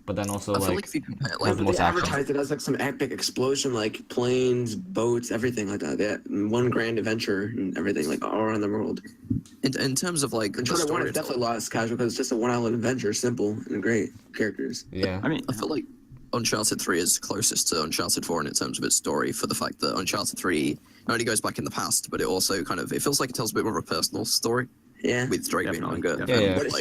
[SPEAKER 1] but then also
[SPEAKER 3] I feel
[SPEAKER 1] like
[SPEAKER 3] like if you compare,
[SPEAKER 1] has
[SPEAKER 3] like,
[SPEAKER 1] the most
[SPEAKER 4] They
[SPEAKER 1] action.
[SPEAKER 4] advertised it as like some epic explosion, like planes, boats, everything like that. One grand adventure and everything, like all around the world.
[SPEAKER 3] in terms of like the
[SPEAKER 4] Uncharted 1
[SPEAKER 3] story,
[SPEAKER 4] is definitely less casual because it's just a one-island adventure, simple and great characters.
[SPEAKER 1] Yeah.
[SPEAKER 2] I mean,
[SPEAKER 3] I feel like Uncharted 3 is closest to Uncharted 4 in terms of its story for the fact that Uncharted 3 not only goes back in the past, but it also it feels like it tells a bit more of a personal story
[SPEAKER 4] Yeah.
[SPEAKER 3] with Drake being
[SPEAKER 2] Definitely,
[SPEAKER 3] younger.
[SPEAKER 2] definitely.
[SPEAKER 1] Yeah,
[SPEAKER 4] But it's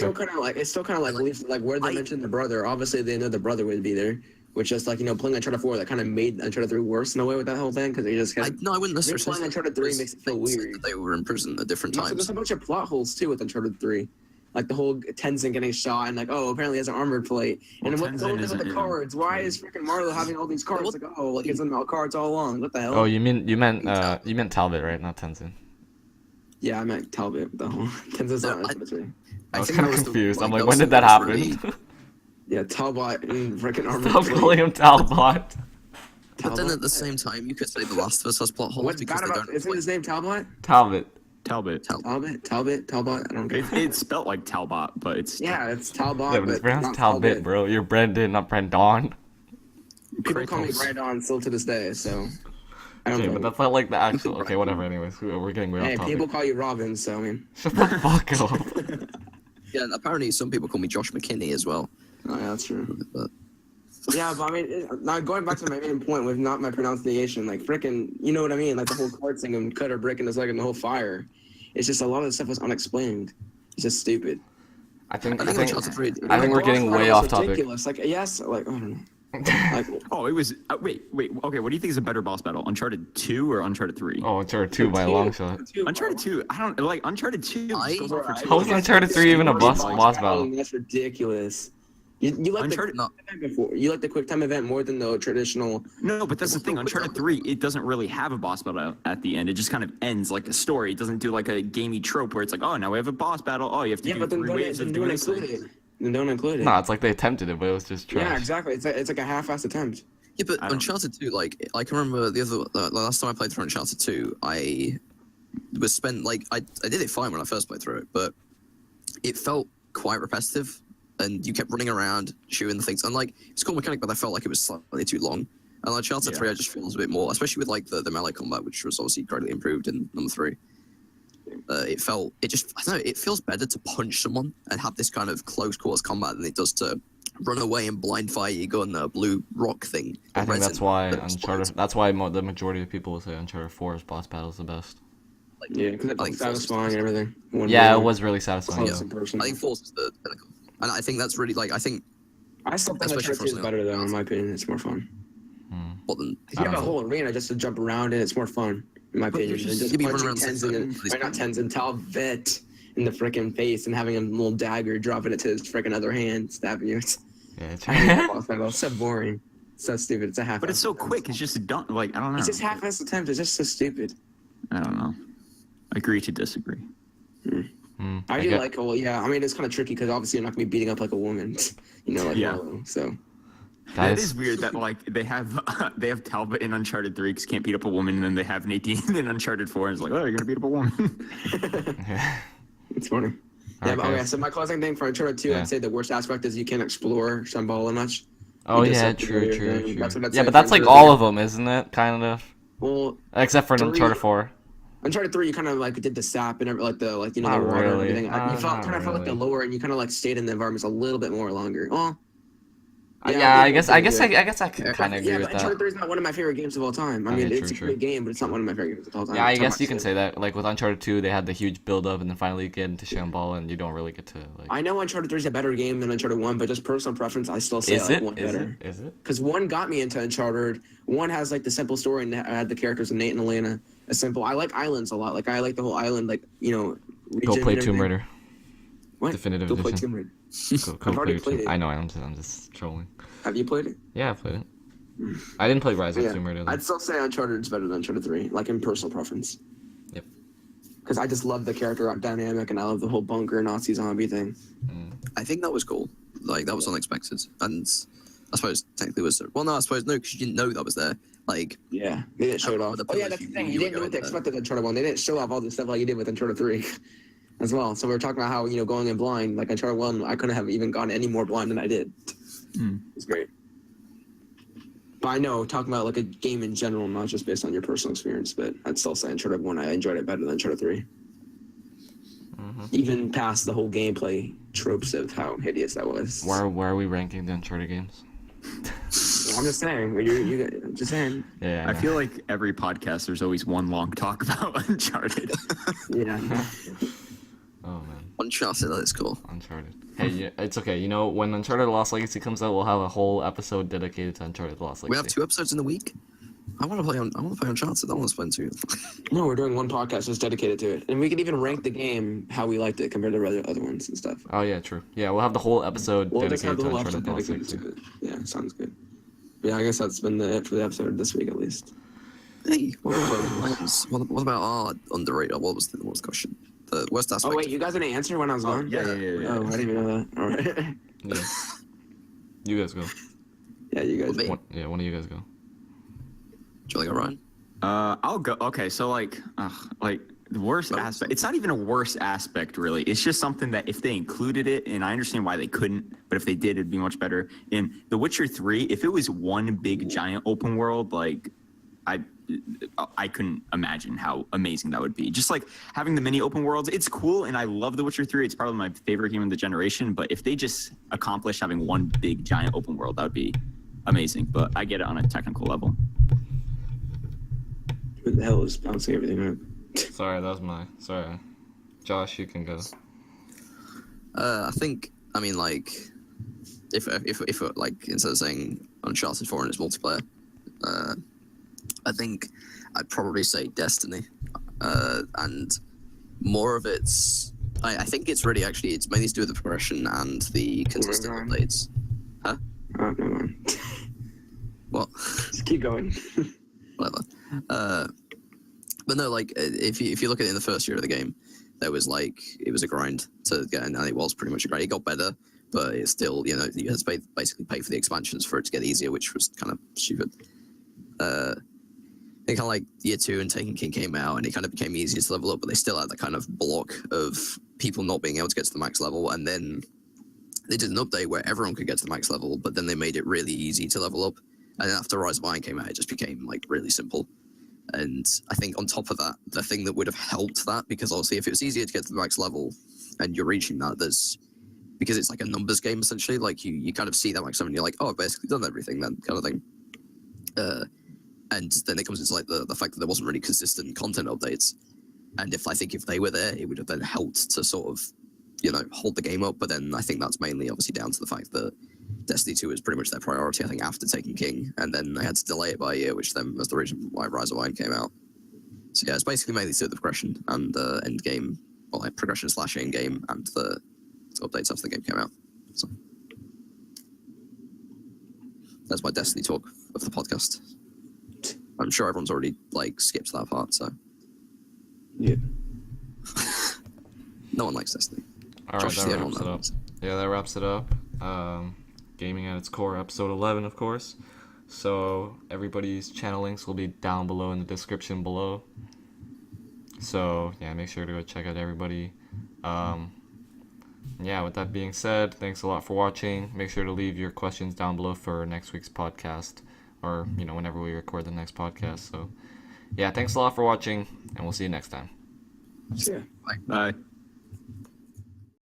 [SPEAKER 4] still kind of like leaves like where they
[SPEAKER 3] I-
[SPEAKER 4] mentioned the brother. Obviously, they know the brother would be there, which is like playing Uncharted 4 that kind of made Uncharted 3 worse in a way with that whole thing because they just
[SPEAKER 3] I wouldn't necessarily
[SPEAKER 4] Replaying
[SPEAKER 3] say
[SPEAKER 4] Uncharted 3 makes it feel
[SPEAKER 3] things
[SPEAKER 4] weird.
[SPEAKER 3] that they were in prison at different
[SPEAKER 4] Also, there's
[SPEAKER 3] times.
[SPEAKER 4] a bunch of plot holes too with Uncharted 3. Like the whole Tenzin getting shot and like, oh, apparently he has an armored plate.
[SPEAKER 2] Well,
[SPEAKER 4] And then what's going on
[SPEAKER 2] Tenzin
[SPEAKER 4] with the
[SPEAKER 2] isn't in
[SPEAKER 4] cards? Why
[SPEAKER 2] 3.
[SPEAKER 4] is freaking Marlo having all these cards?
[SPEAKER 3] What-
[SPEAKER 4] Like, oh, like it's in the cards all along. What the hell?
[SPEAKER 1] Oh, you meant Talbot, right? Not Tenzin.
[SPEAKER 4] Yeah, I meant Talbot. The whole Tenzin's
[SPEAKER 3] No,
[SPEAKER 4] not in Uncharted 3.
[SPEAKER 1] I was
[SPEAKER 3] think
[SPEAKER 1] kind
[SPEAKER 3] that
[SPEAKER 1] of
[SPEAKER 3] was the-
[SPEAKER 1] confused. I'm
[SPEAKER 3] like,
[SPEAKER 1] like, when
[SPEAKER 3] that
[SPEAKER 1] did that
[SPEAKER 3] was
[SPEAKER 1] happen?
[SPEAKER 3] really-
[SPEAKER 4] Yeah, Talbot and freaking armored
[SPEAKER 1] Stop
[SPEAKER 4] plate.
[SPEAKER 1] calling him Talbot.
[SPEAKER 3] But then
[SPEAKER 4] Talbot?
[SPEAKER 3] at the same time, you could say The Last of Us has plot holes
[SPEAKER 4] What's
[SPEAKER 3] because
[SPEAKER 4] bad
[SPEAKER 3] they
[SPEAKER 4] about
[SPEAKER 3] don't.
[SPEAKER 4] isn't his name Talbot?
[SPEAKER 1] Talbot.
[SPEAKER 2] Talbot.
[SPEAKER 4] Talbot? I don't get it.
[SPEAKER 2] It's spelled like Talbot, but it's
[SPEAKER 4] Yeah, it's Talbot.
[SPEAKER 1] Yeah, but it's pronounced
[SPEAKER 4] not
[SPEAKER 1] Talbot, bro. You're Brendan, not Brandon.
[SPEAKER 4] People call me
[SPEAKER 2] Kratos.
[SPEAKER 4] Brandon still to this day, so I don't
[SPEAKER 1] Okay,
[SPEAKER 4] know.
[SPEAKER 1] but that's not like the actual. Okay, whatever. Anyways, we're getting way
[SPEAKER 4] Hey,
[SPEAKER 1] off topic.
[SPEAKER 4] people call you Robin, so I mean,
[SPEAKER 1] Shut the fuck up.
[SPEAKER 3] Yeah, and apparently some people call me Josh McKinney as well.
[SPEAKER 4] oh, yeah, that's true.
[SPEAKER 3] But
[SPEAKER 4] Yeah, but I mean, now going back to my main point with not my pronunciation, like freaking, you know what I mean? Like the whole card thing and cut her breaking his leg and the whole fire. It's just a lot of the stuff was unexplained. It's just stupid.
[SPEAKER 1] I think
[SPEAKER 3] Uncharted 3.
[SPEAKER 1] I think we're getting way off topic.
[SPEAKER 4] Ridiculous. Like yes, like I don't know. Like
[SPEAKER 2] Oh, it was. Wait. Okay, what do you think is a better boss battle, Uncharted 2 or Uncharted 3?
[SPEAKER 1] Oh, Uncharted 2 by a long shot.
[SPEAKER 2] Uncharted 2. I don't like Uncharted 2.
[SPEAKER 3] I-
[SPEAKER 2] goes on for
[SPEAKER 1] How is Uncharted 3 even a boss
[SPEAKER 4] Boss
[SPEAKER 1] battle?
[SPEAKER 4] That's ridiculous. You like
[SPEAKER 2] Uncharted-
[SPEAKER 4] the quick time before? You like the quick time event more than the traditional?
[SPEAKER 2] No, but that's the thing. Uncharted 3, it doesn't really have a boss battle at the end. It just kind of ends like a story. It doesn't do like a gamey trope where it's like, oh, now we have a boss battle. Oh, you have to
[SPEAKER 4] Yeah,
[SPEAKER 2] do
[SPEAKER 4] but then
[SPEAKER 2] 3 ways of
[SPEAKER 4] don't
[SPEAKER 2] doing this.
[SPEAKER 4] include it. Then don't include it.
[SPEAKER 1] Nah, it's like they attempted it, but it was just trash.
[SPEAKER 4] Yeah, exactly. It's like a half-assed attempt.
[SPEAKER 3] Yeah, but
[SPEAKER 2] I don't-
[SPEAKER 3] Uncharted 2, like, I can remember the last time I played through Uncharted 2, I was spent, like, I did it fine when I first played through it, but it felt quite repetitive, and you kept running around, shooting things, and, like, it's a cool mechanic, but I felt like it was slightly too long. And Uncharted
[SPEAKER 2] Yeah.
[SPEAKER 3] 3, I just feels a bit more, especially with, like, the melee combat, which was obviously greatly improved in number 3. I don't know, it feels better to punch someone and have this kind of close quarters combat than it does to run away and blind fire your gun, blue rock thing.
[SPEAKER 1] I think that's
[SPEAKER 3] resin
[SPEAKER 1] why
[SPEAKER 3] that explodes.
[SPEAKER 1] Uncharted. That's why the majority of people will say Uncharted 4's boss battle is the best.
[SPEAKER 4] Yeah, because
[SPEAKER 3] I
[SPEAKER 4] it's
[SPEAKER 3] think
[SPEAKER 4] satisfying and everything.
[SPEAKER 1] Yeah, it was really satisfying.
[SPEAKER 4] Close
[SPEAKER 1] though.
[SPEAKER 4] in person.
[SPEAKER 3] I think Force is the pinnacle. And I think that's really, like, I think
[SPEAKER 4] I still think
[SPEAKER 3] especially
[SPEAKER 4] Uncharted 2 is
[SPEAKER 3] for
[SPEAKER 4] better though, in my opinion. It's more fun.
[SPEAKER 3] more than
[SPEAKER 4] If you have a whole arena just to jump around in, it's more fun, in my opinion.
[SPEAKER 3] you're
[SPEAKER 4] Than just
[SPEAKER 3] you'd be
[SPEAKER 4] punching
[SPEAKER 3] running around
[SPEAKER 4] Tenzin, or not Tenzin, Talbot in the freaking face and having a little dagger dropping it to his freaking other hand, stabbing you.
[SPEAKER 1] Yeah, it's
[SPEAKER 4] I hate that boss battle. It's so boring. So stupid. It's a half.
[SPEAKER 2] But it's so quick. It's just done. Like, I don't know.
[SPEAKER 4] It's just half-assed attempt. It's just so stupid.
[SPEAKER 2] I don't know. Agree to disagree.
[SPEAKER 4] I do
[SPEAKER 1] get-
[SPEAKER 4] like. Well, yeah. I mean, it's kind of tricky because obviously you're not gonna be beating up like a woman, like
[SPEAKER 2] Yeah.
[SPEAKER 4] Marlo. So
[SPEAKER 2] That
[SPEAKER 1] Guys,
[SPEAKER 2] is weird that like they have Talbot in Uncharted 3 because can't beat up a woman, and then they have Nadine in Uncharted 4 and it's like, oh, you're gonna beat up a woman.
[SPEAKER 4] it's funny. Yeah, but
[SPEAKER 1] Okay.
[SPEAKER 4] okay. So my closing thing for Uncharted 2,
[SPEAKER 1] Yeah.
[SPEAKER 4] I'd say the worst aspect is you can't explore Shambhala much.
[SPEAKER 1] Oh
[SPEAKER 4] You just
[SPEAKER 1] yeah,
[SPEAKER 4] have to do
[SPEAKER 1] true.
[SPEAKER 4] your thing. That's what I'd
[SPEAKER 1] Yeah,
[SPEAKER 4] say
[SPEAKER 1] but
[SPEAKER 4] for
[SPEAKER 1] that's like
[SPEAKER 4] Uncharted
[SPEAKER 1] all
[SPEAKER 4] 3.
[SPEAKER 1] of them, isn't it? Kind of,
[SPEAKER 4] Well,
[SPEAKER 1] except for
[SPEAKER 4] 3.
[SPEAKER 1] Uncharted 4.
[SPEAKER 4] Uncharted 3, you kind of like did the sap and
[SPEAKER 1] Not
[SPEAKER 4] the water and
[SPEAKER 1] really.
[SPEAKER 4] everything. You
[SPEAKER 1] Not
[SPEAKER 4] felt like the
[SPEAKER 1] really.
[SPEAKER 4] lower, and you kind of like stayed in the environments a little bit more longer. Well,
[SPEAKER 1] Yeah, I guess I
[SPEAKER 4] good.
[SPEAKER 1] guess I can kind of agree
[SPEAKER 4] Yeah,
[SPEAKER 1] with
[SPEAKER 4] but Uncharted
[SPEAKER 1] that.
[SPEAKER 4] 3 is not one of my favorite games of all time. I mean,
[SPEAKER 1] Okay,
[SPEAKER 4] it's a
[SPEAKER 1] true.
[SPEAKER 4] great game, but it's not one of my favorite games of all time.
[SPEAKER 1] Yeah, I
[SPEAKER 4] Talking
[SPEAKER 1] guess
[SPEAKER 4] about
[SPEAKER 1] you can
[SPEAKER 4] Sim.
[SPEAKER 1] say that. Like with Uncharted 2, they had the huge build up, and then finally get into Shambhala, and you don't really get to like.
[SPEAKER 4] I know Uncharted 3 is a better game than Uncharted 1, but just personal preference, I still say I
[SPEAKER 1] Is
[SPEAKER 4] like
[SPEAKER 1] it?
[SPEAKER 4] 1
[SPEAKER 1] Is it?
[SPEAKER 4] better.
[SPEAKER 1] Is it?
[SPEAKER 4] Because 1 got me into Uncharted. 1 has like the simple story and had the characters of Nate and Elena. A simple. I like islands a lot. Like I like the whole island, like region.
[SPEAKER 1] Go play
[SPEAKER 4] and
[SPEAKER 1] Tomb
[SPEAKER 4] everything.
[SPEAKER 1] Raider
[SPEAKER 4] What?
[SPEAKER 1] Definitive
[SPEAKER 4] Go play
[SPEAKER 1] Edition.
[SPEAKER 4] Tomb Raider.
[SPEAKER 1] Go
[SPEAKER 4] I've already
[SPEAKER 1] play
[SPEAKER 4] played
[SPEAKER 1] Tomb.
[SPEAKER 4] it.
[SPEAKER 1] I know. I'm just trolling.
[SPEAKER 4] Have you played it?
[SPEAKER 1] Yeah, I played it. I didn't play Rise of
[SPEAKER 4] Yeah.
[SPEAKER 1] Tomb Raider. Though.
[SPEAKER 4] I'd still say Uncharted is better than Uncharted 3, like in personal preference.
[SPEAKER 1] Yep.
[SPEAKER 4] Because I just love the character dynamic and I love the whole bunker Nazi zombie thing.
[SPEAKER 3] I think that was cool. Like that was unexpected, and I suppose technically was well. No, I suppose no, because you didn't know that was there. Like
[SPEAKER 4] Yeah, they didn't show it off.
[SPEAKER 3] the
[SPEAKER 4] Oh yeah,
[SPEAKER 3] pillars
[SPEAKER 4] that's the
[SPEAKER 3] you
[SPEAKER 4] thing.
[SPEAKER 3] knew
[SPEAKER 4] You
[SPEAKER 3] you
[SPEAKER 4] didn't
[SPEAKER 3] were
[SPEAKER 4] know what they
[SPEAKER 3] going there.
[SPEAKER 4] expected with Uncharted 1. They didn't show off all the stuff like you did with Uncharted 3 as well. So we were talking about how, going in blind, like Uncharted 1, I couldn't have even gone any more blind than I did. It's great. But I know, talking about like a game in general, not just based on your personal experience, but I'd still say Uncharted 1, I enjoyed it better than Uncharted 3. Even past the whole gameplay tropes of how hideous that was.
[SPEAKER 1] Where are we ranking the Uncharted games?
[SPEAKER 4] I'm just saying. I'm just saying.
[SPEAKER 1] Yeah,
[SPEAKER 2] I feel like every podcast there's always one long talk about Uncharted.
[SPEAKER 4] Yeah.
[SPEAKER 1] Oh man,
[SPEAKER 3] Uncharted, that is cool.
[SPEAKER 1] Uncharted. Hey, yeah, it's okay. When Uncharted The Lost Legacy comes out, we'll have a whole episode dedicated to Uncharted The Lost Legacy.
[SPEAKER 3] We have 2 episodes in the week. I want to play Uncharted. I want to spend 2.
[SPEAKER 4] No, we're doing one podcast just dedicated to it, and we can even rank the game how we liked it compared to other ones and stuff.
[SPEAKER 1] Oh yeah, true. Yeah, we'll have the whole episode
[SPEAKER 4] We'll just have
[SPEAKER 1] dedicated
[SPEAKER 4] the
[SPEAKER 1] to
[SPEAKER 4] whole
[SPEAKER 1] Uncharted
[SPEAKER 4] episode
[SPEAKER 1] The Lost
[SPEAKER 4] dedicated
[SPEAKER 1] Legacy.
[SPEAKER 4] to it. Yeah, sounds good. Yeah, I guess that's been it for the episode this week at least.
[SPEAKER 3] Hey, what about our underrated? What was the question? The worst aspect.
[SPEAKER 4] Oh wait, you guys didn't answer when I was gone?
[SPEAKER 2] yeah.
[SPEAKER 4] Oh, I didn't even know that. All right.
[SPEAKER 1] Yeah. You guys go.
[SPEAKER 4] Yeah, you guys.
[SPEAKER 3] Me.
[SPEAKER 1] One of you guys go.
[SPEAKER 3] Do you want to go, Ryan?
[SPEAKER 2] I'll go. Okay, so like the worst aspect. It's not even a worst aspect, really. It's just something that if they included it, and I understand why they couldn't, but if they did, it'd be much better. In The Witcher 3, if it was one big giant open world, like I couldn't imagine how amazing that would be. Just like having the mini open worlds, it's cool, and I love The Witcher 3. It's probably my favorite game of the generation. But if they just accomplish having one big giant open world, that would be amazing. But I get it on a technical level.
[SPEAKER 4] Who the hell is bouncing everything up?
[SPEAKER 1] Sorry, that was sorry. Josh, you can go.
[SPEAKER 3] I think. I mean, like, if like instead of saying Uncharted 4 and its multiplayer, I think I'd probably say Destiny, and more of it's. I think it's really actually it's mainly to do with the progression and the consistent
[SPEAKER 4] God.
[SPEAKER 3] updates.
[SPEAKER 4] Oh, never mind.
[SPEAKER 3] What?
[SPEAKER 4] Just keep going.
[SPEAKER 3] Whatever. But no, like if you look at it in the first year of the game, there was like it was a grind to get in, and it was pretty much a grind. It got better, but it's still you had to basically pay for the expansions for it to get easier, which was kind of stupid. It kind of like year 2 and Taken King came out, and it kind of became easier to level up, but they still had that kind of block of people not being able to get to the max level, and then they did an update where everyone could get to the max level, but then they made it really easy to level up. And then after Rise of Iron came out, it just became like really simple. And I think on top of that, the thing that would have helped that, because obviously if it was easier to get to the max level and you're reaching that, because it's like a numbers game essentially, like you kind of see that max level and you're like, oh, I've basically done everything then, kind of thing. And then it comes into like the fact that there wasn't really consistent content updates. And I think if they were there, it would have then helped to sort of, hold the game up. But then I think that's mainly obviously down to the fact that Destiny 2 is pretty much their priority, I think, after Taken King. And then they had to delay it by a year, which then was the reason why Rise of Iron came out. So yeah, it's basically mainly to do with the progression and the end game, or like progression / end game, and the updates after the game came out. So that's my Destiny talk of the podcast. I'm sure everyone's already like skipped that part, so
[SPEAKER 4] Yeah.
[SPEAKER 3] no one likes Destiny.
[SPEAKER 1] All right,
[SPEAKER 3] Josh is
[SPEAKER 1] that
[SPEAKER 3] the only
[SPEAKER 1] wraps
[SPEAKER 3] one
[SPEAKER 1] it
[SPEAKER 3] that
[SPEAKER 1] up.
[SPEAKER 3] likes.
[SPEAKER 1] Yeah, that wraps it up. Gaming at its core, episode 11, of course. So everybody's channel links will be down below in the description below. So yeah, make sure to go check out everybody. Yeah, with that being said, thanks a lot for watching. Make sure to leave your questions down below for next week's podcast, or whenever we record the next podcast. So yeah, thanks a lot for watching, and we'll see you next time.
[SPEAKER 4] Yeah.
[SPEAKER 2] Bye.